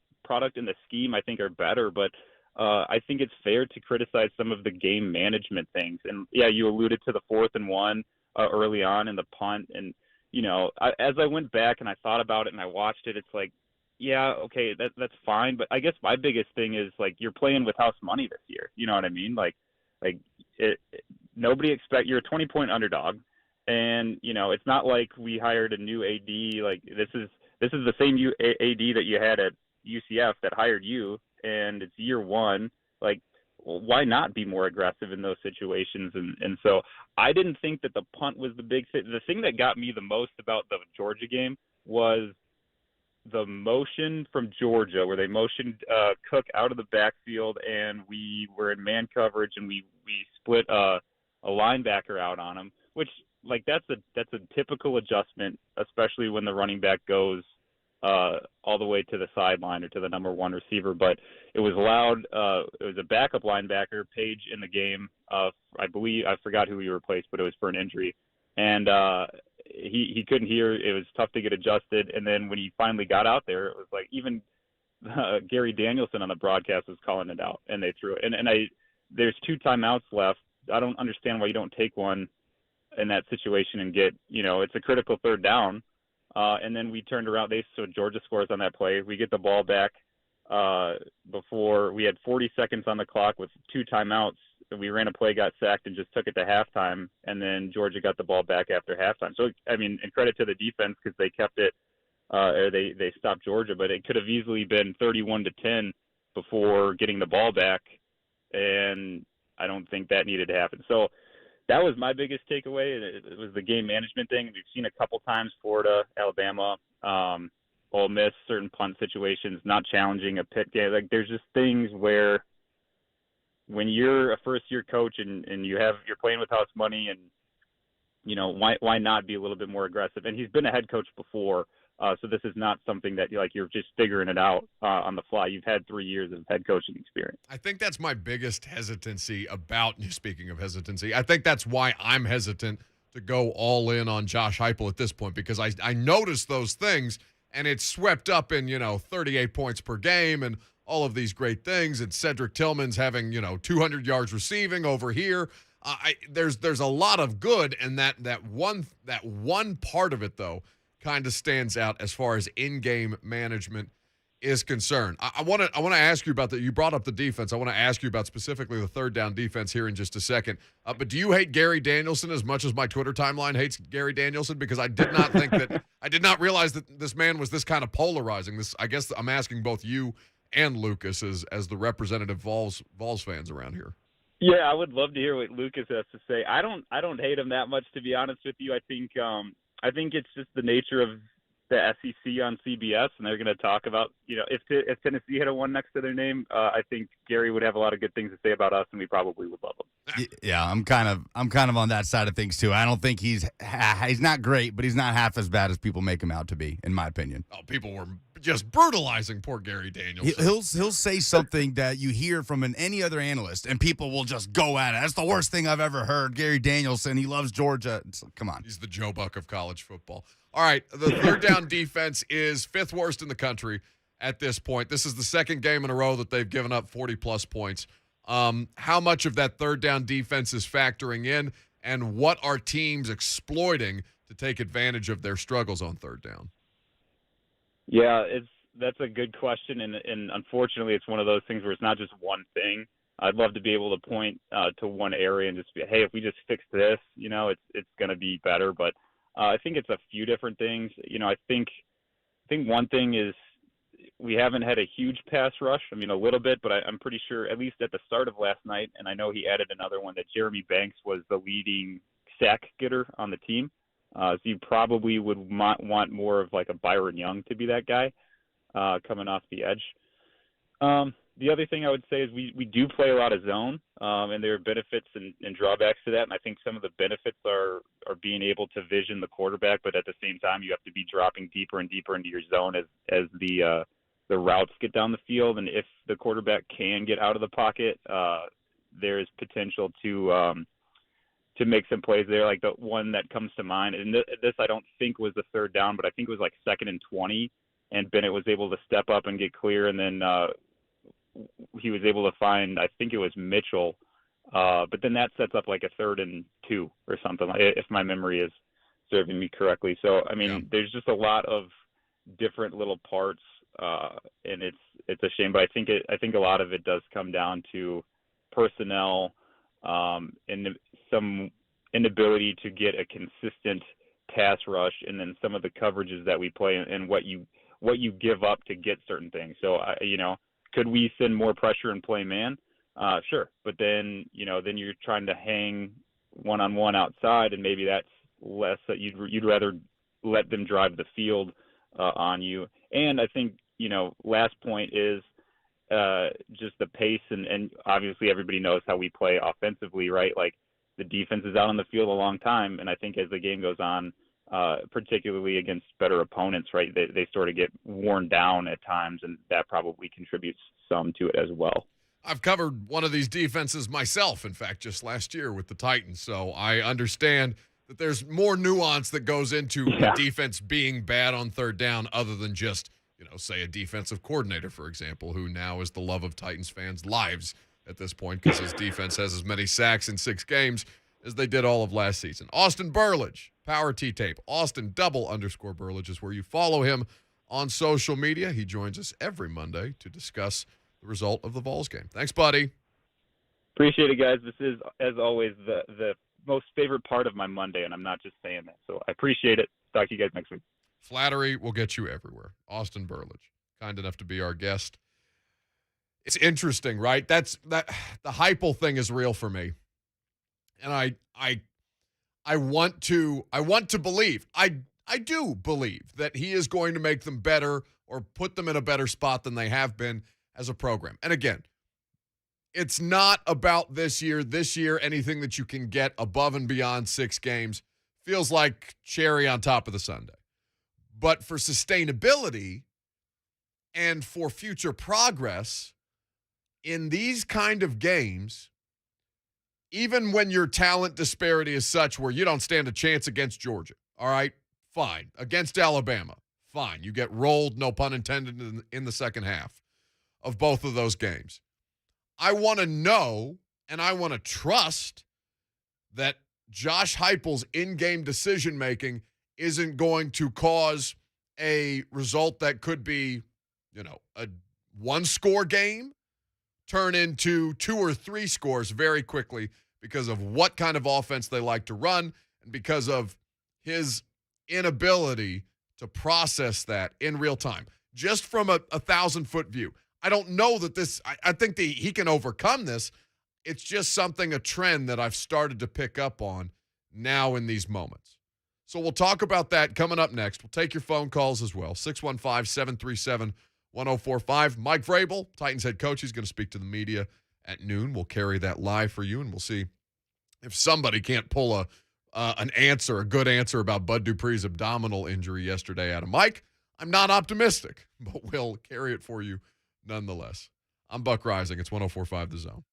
the scheme I think are better, but I think it's fair to criticize some of the game management things. And yeah, you alluded to the 4th and 1 early on in the punt, and as I went back and I thought about it and I watched it, it's yeah, okay, that's fine. But I guess my biggest thing is you're playing with house money this year. You know what I mean? Nobody you're a 20-point underdog, And, it's not like we hired a new AD. Like, this is the same AD that you had at UCF that hired you, and it's year one. Like, why not be more aggressive in those situations? And so I didn't think that the punt was the big thing. The thing that got me the most about the Georgia game was the motion from Georgia, where they motioned Cook out of the backfield, and we were in man coverage, and we split a linebacker out on him, which, like, that's a typical adjustment, especially when the running back goes all the way to the sideline or to the number one receiver. But it was allowed. It was a backup linebacker, Page, in the game. I believe, I forgot who he replaced, but it was for an injury, and he couldn't hear. It was tough to get adjusted. And then when he finally got out there, it was like even Gary Danielson on the broadcast was calling it out, and they threw it. And there's 2 timeouts left. I don't understand why you don't take one in that situation and get, it's a critical third down. And then we turned around. So Georgia scores on that play. We get the ball back before we had 40 seconds on the clock with 2 timeouts. We ran a play, got sacked, and just took it to halftime. And then Georgia got the ball back after halftime. So, I mean, and credit to the defense because they kept it, or they stopped Georgia. But it could have easily been 31-10 before getting the ball back. And I don't think that needed to happen. So that was my biggest takeaway. It was the game management thing. We've seen a couple times, Florida, Alabama, Ole Miss, certain punt situations, not challenging a pit game. Like, there's just things where when you're a first-year coach and you're playing with house money, and why not be a little bit more aggressive? And he's been a head coach before, so this is not something that you're just figuring it out on the fly. You've had 3 years of head coaching experience. I think that's my biggest hesitancy about, speaking of hesitancy, I think that's why I'm hesitant to go all in on Josh Heupel at this point, because I noticed those things, and it's swept up in, 38 points per game and all of these great things, and Cedric Tillman's having, 200 yards receiving over here. There's a lot of good, and that one part of it, though, kind of stands out as far as in-game management is concerned. I want to ask you about that. You brought up the defense. I want to ask you about specifically the third down defense here in just a second. But do you hate Gary Danielson as much as my Twitter timeline hates Gary Danielson? Because I did not think that I did not realize that this man was this kind of polarizing. I guess I'm asking both you and Lucas as the representative Vols fans around here. Yeah, I would love to hear what Lucas has to say. I don't hate him that much, to be honest with you. I think it's just the nature of the SEC on CBS, and they're going to talk about, if Tennessee had a one next to their name, I think Gary would have a lot of good things to say about us, and we probably would love him. Yeah, I'm kind of on that side of things too. I don't think he's not great, but he's not half as bad as people make him out to be, in my opinion. Oh, people were just brutalizing poor Gary Danielson. He'll say something that you hear from any other analyst, and people will just go at it. That's the worst thing I've ever heard. Gary Danielson, he loves Georgia. Come on. He's the Joe Buck of college football. All right, the third down defense is 5th worst in the country at this point. This is the second game in a row that they've given up 40-plus points. How much of that third down defense is factoring in, and what are teams exploiting to take advantage of their struggles on third down? Yeah, that's a good question, and unfortunately it's one of those things where it's not just one thing. I'd love to be able to point to one area and just be, hey, if we just fix this, it's going to be better, but I think it's a few different things. I think one thing is we haven't had a huge pass rush. I mean, a little bit, but I'm pretty sure at least at the start of last night, and I know he added another one, that Jeremy Banks was the leading sack getter on the team. So you probably would want more of like a Byron Young to be that guy coming off the edge. The other thing I would say is we do play a lot of zone, and there are benefits and drawbacks to that. And I think some of the benefits are being able to vision the quarterback, but at the same time, you have to be dropping deeper and deeper into your zone as the routes get down the field. And if the quarterback can get out of the pocket, there's potential to make some plays there. Like the one that comes to mind, and this I don't think was the third down, but I think it was like 2nd and 20, and Bennett was able to step up and get clear, and then he was able to find, I think it was Mitchell, but then that sets up like a 3rd and 2 or something, if my memory is serving me correctly. So, I mean, There's just a lot of different little parts, and it's a shame, but I think a lot of it does come down to personnel, and some inability to get a consistent pass rush, and then some of the coverages that we play and what you give up to get certain things. So, could we send more pressure and play man? Sure. But then you're trying to hang one-on-one outside, and maybe that's less that you'd rather let them drive the field on you. And I think, last point is just the pace, and obviously everybody knows how we play offensively, right? Like, the defense is out on the field a long time, and I think as the game goes on, particularly against better opponents, right, they sort of get worn down at times, and that probably contributes some to it as well. I've covered one of these defenses myself, in fact, just last year with the Titans, so I understand that there's more nuance that goes into a defense being bad on third down other than just, say a defensive coordinator, for example, who now is the love of Titans fans' lives at this point because his defense has as many sacks in 6 games as they did all of last season. Austin Burlage, Power T-Tape. Austin _Burlage is where you follow him on social media. He joins us every Monday to discuss the result of the Vols game. Thanks, buddy. Appreciate it, guys. This is, as always, the most favorite part of my Monday, and I'm not just saying that. So I appreciate it. Talk to you guys next week. Flattery will get you everywhere. Austin Burlage, kind enough to be our guest. It's interesting, right? The Heupel thing is real for me. And I want to believe. I do believe that he is going to make them better or put them in a better spot than they have been as a program. And again, it's not about this year. This year, anything that you can get above and beyond 6 games feels like cherry on top of the sundae. But for sustainability and for future progress in these kind of games, even when your talent disparity is such where you don't stand a chance against Georgia, all right, fine. Against Alabama, fine. You get rolled, no pun intended, in the second half of both of those games. I want to know and I want to trust that Josh Heupel's in-game decision-making isn't going to cause a result that could be, a 1-score game turn into 2 or 3 scores very quickly because of what kind of offense they like to run and because of his inability to process that in real time. Just from a 1,000-foot view. I don't know that this – I think he can overcome this. It's just a trend that I've started to pick up on now in these moments. So we'll talk about that coming up next. We'll take your phone calls as well. 615-737-1045. Mike Vrabel, Titans head coach, he's going to speak to the media at noon. We'll carry that live for you, and we'll see if somebody can't pull a good answer about Bud Dupree's abdominal injury yesterday out of Mike. I'm not optimistic, but we'll carry it for you nonetheless. I'm Buck Reising. It's 104.5 The Zone.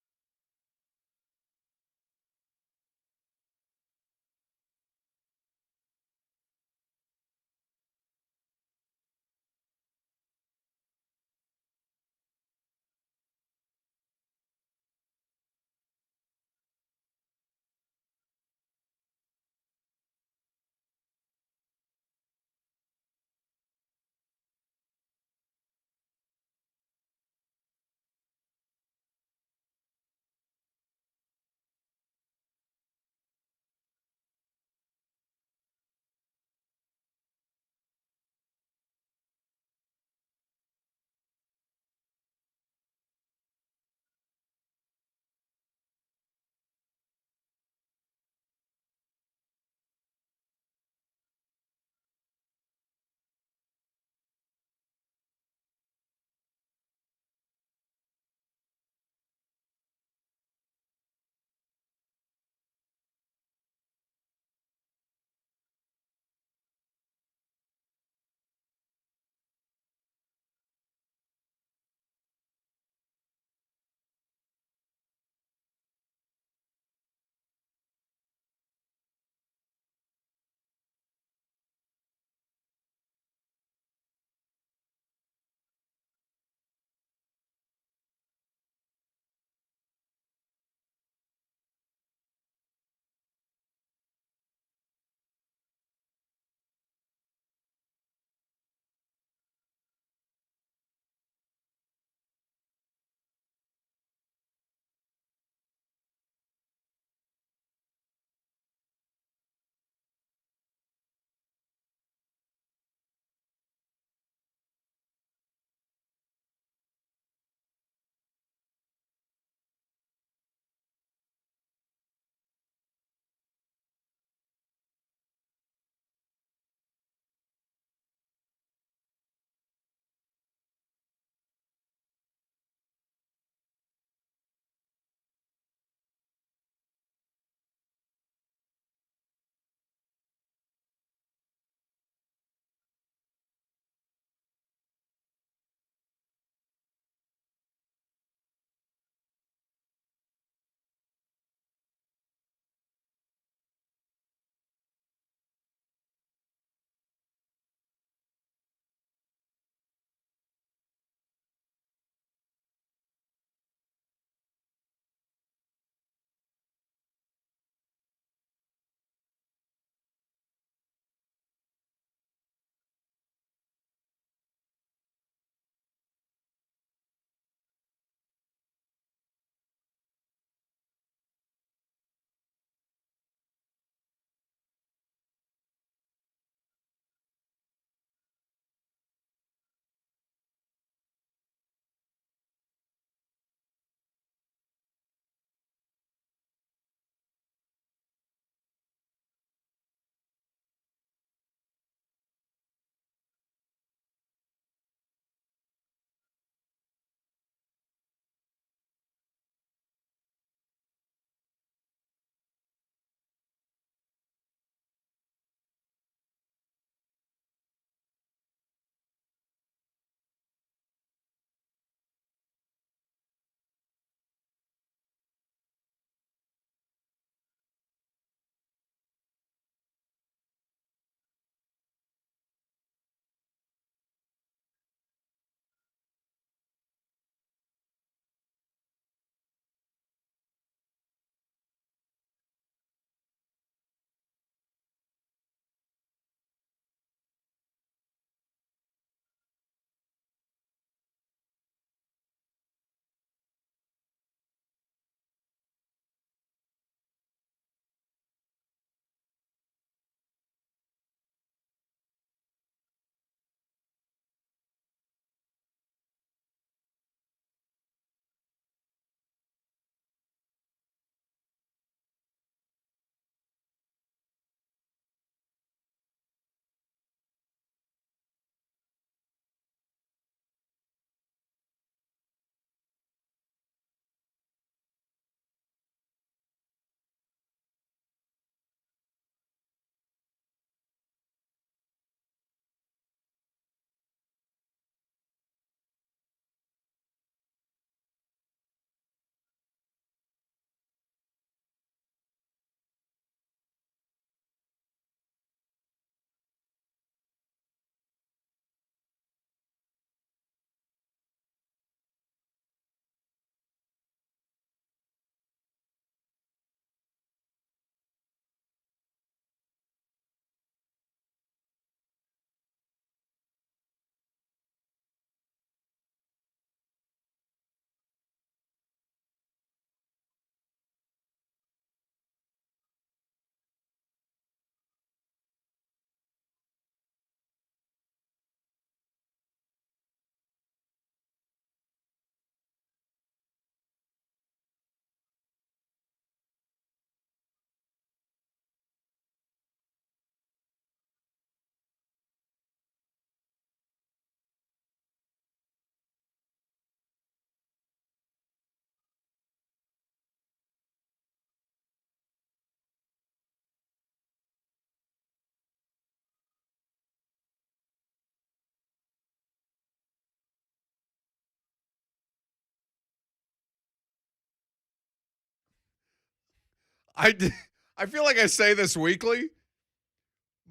I feel like I say this weekly,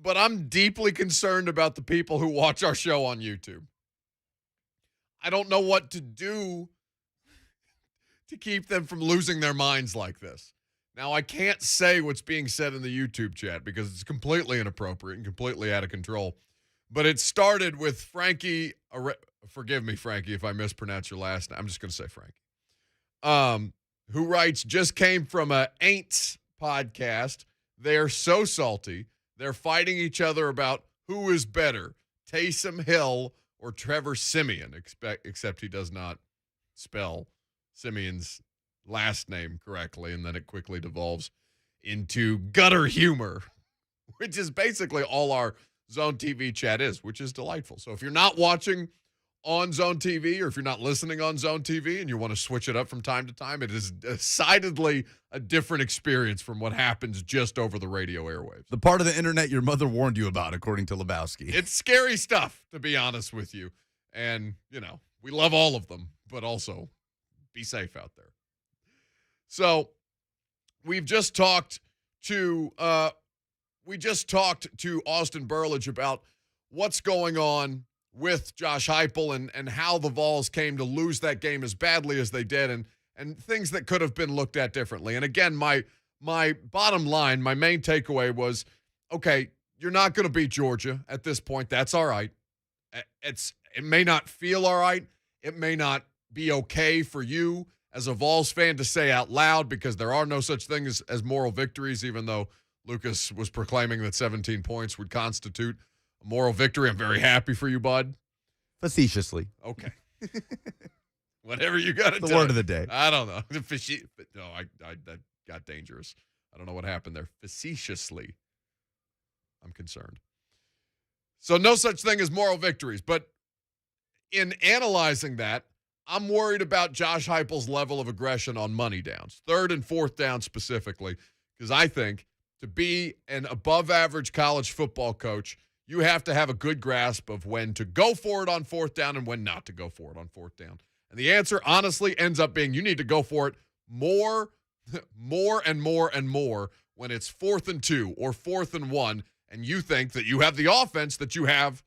but I'm deeply concerned about the people who watch our show on YouTube. I don't know what to do to keep them from losing their minds like this. Now, I can't say what's being said in the YouTube chat because it's completely inappropriate and completely out of control. But it started with Frankie. Forgive me, Frankie, if I mispronounce your last name. I'm just going to say Frankie. Who writes, just came from a Aints podcast. They're so salty. They're fighting each other about who is better, Taysom Hill or Trevor Siemian, except he does not spell Simeon's last name correctly, and then it quickly devolves into gutter humor, which is basically all our Zone TV chat is, which is delightful. So if you're not watching on Zone TV or if you're not listening on Zone TV and you want to switch it up from time to time, it is decidedly a different experience from what happens just over the radio airwaves. The part of the internet your mother warned you about, according to Lebowski. It's scary stuff, to be honest with you. And, we love all of them, but also be safe out there. So we've just talked to Austin Burlage about what's going on with Josh Heupel and how the Vols came to lose that game as badly as they did and things that could have been looked at differently. And again, my bottom line, my main takeaway was, okay, you're not going to beat Georgia at this point. That's all right. It may not feel all right. It may not be okay for you as a Vols fan to say out loud because there are no such things as moral victories, even though Lucas was proclaiming that 17 points would constitute a moral victory. I'm very happy for you, bud. Facetiously. Okay. Whatever you got to do. The word of the day. I don't know. No, that got dangerous. I don't know what happened there. Facetiously. I'm concerned. So no such thing as moral victories. But in analyzing that, I'm worried about Josh Heupel's level of aggression on money downs, third and fourth down specifically, because I think to be an above-average college football coach, you have to have a good grasp of when to go for it on fourth down and when not to go for it on fourth down. And the answer, honestly, ends up being you need to go for it more and more when it's 4th and 2 or 4th and 1, and you think that you have the offense that you have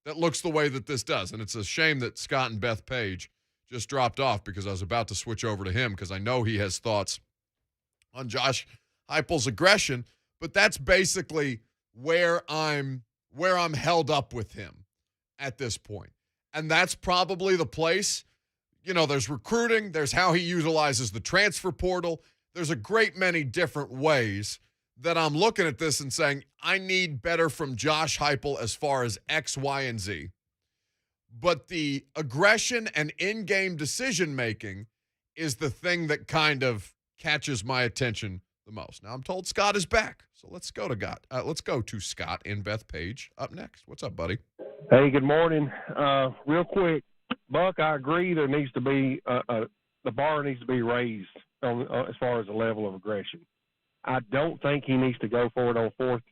that looks the way that this does. And it's a shame that Scott and Beth Page just dropped off because I was about to switch over to him because I know he has thoughts on Josh Heupel's aggression, but that's basically where I'm held up with him at this point. And that's probably the place. There's recruiting, there's how he utilizes the transfer portal. There's a great many different ways that I'm looking at this and saying, I need better from Josh Heupel as far as X, Y, and Z. But the aggression and in-game decision-making is the thing that kind of catches my attention the most. Now, I'm told Scott is back, so let's go to Scott in Beth Page up next. What's up, buddy? Hey, good morning. Real quick, Buck, I agree there needs to be the bar needs to be raised as far as the level of aggression. I don't think he needs to go for it on fourth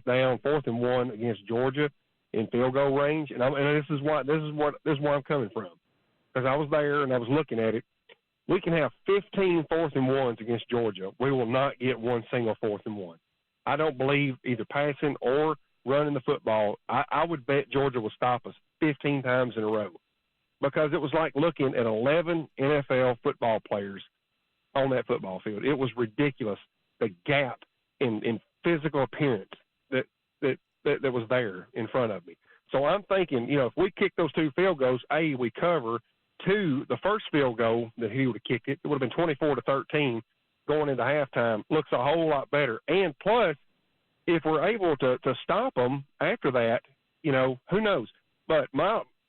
down, 4th and 1 against Georgia in field goal range. And this is where I'm coming from, because I was there and I was looking at it. We can have 15 4th and 1s against Georgia. We will not get one single 4th and 1. I don't believe either passing or running the football. I would bet Georgia will stop us 15 times in a row, because it was like looking at 11 NFL football players on that football field. It was ridiculous, the gap in physical appearance that was there in front of me. So I'm thinking, if we kick those 2 field goals, A, we cover. 2, the first field goal that he would have kicked it would have been 24-13 going into halftime. Looks a whole lot better. And plus, if we're able to stop them after that, who knows? But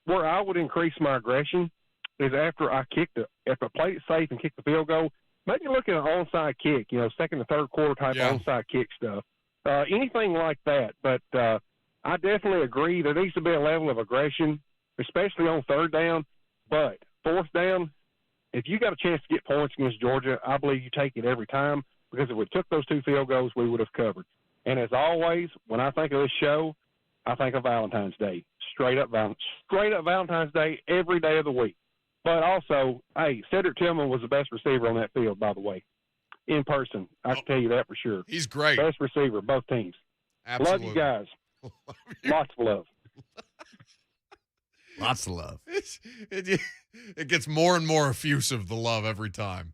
where I would increase my aggression is after I if I played it safe and kicked the field goal, maybe look at an onside kick, second or third quarter type onside kick stuff. Anything like that. But I definitely agree there needs to be a level of aggression, especially on 3rd down. But 4th down, if you got a chance to get points against Georgia, I believe you take it every time, because if we took those 2 field goals, we would have covered. And as always, when I think of this show, I think of Valentine's Day. Straight up Valentine's Day every day of the week. But also, hey, Cedric Tillman was the best receiver on that field, by the way. in person. I can tell you that for sure. He's great. Best receiver, both teams. Absolutely. Love you guys. Lots of love. Lots of love. It gets more and more effusive, the love, every time.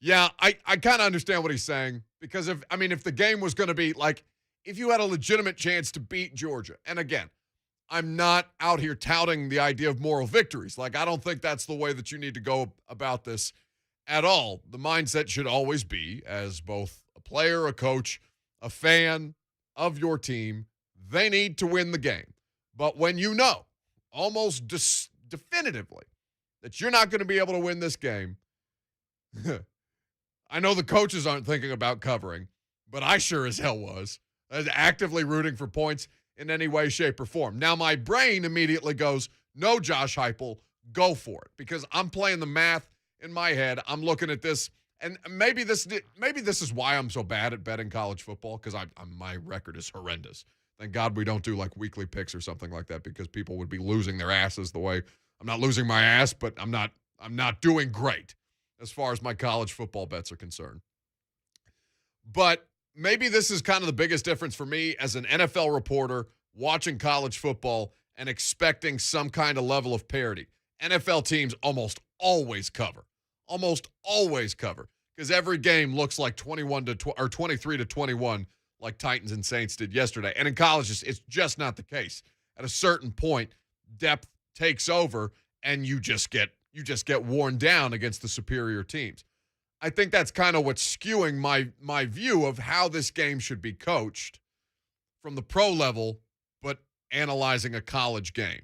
Yeah, I kind of understand what he's saying, because if the game was going to be like, if you had a legitimate chance to beat Georgia, and again, I'm not out here touting the idea of moral victories. Like, I don't think that's the way that you need to go about this at all. The mindset should always be, as both a player, a coach, a fan of your team, they need to win the game. But when you know almost definitively that you're not going to be able to win this game, I know the coaches aren't thinking about covering, but I sure as hell was actively rooting for points in any way, shape, or form. Now, my brain immediately goes, no, Josh Heupel, go for it, because I'm playing the math in my head. I'm looking at this, and maybe this is why I'm so bad at betting college football, because my record is horrendous. Thank God we don't do like weekly picks or something like that, because people would be losing their asses the way I'm not losing my ass, but I'm not doing great as far as my college football bets are concerned. But maybe this is kind of the biggest difference for me as an NFL reporter watching college football and expecting some kind of level of parity. NFL teams almost always cover. Almost always cover, because every game looks like 23-21 like Titans and Saints did yesterday. And in college, it's just not the case. At a certain point, depth takes over, and you just get worn down against the superior teams. I think that's kind of what's skewing my view of how this game should be coached from the pro level, but analyzing a college game.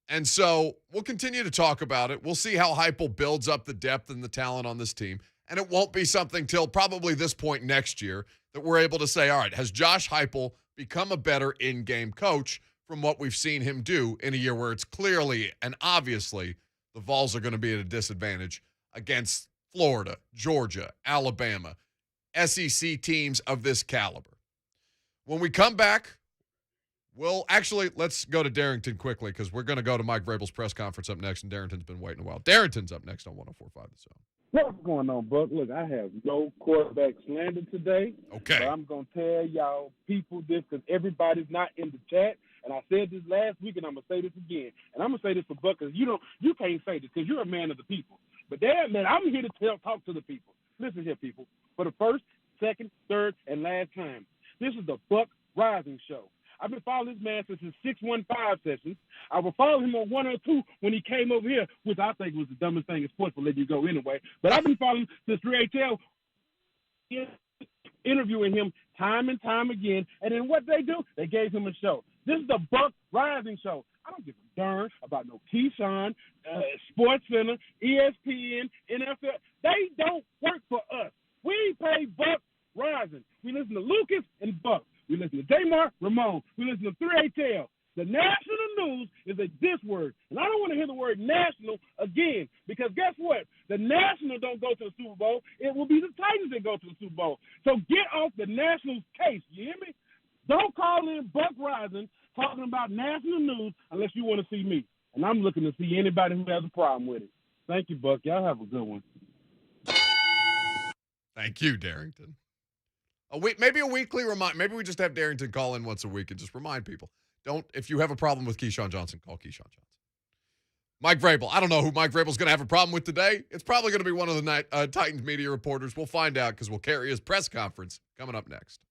And so we'll continue to talk about it. We'll see how Heupel builds up the depth and the talent on this team. And it won't be something till probably this point next year that we're able to say, all right, has Josh Heupel become a better in-game coach from what we've seen him do in a year where it's clearly and obviously the Vols are going to be at a disadvantage against Florida, Georgia, Alabama, SEC teams of this caliber. When we come back, let's go to Darrington quickly, because we're going to go to Mike Vrabel's press conference up next, and Darrington's been waiting a while. Darrington's up next on 104.5 The Zone. What's going on, Buck? Look, I have no quarterback slander today. Okay. But I'm going to tell y'all people this, because everybody's not in the chat. And I said this last week, and I'm going to say this again. And I'm going to say this for Buck, because you can't say this, because you're a man of the people. But man, I'm here to talk to the people. Listen here, people. For the first, second, third, and last time, this is the Buck Reising Show. I've been following this man since his 615 sessions. I will follow him on 102 when he came over here, which I think was the dumbest thing in sports, but let you go anyway. But I've been following him since 3HL, interviewing him time and time again. And then what they do, they gave him a show. This is the Buck Reising Show. I don't give a darn about no Keyshawn, Sports Center, ESPN, NFL. They don't work for us. We pay Buck Reising. We listen to Lucas and Buck. We listen to Jamar, Ramon. We listen to 3HL. The national news is a diss word. And I don't want to hear the word national again, because guess what? The national don't go to the Super Bowl. It will be the Titans that go to the Super Bowl. So get off the nationals case. You hear me? Don't call in Buck Reising talking about national news unless you want to see me. And I'm looking to see anybody who has a problem with it. Thank you, Buck. Y'all have a good one. Thank you, Darrington. Maybe a weekly remind. Maybe we just have Darrington call in once a week and just remind people. If you have a problem with Keyshawn Johnson, call Keyshawn Johnson. Mike Vrabel. I don't know who Mike Vrabel's going to have a problem with today. It's probably going to be one of the Titans media reporters. We'll find out, because we'll carry his press conference coming up next.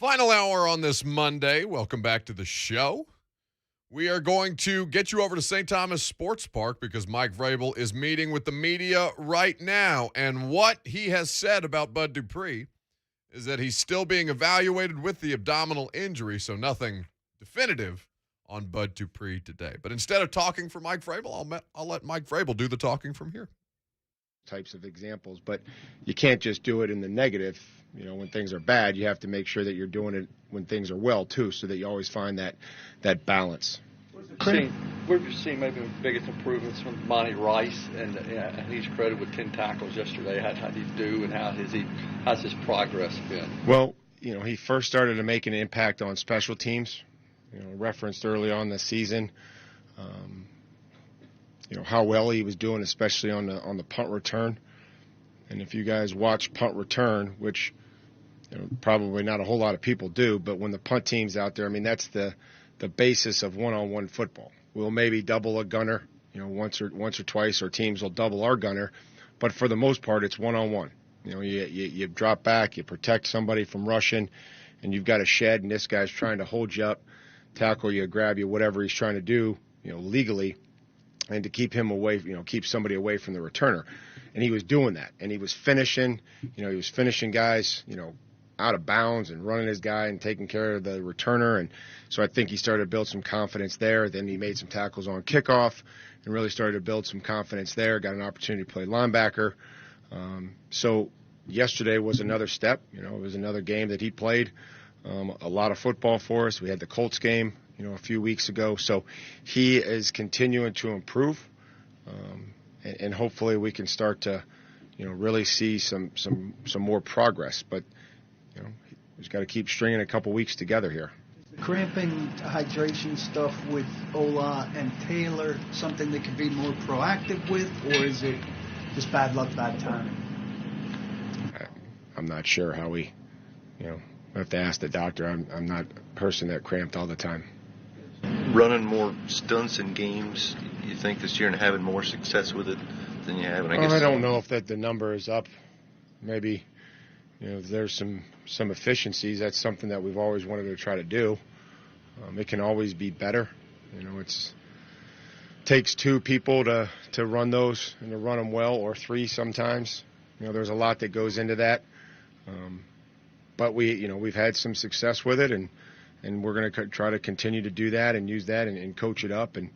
Final hour on this Monday. Welcome back to the show. We are going to get you over to St. Thomas Sports Park because Mike Vrabel is meeting with the media right now. And what he has said about Bud Dupree is that he's still being evaluated with the abdominal injury, so nothing definitive on Bud Dupree today. But instead of talking for Mike Vrabel, I'll let Mike Vrabel do the talking from here. Types of examples, but you can't just do it in the negative. You know, when things are bad, you have to make sure that you're doing it when things are well too, so that you always find that balance. We're just seeing maybe the biggest improvements from Monty Rice, and he's credited with 10 tackles yesterday. How did he do, and how's his progress been? Well, you know, he first started to make an impact on special teams. You know, referenced early on this season. You know how well he was doing, especially on the punt return. And if you guys watch punt return, which probably not a whole lot of people do, but when the punt team's out there, I mean, that's the basis of one-on-one football. We'll maybe double a gunner, once or twice, or teams will double our gunner, but for the most part, it's one-on-one. You drop back, you protect somebody from rushing, and you've got a shed, and this guy's trying to hold you up, tackle you, grab you, whatever he's trying to do, legally, and to keep him away, keep somebody away from the returner. And he was doing that, and he was finishing, he was finishing guys, out of bounds and running his guy and taking care of the returner. And so I think he started to build some confidence there. Then he made some tackles on kickoff and really started to build some confidence there, got an opportunity to play linebacker. So yesterday was another step. It was another game that he played. A lot of football for us. We had the Colts game, a few weeks ago. So he is continuing to improve, and hopefully we can start to, really see some more progress. But he's got to keep stringing a couple weeks together here. Cramping, hydration stuff with Ola and Taylor something that could be more proactive with, or is it just bad luck, bad timing? I'm not sure how we, I have to ask the doctor. I'm not a person that cramped all the time. Running more stunts in games, you think this year, and having more success with it than you have? And I don't know if the number is up. Maybe, there's some efficiencies. That's something that we've always wanted to try to do. It can always be better. It's takes two people to run those and to run them well, or three sometimes. There's a lot that goes into that. But we've had some success with it, and we're going to try to continue to do that and use that and coach it up and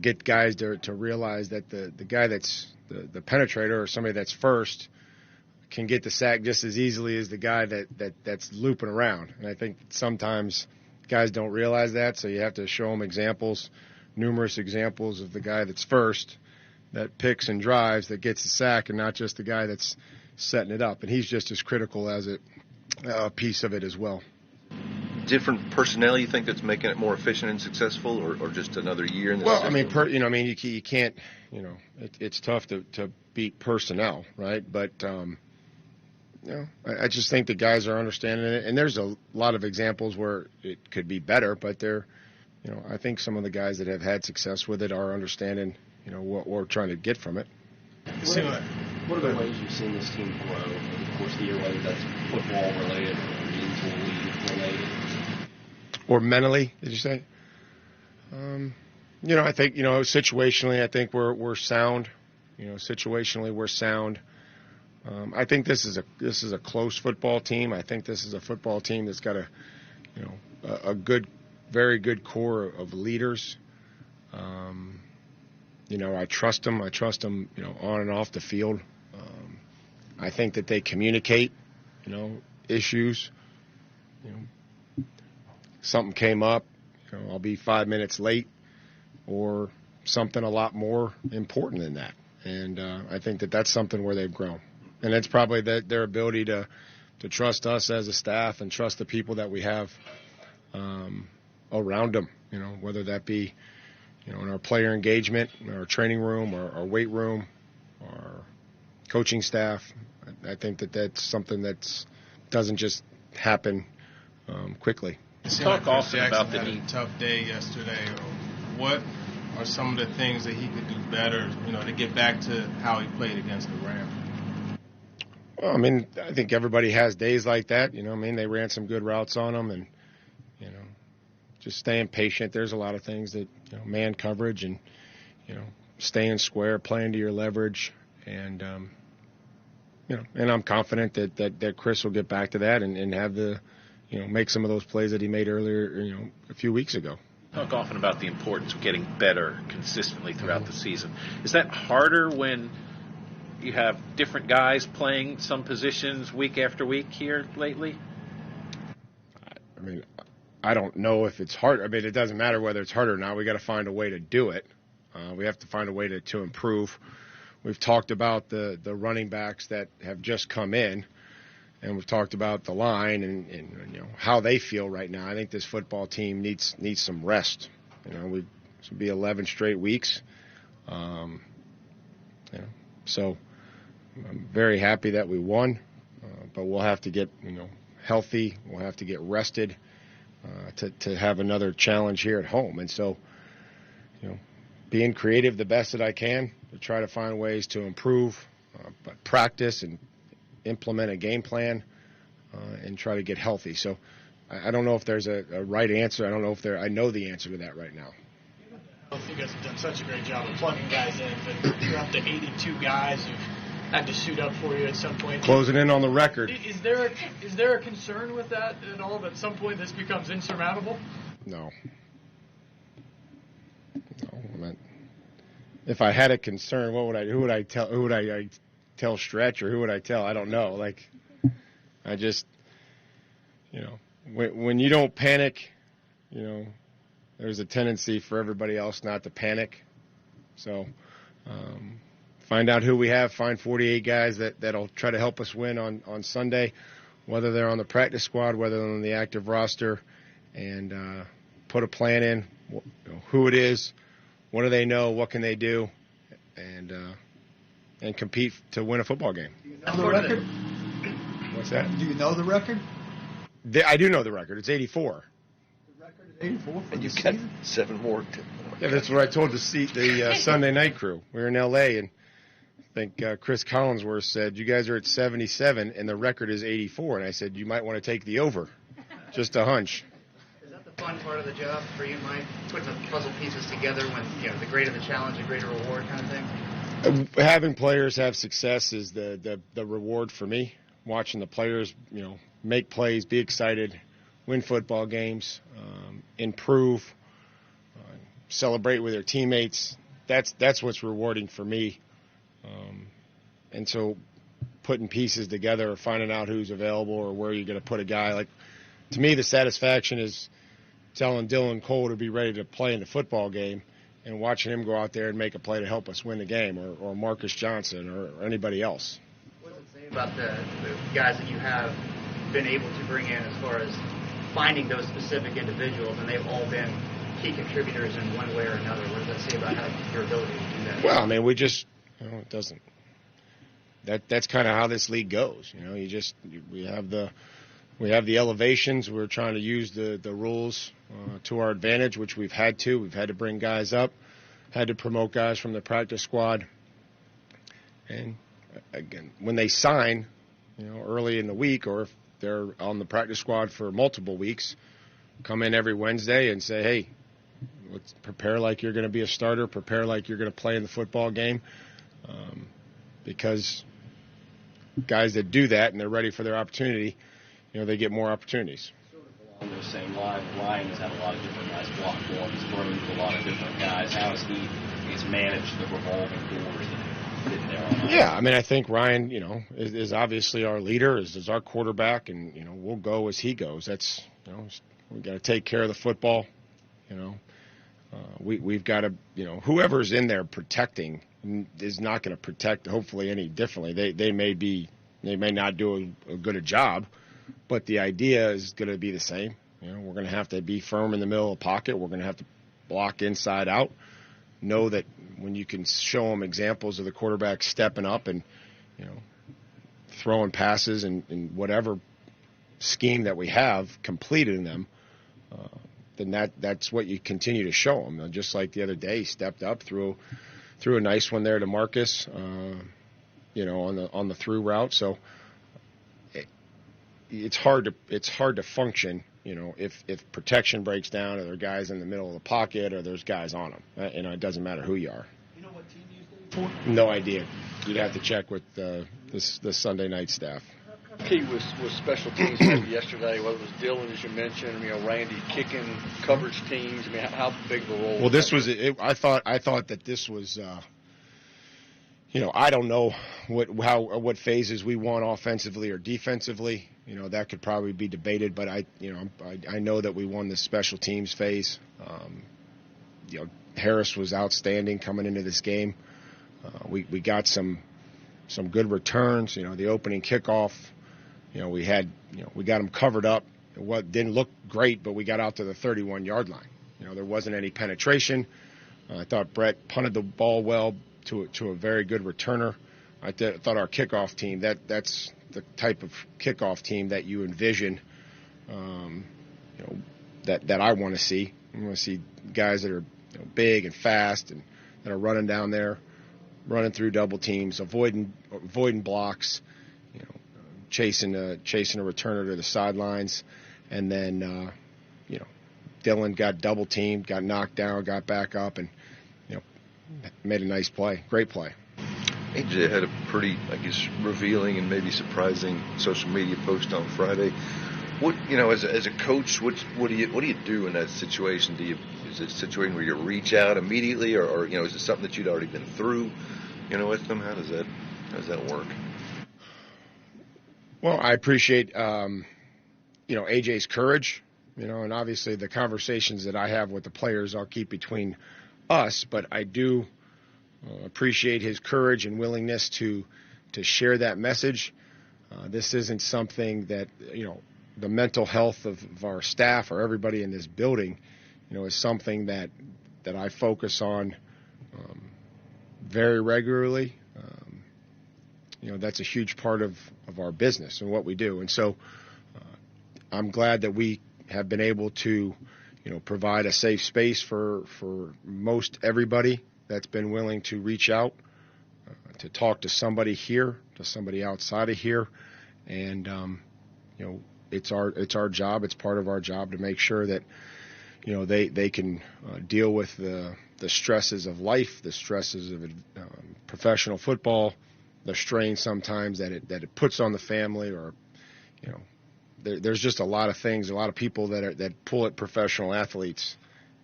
get guys to realize that the guy that's the penetrator, or somebody that's first, can get the sack just as easily as the guy that's looping around. And I think sometimes guys don't realize that, so you have to show them examples, numerous examples of the guy that's first, that picks and drives, that gets the sack, and not just the guy that's setting it up. And he's just as critical as a piece of it as well. Different personnel, you think, that's making it more efficient and successful, or just another year in the system? You can't, it's tough to beat personnel, right? But I just think the guys are understanding it, and there's a lot of examples where it could be better, but I think some of the guys that have had success with it are understanding, what we're trying to get from it. What are the ways you've seen this team grow over the course of the year, whether that's football related or mentally related? Or mentally, did you say? I think, situationally, I think we're sound. Situationally, we're sound. I think this is a close football team. I think this is a football team that's got a good, very good core of leaders. I trust them. I trust them, on and off the field. I think that they communicate, issues. Something came up, I'll be 5 minutes late, or something a lot more important than that. And I think that that's something where they've grown. And it's probably their ability to trust us as a staff and trust the people that we have around them, whether that be, in our player engagement, in our training room, or our weight room, our coaching staff. I think that that's something that doesn't just happen quickly. Talk often about the need. Tough day yesterday. What are some of the things that he could do better, to get back to how he played against the Rams? Well, I mean, I think everybody has days like that. You know, I mean, they ran some good routes on them, and you know, just staying patient. There's a lot of things that, you know, man coverage and, you know, staying square, playing to your leverage, and you know, and I'm confident that Chris will get back to that and have the, you know, make some of those plays that he made earlier, you know, a few weeks ago. Talk often about the importance of getting better consistently throughout the season. Is that harder when you have different guys playing some positions week after week here lately? I mean, I don't know if it's hard. I mean, it doesn't matter whether it's hard or not. We got to find a way to do it. We have to find a way to improve. We've talked about the running backs that have just come in, and we've talked about the line and you know, how they feel right now. I think this football team needs some rest. You know, this will be 11 straight weeks. You know, so I'm very happy that we won, but we'll have to get, you know, healthy. We'll have to get rested to have another challenge here at home. And so, you know, being creative the best that I can to try to find ways to improve, but practice and implement a game plan and try to get healthy. So I don't know if there's a right answer. I don't know if I know the answer to that right now. You guys have done such a great job of plugging guys in, but you're up to 82 guys who've had to suit up for you at some point. Closing in on the record. Is there a concern with that at all, that at some point this becomes insurmountable? No. If I had a concern, who would I tell Stretch, or who would I tell? I don't know. Like, I just, you know, when you don't panic, you know, there's a tendency for everybody else not to panic. So, find out who we have, find 48 guys that'll try to help us win on Sunday, whether they're on the practice squad, whether they're on the active roster, and put a plan in, you know, who it is, what do they know, what can they do, and compete to win a football game. Do you know the record? What's that? Do you know the record? I do know the record. It's 84. The record is 84 for And you the got season? 7 more. Yeah, that's what I told the Sunday night crew. We were in L.A., and I think Chris Collinsworth said, you guys are at 77, and the record is 84. And I said, you might want to take the over. Just a hunch. Is that the fun part of the job for you, Mike? Putting the puzzle pieces together when, you know, the greater the challenge, the greater reward kind of thing? Having players have success is the reward for me. Watching the players, you know, make plays, be excited, win football games, improve, celebrate with their teammates. That's what's rewarding for me. And so putting pieces together or finding out who's available or where you're going to put a guy. Like, to me, the satisfaction is telling Dylan Cole to be ready to play in the football game and watching him go out there and make a play to help us win the game, or Marcus Johnson or anybody else. What does it say about the guys that you have been able to bring in as far as finding those specific individuals, and they've all been key contributors in one way or another? What does that say about your ability to do that? Well, I mean, we just, you know, it doesn't. That's kind of how this league goes. You know, we have the elevations. We're trying to use the rules to our advantage, which we've had to. We've had to bring guys up, had to promote guys from the practice squad. And again, when they sign, you know, early in the week, or if they're on the practice squad for multiple weeks, come in every Wednesday and say, hey, let's prepare like you're going to be a starter, prepare like you're going to play in the football game, because guys that do that and they're ready for their opportunity, you know, they get more opportunities. Along those same lines, Ryan has had a lot of different guys block for him. He's thrown to a lot of different guys. How has he managed the revolving doors that have been there on? Yeah, I mean, I think Ryan, you know, is obviously our leader, is our quarterback, and, you know, we'll go as he goes. That's, you know, we got to take care of the football. You know, we've got to, you know, whoever's in there protecting is not going to protect, hopefully, any differently. They may not do a good a job, but the idea is going to be the same. You know, we're going to have to be firm in the middle of the pocket. We're going to have to block inside out. Know that when you can show them examples of the quarterback stepping up and, you know, throwing passes and whatever scheme that we have, completing them, then that's what you continue to show them. Just like the other day, he stepped up, threw a nice one there to Marcus, you know, on the through route. So it's hard to function, if protection breaks down, or there are guys in the middle of the pocket, or there's guys on them. It doesn't matter who you are. You know what team you used for? No idea. You'd have to check with the Sunday night staff. Key was special teams maybe yesterday, whether it was Dylan, as you mentioned, Randy kicking coverage teams. How big of a role? Well, this was it. I thought that this was. I don't know what phases we won offensively or defensively. That could probably be debated, but I know that we won the special teams phase. Harris was outstanding coming into this game. We got some good returns. The opening kickoff. We got them covered up. It didn't look great, but we got out to the 31-yard line. There wasn't any penetration. I thought Brett punted the ball well to a very good returner. I thought our kickoff team, that's the type of kickoff team that you envision, that I want to see. I want to see guys that are big and fast and that are running down there, running through double teams, avoiding blocks, chasing a returner to the sidelines, and then Dylan got double teamed, got knocked down, got back up, and made a nice play, great play. AJ had a pretty, revealing and maybe surprising social media post on Friday. What as a coach, what do you do in that situation? Is it a situation where you reach out immediately, or is it something that you'd already been through, with them? How does that work? Well, I appreciate, AJ's courage, and obviously the conversations that I have with the players I'll keep between us, but I do appreciate his courage and willingness to share that message. This isn't something that, the mental health of our staff or everybody in this building, is something that I focus on very regularly. That's a huge part of our business and what we do. And so I'm glad that we have been able to, provide a safe space for most everybody that's been willing to reach out, to talk to somebody here, to somebody outside of here. And, it's our job. It's part of our job to make sure that, they can deal with the stresses of life, the stresses of professional football, the strain sometimes that it puts on the family, or there's just a lot of things, a lot of people that pull at professional athletes,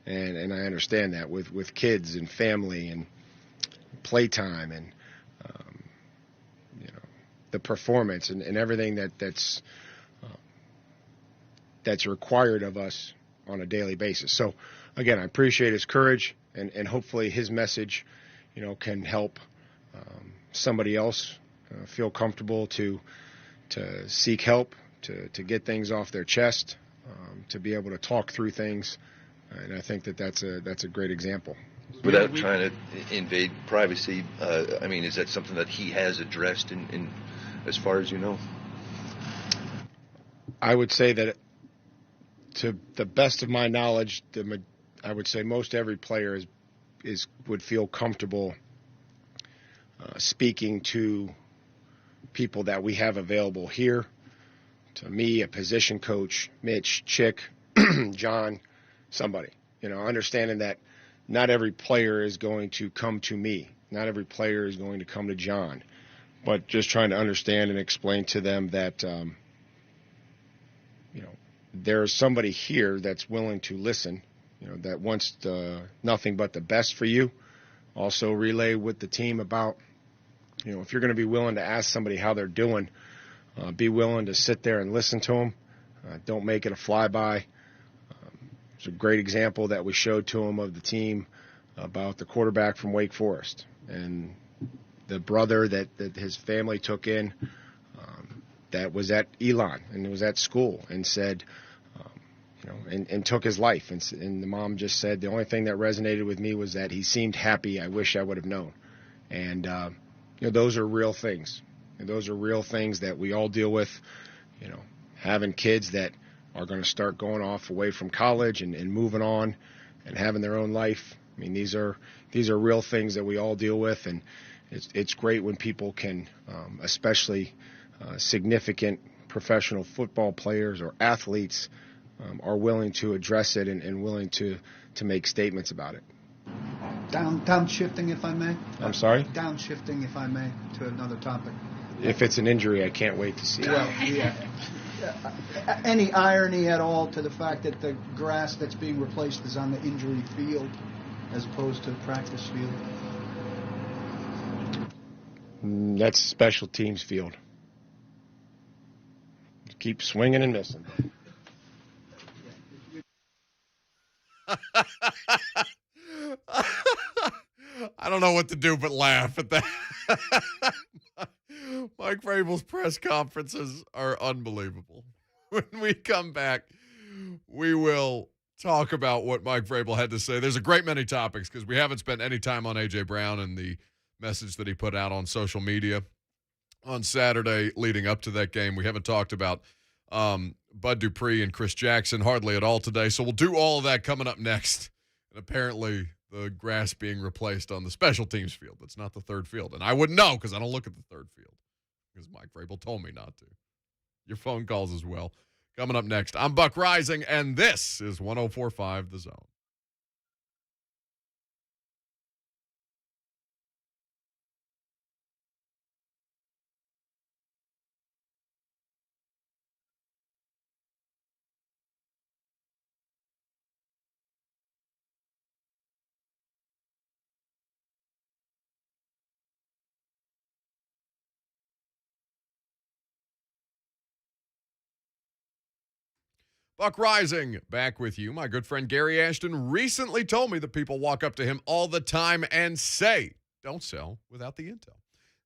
and I understand that with kids and family and playtime and the performance and everything that's required of us on a daily basis. So again, I appreciate his courage, and hopefully his message can help somebody else feel comfortable to seek help, to get things off their chest, to be able to talk through things, and I think that's a great example. Without trying to invade privacy, is that something that he has addressed in as far as you know? I would say that, to the best of my knowledge, I would say most every player would feel comfortable speaking to people that we have available here, to me, a position coach, Mitch, Chick, John, somebody, understanding that not every player is going to come to me. Not every player is going to come to John, but just trying to understand and explain to them that, there's somebody here that's willing to listen, that wants nothing but the best for you. Also relay with the team about, if you're going to be willing to ask somebody how they're doing, be willing to sit there and listen to them. Don't make it a flyby. It's a great example that we showed to him of the team about the quarterback from Wake Forest and the brother that his family took in, that was at Elon and was at school and said, and took his life. And the mom just said, the only thing that resonated with me was that he seemed happy. I wish I would have known. And, those are real things. And those are real things that we all deal with, having kids that are going to start going off away from college and moving on and having their own life. These are real things that we all deal with. And it's great when people can, especially significant professional football players or athletes are willing to address it and willing to make statements about it. Downshifting, if I may. I'm sorry? Downshifting, if I may, to another topic. If it's an injury, I can't wait to see it. Well, yeah. Any irony at all to the fact that the grass that's being replaced is on the injury field as opposed to the practice field? That's special teams field. Keep swinging and missing. I don't know what to do but laugh at that. Mike Vrabel's press conferences are unbelievable. When we come back, we will talk about what Mike Vrabel had to say. There's a great many topics because we haven't spent any time on A.J. Brown and the message that he put out on social media on Saturday leading up to that game. We haven't talked about Bud Dupree and Chris Jackson hardly at all today. So we'll do all of that coming up next. And apparently the grass being replaced on the special teams field. That's not the third field. And I wouldn't know because I don't look at the third field because Mike Vrabel told me not to. Your phone calls as well. Coming up next, I'm Buck Reising, and this is 104.5 The Zone. Buck Reising, back with you. My good friend Gary Ashton recently told me that people walk up to him all the time and say, don't sell without the intel.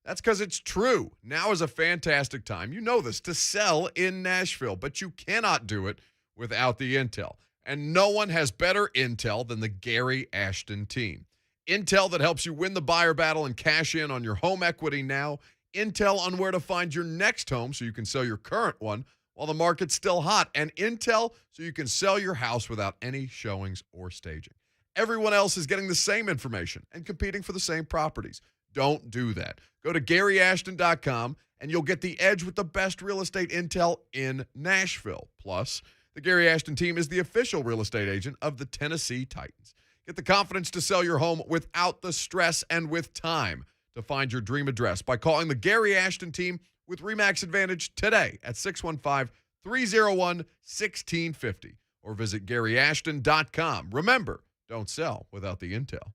That's because it's true. Now is a fantastic time, you know this, to sell in Nashville, but you cannot do it without the intel. And no one has better intel than the Gary Ashton team. Intel that helps you win the buyer battle and cash in on your home equity now. Intel on where to find your next home so you can sell your current one while the market's still hot, and intel so you can sell your house without any showings or staging. Everyone else is getting the same information and competing for the same properties. Don't do that. Go to GaryAshton.com, and you'll get the edge with the best real estate intel in Nashville. Plus, the Gary Ashton team is the official real estate agent of the Tennessee Titans. Get the confidence to sell your home without the stress and with time to find your dream address by calling the Gary Ashton team with RE/MAX Advantage today at 615-301-1650 or visit GaryAshton.com. Remember, don't sell without the intel.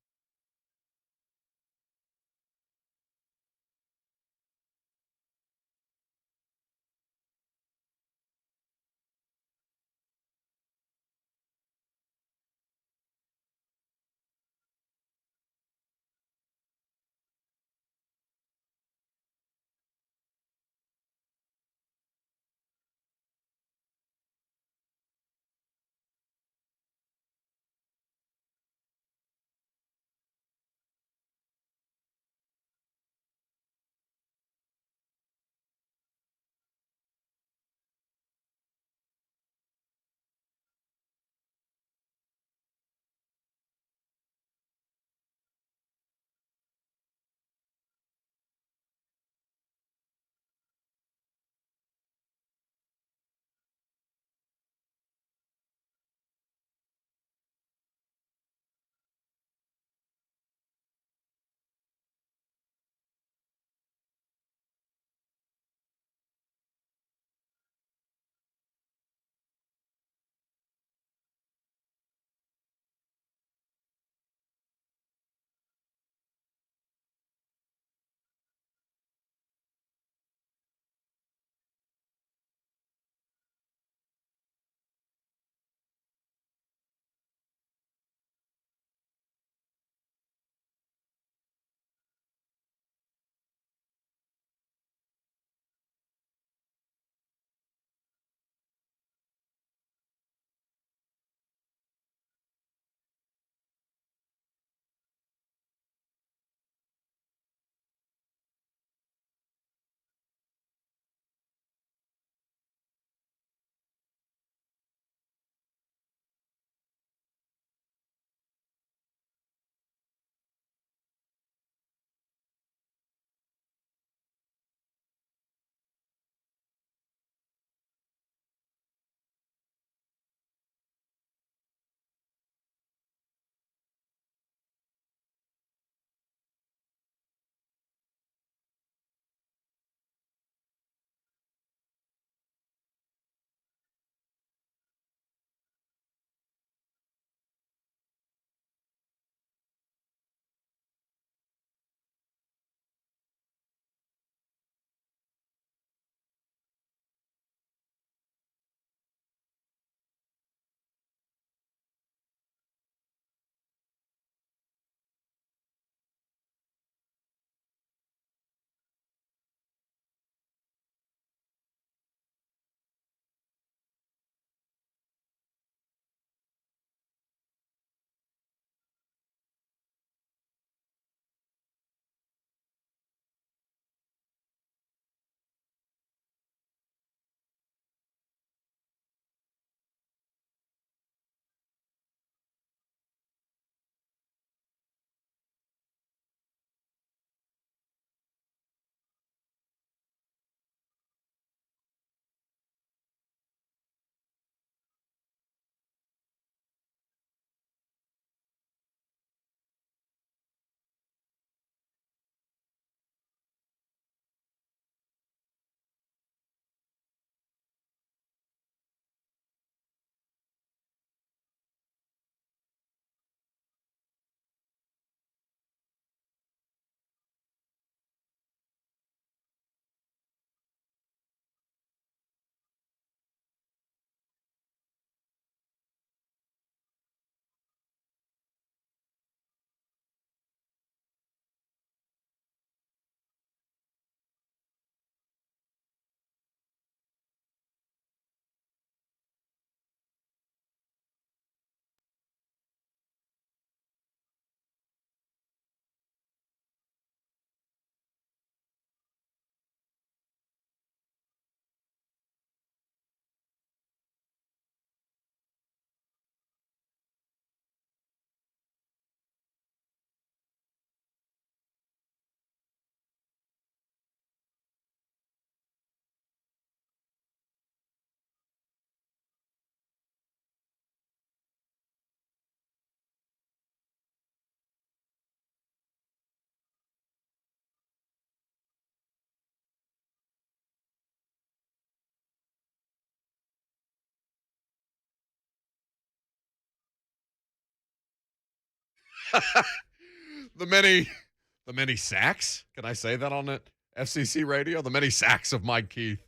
The many sacks. Can I say that on it? FCC radio? The many sacks of Mike Keith.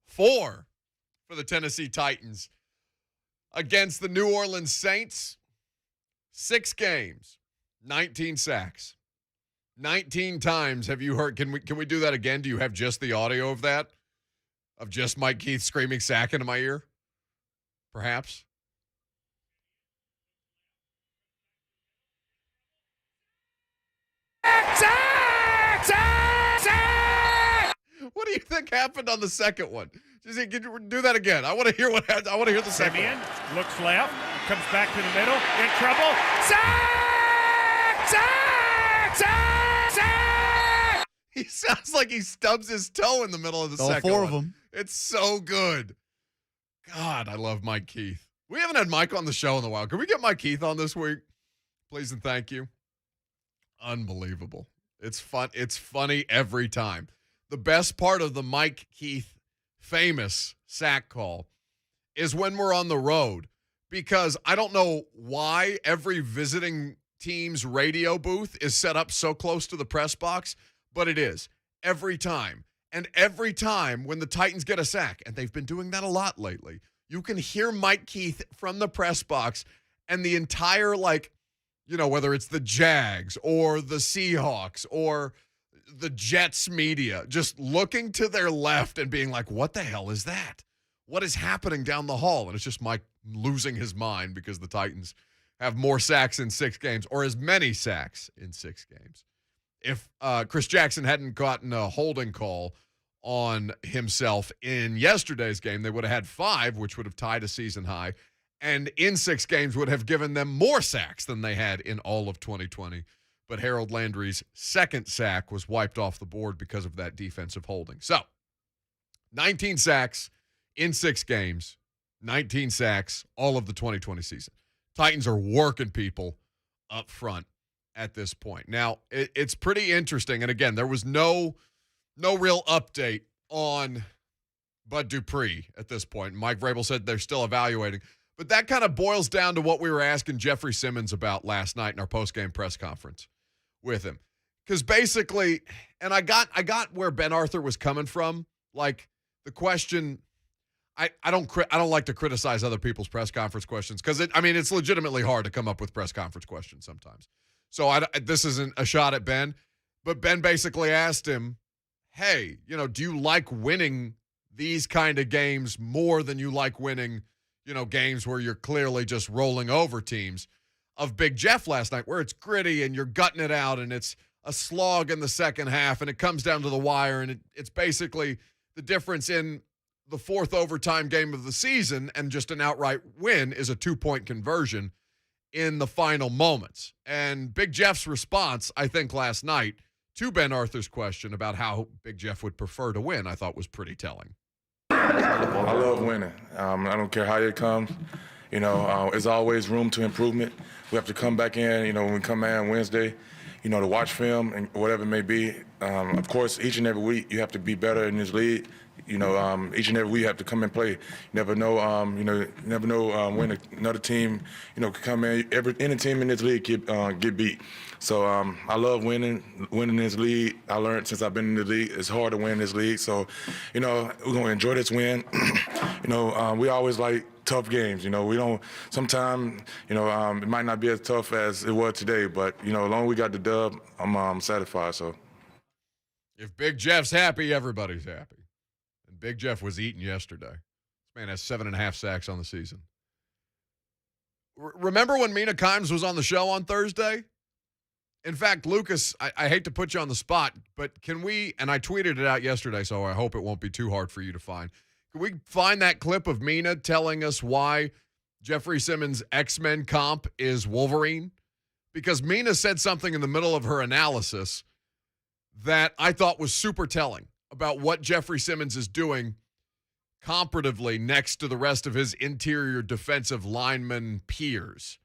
4 for the Tennessee Titans against the New Orleans Saints. 6 games, 19 sacks. 19 times have you heard? Can we do that again? Do you have just the audio of that? Of just Mike Keith screaming sack into my ear? Perhaps. Sack! Sack! Sack! What do you think happened on the second one? Just do that again. I want to hear what happened. I want to hear the second Simeon one. looks left, comes back to the middle, in trouble. Sack! Sack! Sack! Sack! He sounds like he stubs his toe in the middle of the All second 4 one. of them. It's so good. God, I love Mike Keith. We haven't had Mike on the show in a while. Can we get Mike Keith on this week? Please and thank you. Unbelievable. It's fun. It's funny every time. The best part of the Mike Keith famous sack call is when we're on the road, because I don't know why every visiting team's radio booth is set up so close to the press box, but it is every time. And every time when the Titans get a sack, and they've been doing that a lot lately, you can hear Mike Keith from the press box, and the entire, whether it's the Jags or the Seahawks or the Jets media, just looking to their left and being like, what the hell is that? What is happening down the hall? And it's just Mike losing his mind because the Titans have more sacks in 6 games, or as many sacks in 6 games. If Chris Jackson hadn't gotten a holding call on himself in yesterday's game, they would have had 5, which would have tied a season high, and in 6 games would have given them more sacks than they had in all of 2020. But Harold Landry's second sack was wiped off the board because of that defensive holding. So, 19 sacks in 6 games, 19 sacks all of the 2020 season. Titans are working people up front at this point. Now, it's pretty interesting. And again, there was no real update on Bud Dupree at this point. Mike Vrabel said they're still evaluating. But that kind of boils down to what we were asking Jeffrey Simmons about last night in our post-game press conference with him. Because basically, and I got where Ben Arthur was coming from. Like, the question, I don't like to criticize other people's press conference questions because it's legitimately hard to come up with press conference questions sometimes. So this isn't a shot at Ben, but Ben basically asked him, hey, do you like winning these kind of games more than you like winning, games where you're clearly just rolling over teams? Of Big Jeff last night, where it's gritty and you're gutting it out and it's a slog in the second half and it comes down to the wire, and it's basically the difference in the 4th overtime game of the season and just an outright win is a 2-point conversion in the final moments. And Big Jeff's response, I think, last night to Ben Arthur's question about how Big Jeff would prefer to win, I thought was pretty telling. I love winning. I don't care how it comes. There's always room to improvement. We have to come back in, when we come in Wednesday, to watch film and whatever it may be. Of course, each and every week you have to be better in this league. Each and every week you have to come and play. You never know, when another team, could come in. Any team in this league get beat. So I love winning this league. I learned since I've been in the league, it's hard to win this league. So, we're going to enjoy this win. We always like tough games. We don't, sometimes, it might not be as tough as it was today, but, as long as we got the dub, I'm satisfied. So if Big Jeff's happy, everybody's happy. And Big Jeff was eating yesterday. This man has 7.5 sacks on the season. Remember when Mina Kimes was on the show on Thursday? In fact, Lucas, I hate to put you on the spot, but can we, and I tweeted it out yesterday, so I hope it won't be too hard for you to find. Can we find that clip of Mina telling us why Jeffrey Simmons' X-Men comp is Wolverine? Because Mina said something in the middle of her analysis that I thought was super telling about what Jeffrey Simmons is doing comparatively next to the rest of his interior defensive lineman peers.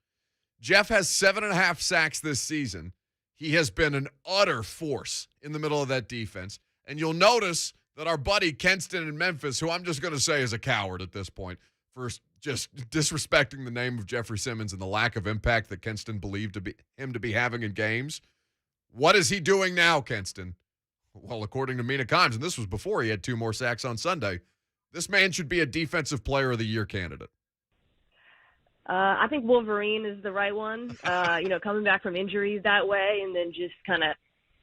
Jeff has 7.5 sacks this season. He has been an utter force in the middle of that defense. And you'll notice that our buddy Kenston in Memphis, who I'm just going to say is a coward at this point for just disrespecting the name of Jeffrey Simmons and the lack of impact that Kenston believed him to be having in games. What is he doing now, Kenston? Well, according to Mina Kimes, and this was before he had 2 more sacks on Sunday, this man should be a Defensive Player of the Year candidate. I think Wolverine is the right one. Coming back from injuries that way and then just kind of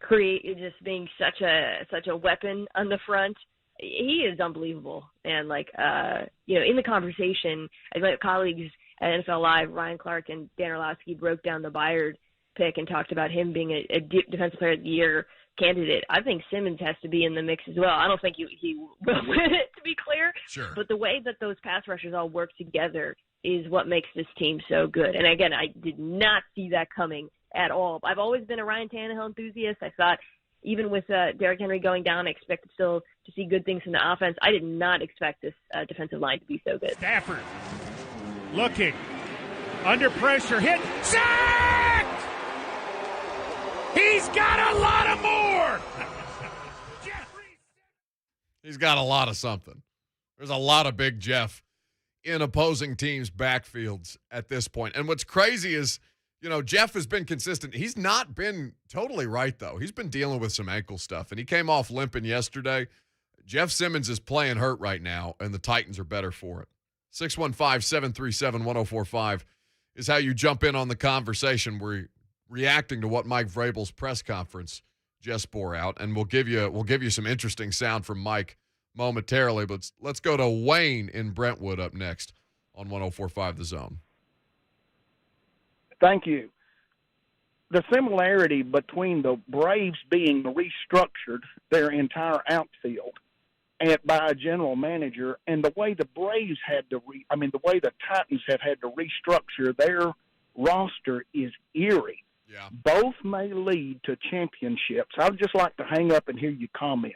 just being such a weapon on the front. He is unbelievable. And in the conversation, my colleagues at NFL Live, Ryan Clark and Dan Orlowski, broke down the Byard pick and talked about him being a Defensive Player of the Year candidate. I think Simmons has to be in the mix as well. I don't think he will win it, to be clear. Sure. But the way that those pass rushers all work together is what makes this team so good. And again, I did not see that coming at all. I've always been a Ryan Tannehill enthusiast. I thought even with Derrick Henry going down, I expected still to see good things from the offense. I did not expect this defensive line to be so good. Stafford looking, under pressure, hit, sacked! He's got a lot of more! He's got a lot of something. There's a lot of Big Jeff in opposing teams' backfields at this point. And what's crazy is, Jeff has been consistent. He's not been totally right, though. He's been dealing with some ankle stuff, and he came off limping yesterday. Jeff Simmons is playing hurt right now, and the Titans are better for it. 615-737-1045 is how you jump in on the conversation. We're reacting to what Mike Vrabel's press conference just bore out, and we'll give you some interesting sound from Mike momentarily, but let's go to Wayne in Brentwood up next on 104.5 The Zone. Thank you. The similarity between the Braves being restructured their entire outfield by a general manager and the way the Braves the way the Titans have had to restructure their roster is eerie. Yeah. Both may lead to championships. I'd just like to hang up and hear you comment.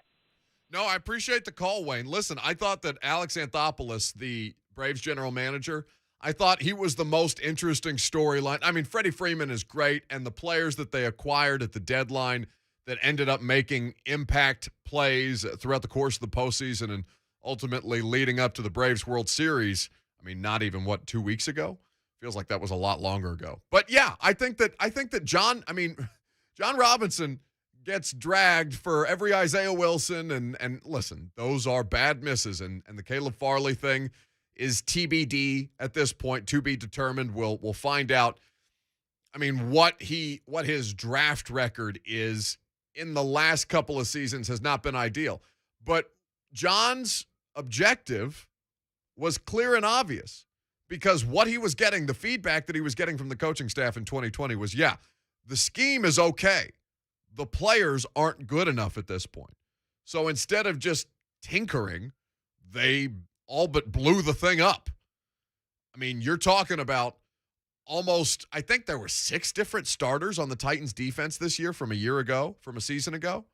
No, I appreciate the call, Wayne. Listen, I thought that Alex Anthopoulos, the Braves general manager, I thought he was the most interesting storyline. I mean, Freddie Freeman is great, and the players that they acquired at the deadline that ended up making impact plays throughout the course of the postseason and ultimately leading up to the Braves World Series. I mean, not even, 2 weeks ago? Feels like that was a lot longer ago. But yeah, I think that John Robinson gets dragged for every Isaiah Wilson, and listen, those are bad misses, and the Caleb Farley thing is TBD at this point, to be determined. We'll find out. I mean, what his draft record is in the last couple of seasons has not been ideal. But John's objective was clear and obvious, because what he was getting, the feedback that he was getting from the coaching staff in 2020 was, yeah, the scheme is okay. The players aren't good enough at this point. So instead of just tinkering, they all but blew the thing up. I mean, you're talking about almost, I think there were 6 different starters on the Titans defense this year from a season ago.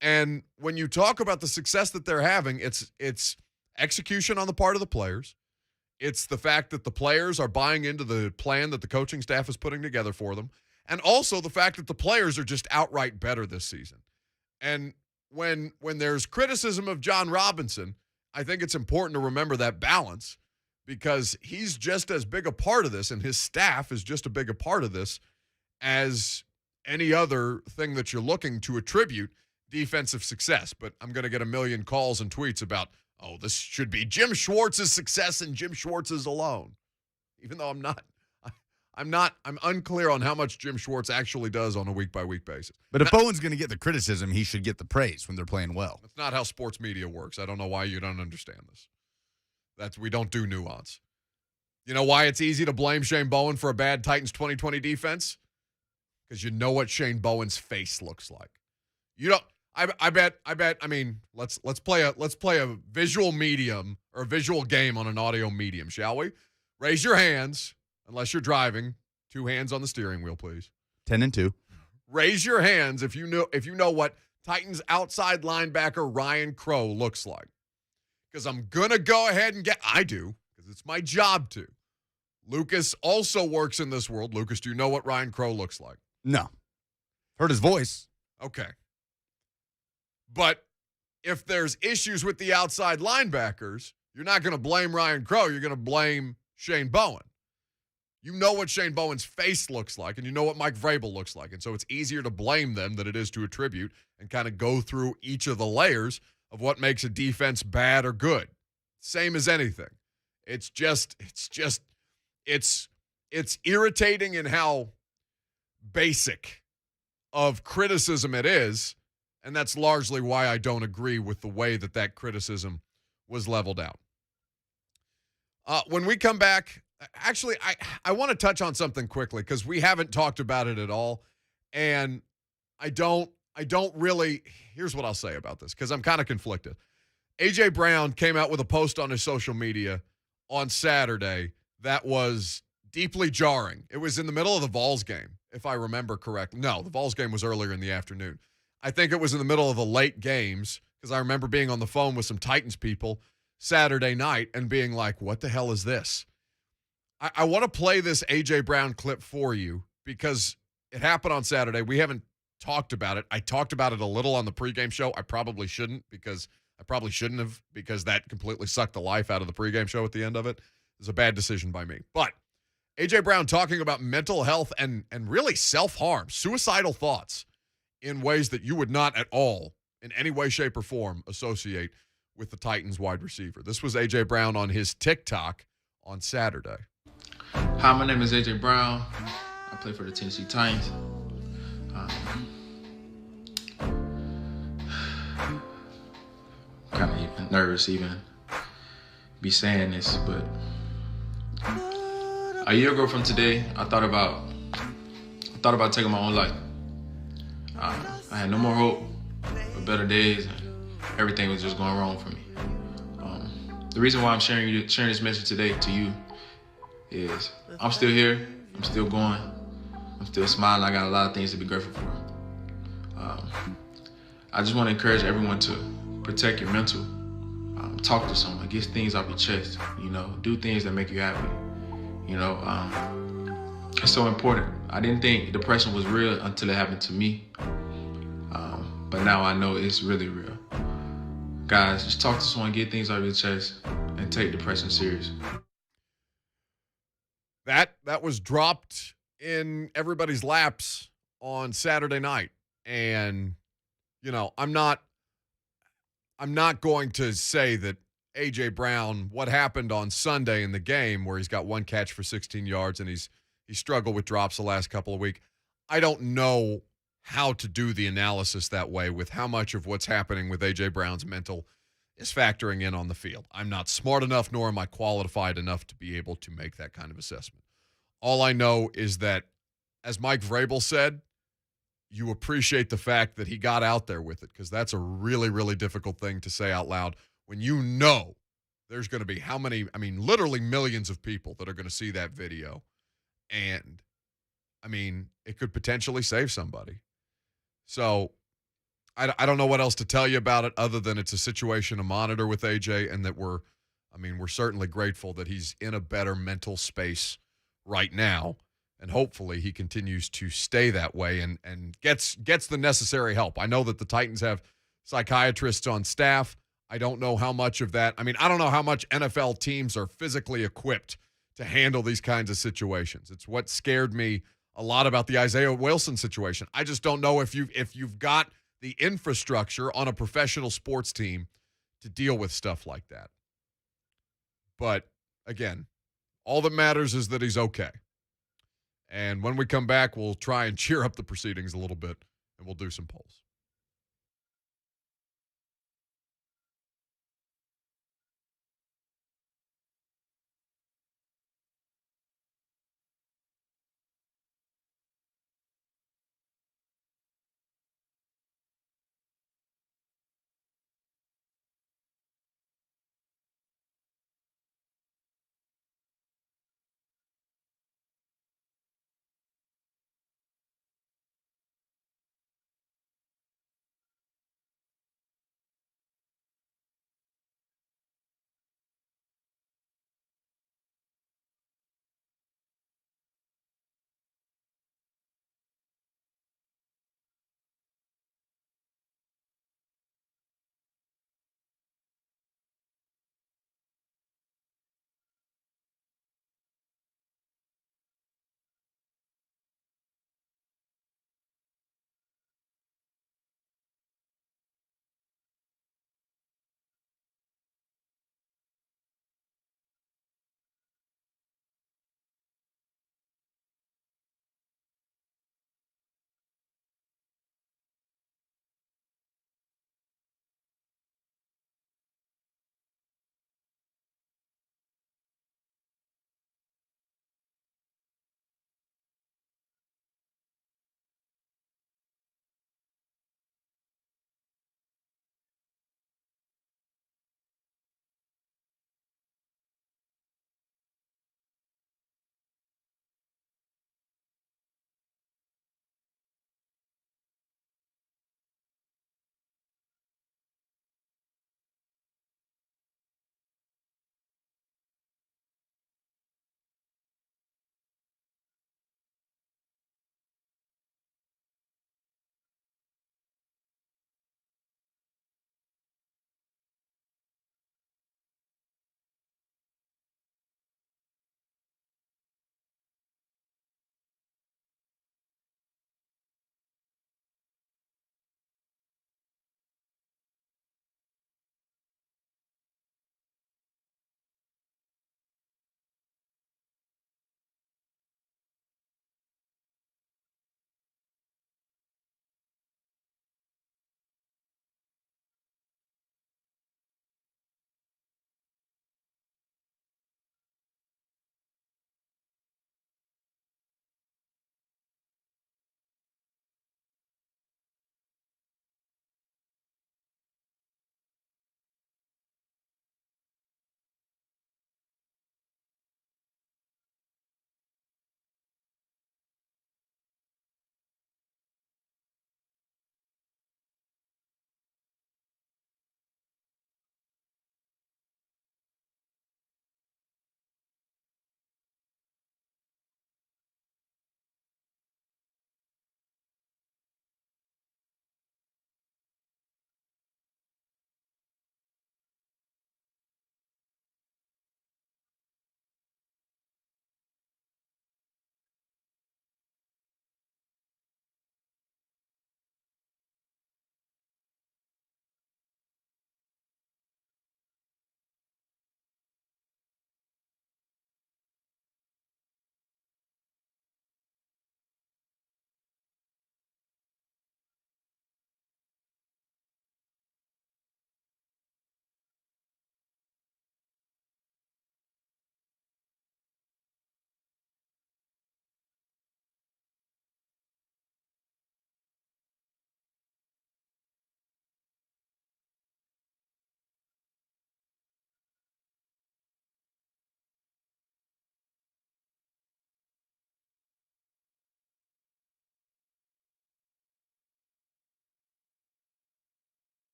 And when you talk about the success that they're having, it's execution on the part of the players. It's the fact that the players are buying into the plan that the coaching staff is putting together for them. And also the fact that the players are just outright better this season. And when there's criticism of John Robinson, I think it's important to remember that balance, because he's just as big a part of this, and his staff is just as big a part of this as any other thing that you're looking to attribute defensive success. But I'm going to get a million calls and tweets about, this should be Jim Schwartz's success and Jim Schwartz's alone. Even though I'm unclear on how much Jim Schwartz actually does on a week-by-week basis. But if Bowen's going to get the criticism, he should get the praise when they're playing well. That's not how sports media works. I don't know why you don't understand this. We don't do nuance. You know why it's easy to blame Shane Bowen for a bad Titans 2020 defense? Because you know what Shane Bowen's face looks like. You don't. I bet. I mean, let's play a visual medium or a visual game on an audio medium, shall we? Raise your hands, unless you're driving. 2 hands on the steering wheel, please. 10 and 2. Raise your hands if you know what Titans outside linebacker Ryan Crow looks like. Because I'm gonna go ahead and I do, because it's my job to. Lucas also works in this world. Lucas, do you know what Ryan Crow looks like? No. Heard his voice. Okay. But if there's issues with the outside linebackers, You're not going to blame Ryan Crow. You're going to blame Shane Bowen. You know what Shane Bowen's face looks like, and you know what Mike Vrabel looks like. And so it's easier to blame them than it is to attribute and kind of go through each of the layers of what makes a defense bad or good. Same as anything. It's irritating in how basic of criticism it is, and that's largely why I don't agree with the way that criticism was leveled out. When we come back, actually, I want to touch on something quickly because we haven't talked about it at all, and I don't really. Here's what I'll say about this because I'm kind of conflicted. A.J. Brown came out with a post on his social media on Saturday that was deeply jarring. It was in the middle of the Vols game, if I remember correctly. No, the Vols game was earlier in the afternoon. I think it was in the middle of the late games because I remember being on the phone with some Titans people Saturday night and being like, what the hell is this? I want to play this A.J. Brown clip for you because it happened on Saturday. We haven't talked about it. I talked about it a little on the pregame show. I probably shouldn't because that completely sucked the life out of the pregame show at the end of it. It was a bad decision by me. But A.J. Brown talking about mental health and really self-harm, suicidal thoughts in ways that you would not at all, in any way, shape, or form, associate with the Titans wide receiver. This was A.J. Brown on his TikTok on Saturday. Hi, my name is A.J. Brown. I play for the Tennessee Titans. Kind of even nervous even be saying this, but a year ago from today, I thought about taking my own life. I had no more hope for better days, and everything was just going wrong for me. The reason why I'm sharing this message today to you is I'm still here, I'm still going, I'm still smiling. I got a lot of things to be grateful for. I just want to encourage everyone to protect your mental. Talk to someone, get things off your chest, do things that make you happy. It's so important. I didn't think depression was real until it happened to me. But now I know it's really real. Guys, just talk to someone, get things off your chest, and take depression serious. That was dropped in everybody's laps on Saturday night. And, I'm not going to say that A.J. Brown, what happened on Sunday in the game where he's got one catch for 16 yards and he struggled with drops the last couple of weeks. I don't know how to do the analysis that way with how much of what's happening with A.J. Brown's mental is factoring in on the field. I'm not smart enough, nor am I qualified enough to be able to make that kind of assessment. All I know is that, as Mike Vrabel said, you appreciate the fact that he got out there with it because that's a really, really difficult thing to say out loud when you know there's going to be literally millions of people that are going to see that video. And, it could potentially save somebody. So I don't know what else to tell you about it other than it's a situation to monitor with AJ and that we're certainly grateful that he's in a better mental space right now. And hopefully he continues to stay that way and gets the necessary help. I know that the Titans have psychiatrists on staff. I don't know how much of that. I don't know how much NFL teams are physically equipped to handle these kinds of situations. It's what scared me a lot about the Isaiah Wilson situation. I just don't know if you've got the infrastructure on a professional sports team to deal with stuff like that. But again, all that matters is that he's okay. And when we come back, we'll try and cheer up the proceedings a little bit, and we'll do some polls.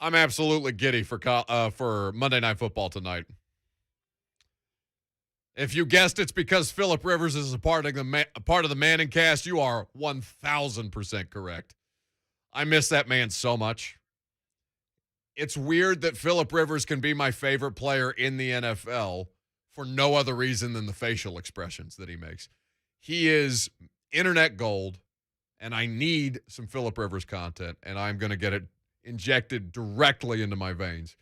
I'm absolutely giddy for Monday Night Football tonight. If you guessed it's because Phillip Rivers is a part of the Manning cast, you are 1,000% correct. I miss that man so much. It's weird that Phillip Rivers can be my favorite player in the NFL for no other reason than the facial expressions that he makes. He is internet gold, and I need some Phillip Rivers content, and I'm going to get it injected directly into my veins.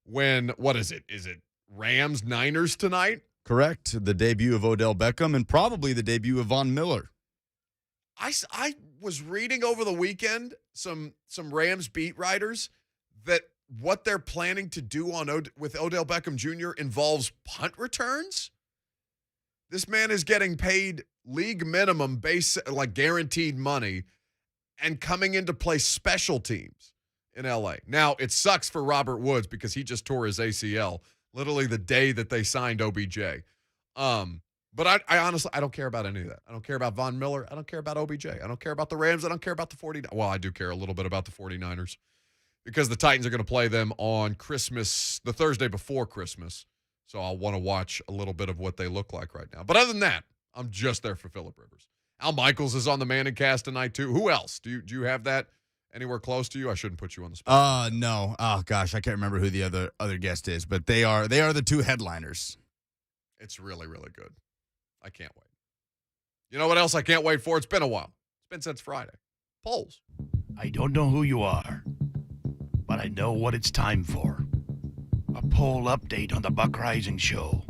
What is it? Is it Rams-Niners tonight? Correct. The debut of Odell Beckham and probably the debut of Von Miller. I was reading over the weekend some Rams beat writers that what they're planning to do with Odell Beckham Jr. involves punt returns. This man is getting paid league minimum base, like guaranteed money, and coming in to play special teams in LA. Now, it sucks for Robert Woods because he just tore his ACL literally the day that they signed OBJ. But I honestly, I don't care about any of that. I don't care about Von Miller. I don't care about OBJ. I don't care about the Rams. I don't care about the 49ers. Well, I do care a little bit about the 49ers because the Titans are going to play them on Christmas, the Thursday before Christmas. So I'll want to watch a little bit of what they look like right now. But other than that, I'm just there for Phillip Rivers. Al Michaels is on the Manning cast tonight, too. Who else? Do you have that anywhere close to you? I shouldn't put you on the spot. No. Oh gosh, I can't remember who the other guest is, but they are the two headliners. It's really, really good. I can't wait. You know what else I can't wait for? It's been a while. It's been since Friday. Polls. I don't know who you are, but I know what it's time for. A poll update on the Buck Reising Show.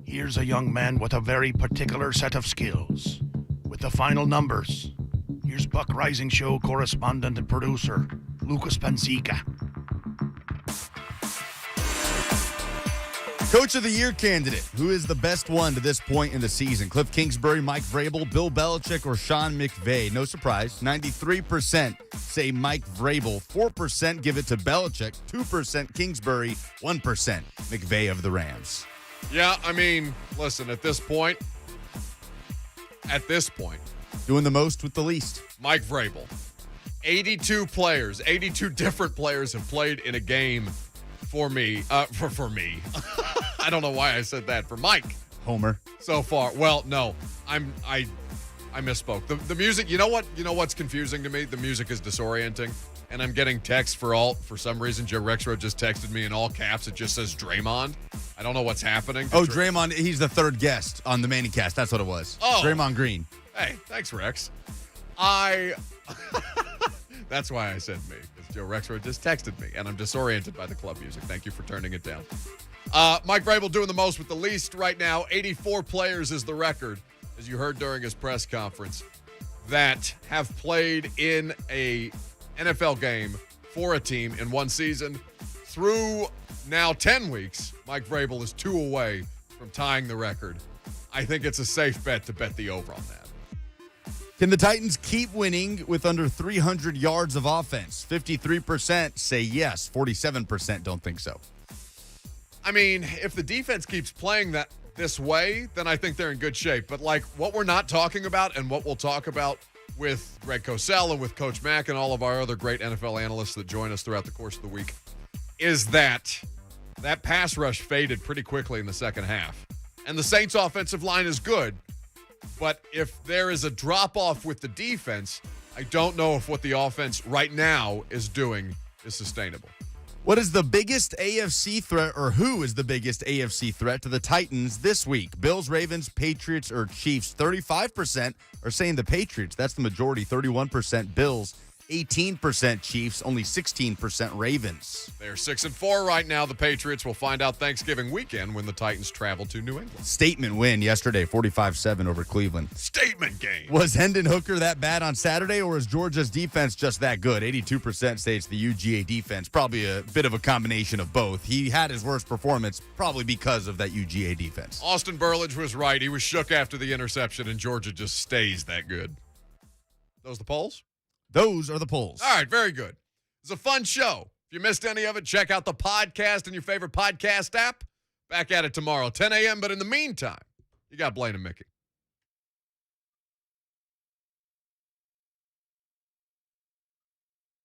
Here's a young man with a very particular set of skills. With the final numbers, here's Buck Reising Show correspondent and producer, Lucas Pansica. Coach of the Year candidate. Who is the best one to this point in the season? Cliff Kingsbury, Mike Vrabel, Bill Belichick, or Sean McVay? No surprise. 93% say Mike Vrabel. 4% give it to Belichick. 2% Kingsbury. 1% McVay of the Rams. Yeah, I mean, listen, at this point, doing the most with the least. Mike Vrabel. 82 different players have played in a game for me. For me. I don't know why I said that. For Mike. Homer. So far. Well, no. I misspoke. The music, you know what's confusing to me? The music is disorienting. And I'm getting texts for some reason. Joe Rexroad just texted me in all caps. It just says Draymond. I don't know what's happening. Oh, Draymond, he's the third guest on the Manning cast. That's what it was. Oh. Draymond Green. Hey, thanks, Rex. That's why I said me, because Joe Rexroad just texted me, and I'm disoriented by the club music. Thank you for turning it down. Mike Vrabel doing the most with the least right now. 84 players is the record, as you heard during his press conference, that have played in a NFL game for a team in one season. Through now 10 weeks, Mike Vrabel is 2 away from tying the record. I think it's a safe bet to bet the over on that. Can the Titans keep winning with under 300 yards of offense? 53% say yes. 47% don't think so. I mean, if the defense keeps playing this way, then I think they're in good shape. But like what we're not talking about and what we'll talk about with Greg Cosell and with Coach Mack and all of our other great NFL analysts that join us throughout the course of the week is that pass rush faded pretty quickly in the second half. And the Saints offensive line is good. But if there is a drop-off with the defense, I don't know if what the offense right now is doing is sustainable. What is the biggest AFC threat, or who is the biggest AFC threat to the Titans this week? Bills, Ravens, Patriots, or Chiefs? 35% are saying the Patriots. That's the majority. 31% Bills, 18% Chiefs, only 16% Ravens. They're 6-4 right now. The Patriots will find out Thanksgiving weekend when the Titans travel to New England. Statement win yesterday, 45-7 over Cleveland. Statement game. Was Hendon Hooker that bad on Saturday, or is Georgia's defense just that good? 82% say it's the UGA defense. Probably a bit of a combination of both. He had his worst performance probably because of that UGA defense. Austin Burlage was right. He was shook after the interception, and Georgia just stays that good. Those the polls? Those are the polls. All right, very good. It's a fun show. If you missed any of it, check out the podcast in your favorite podcast app. Back at it tomorrow, 10 a.m. But in the meantime, you got Blaine and Mickey.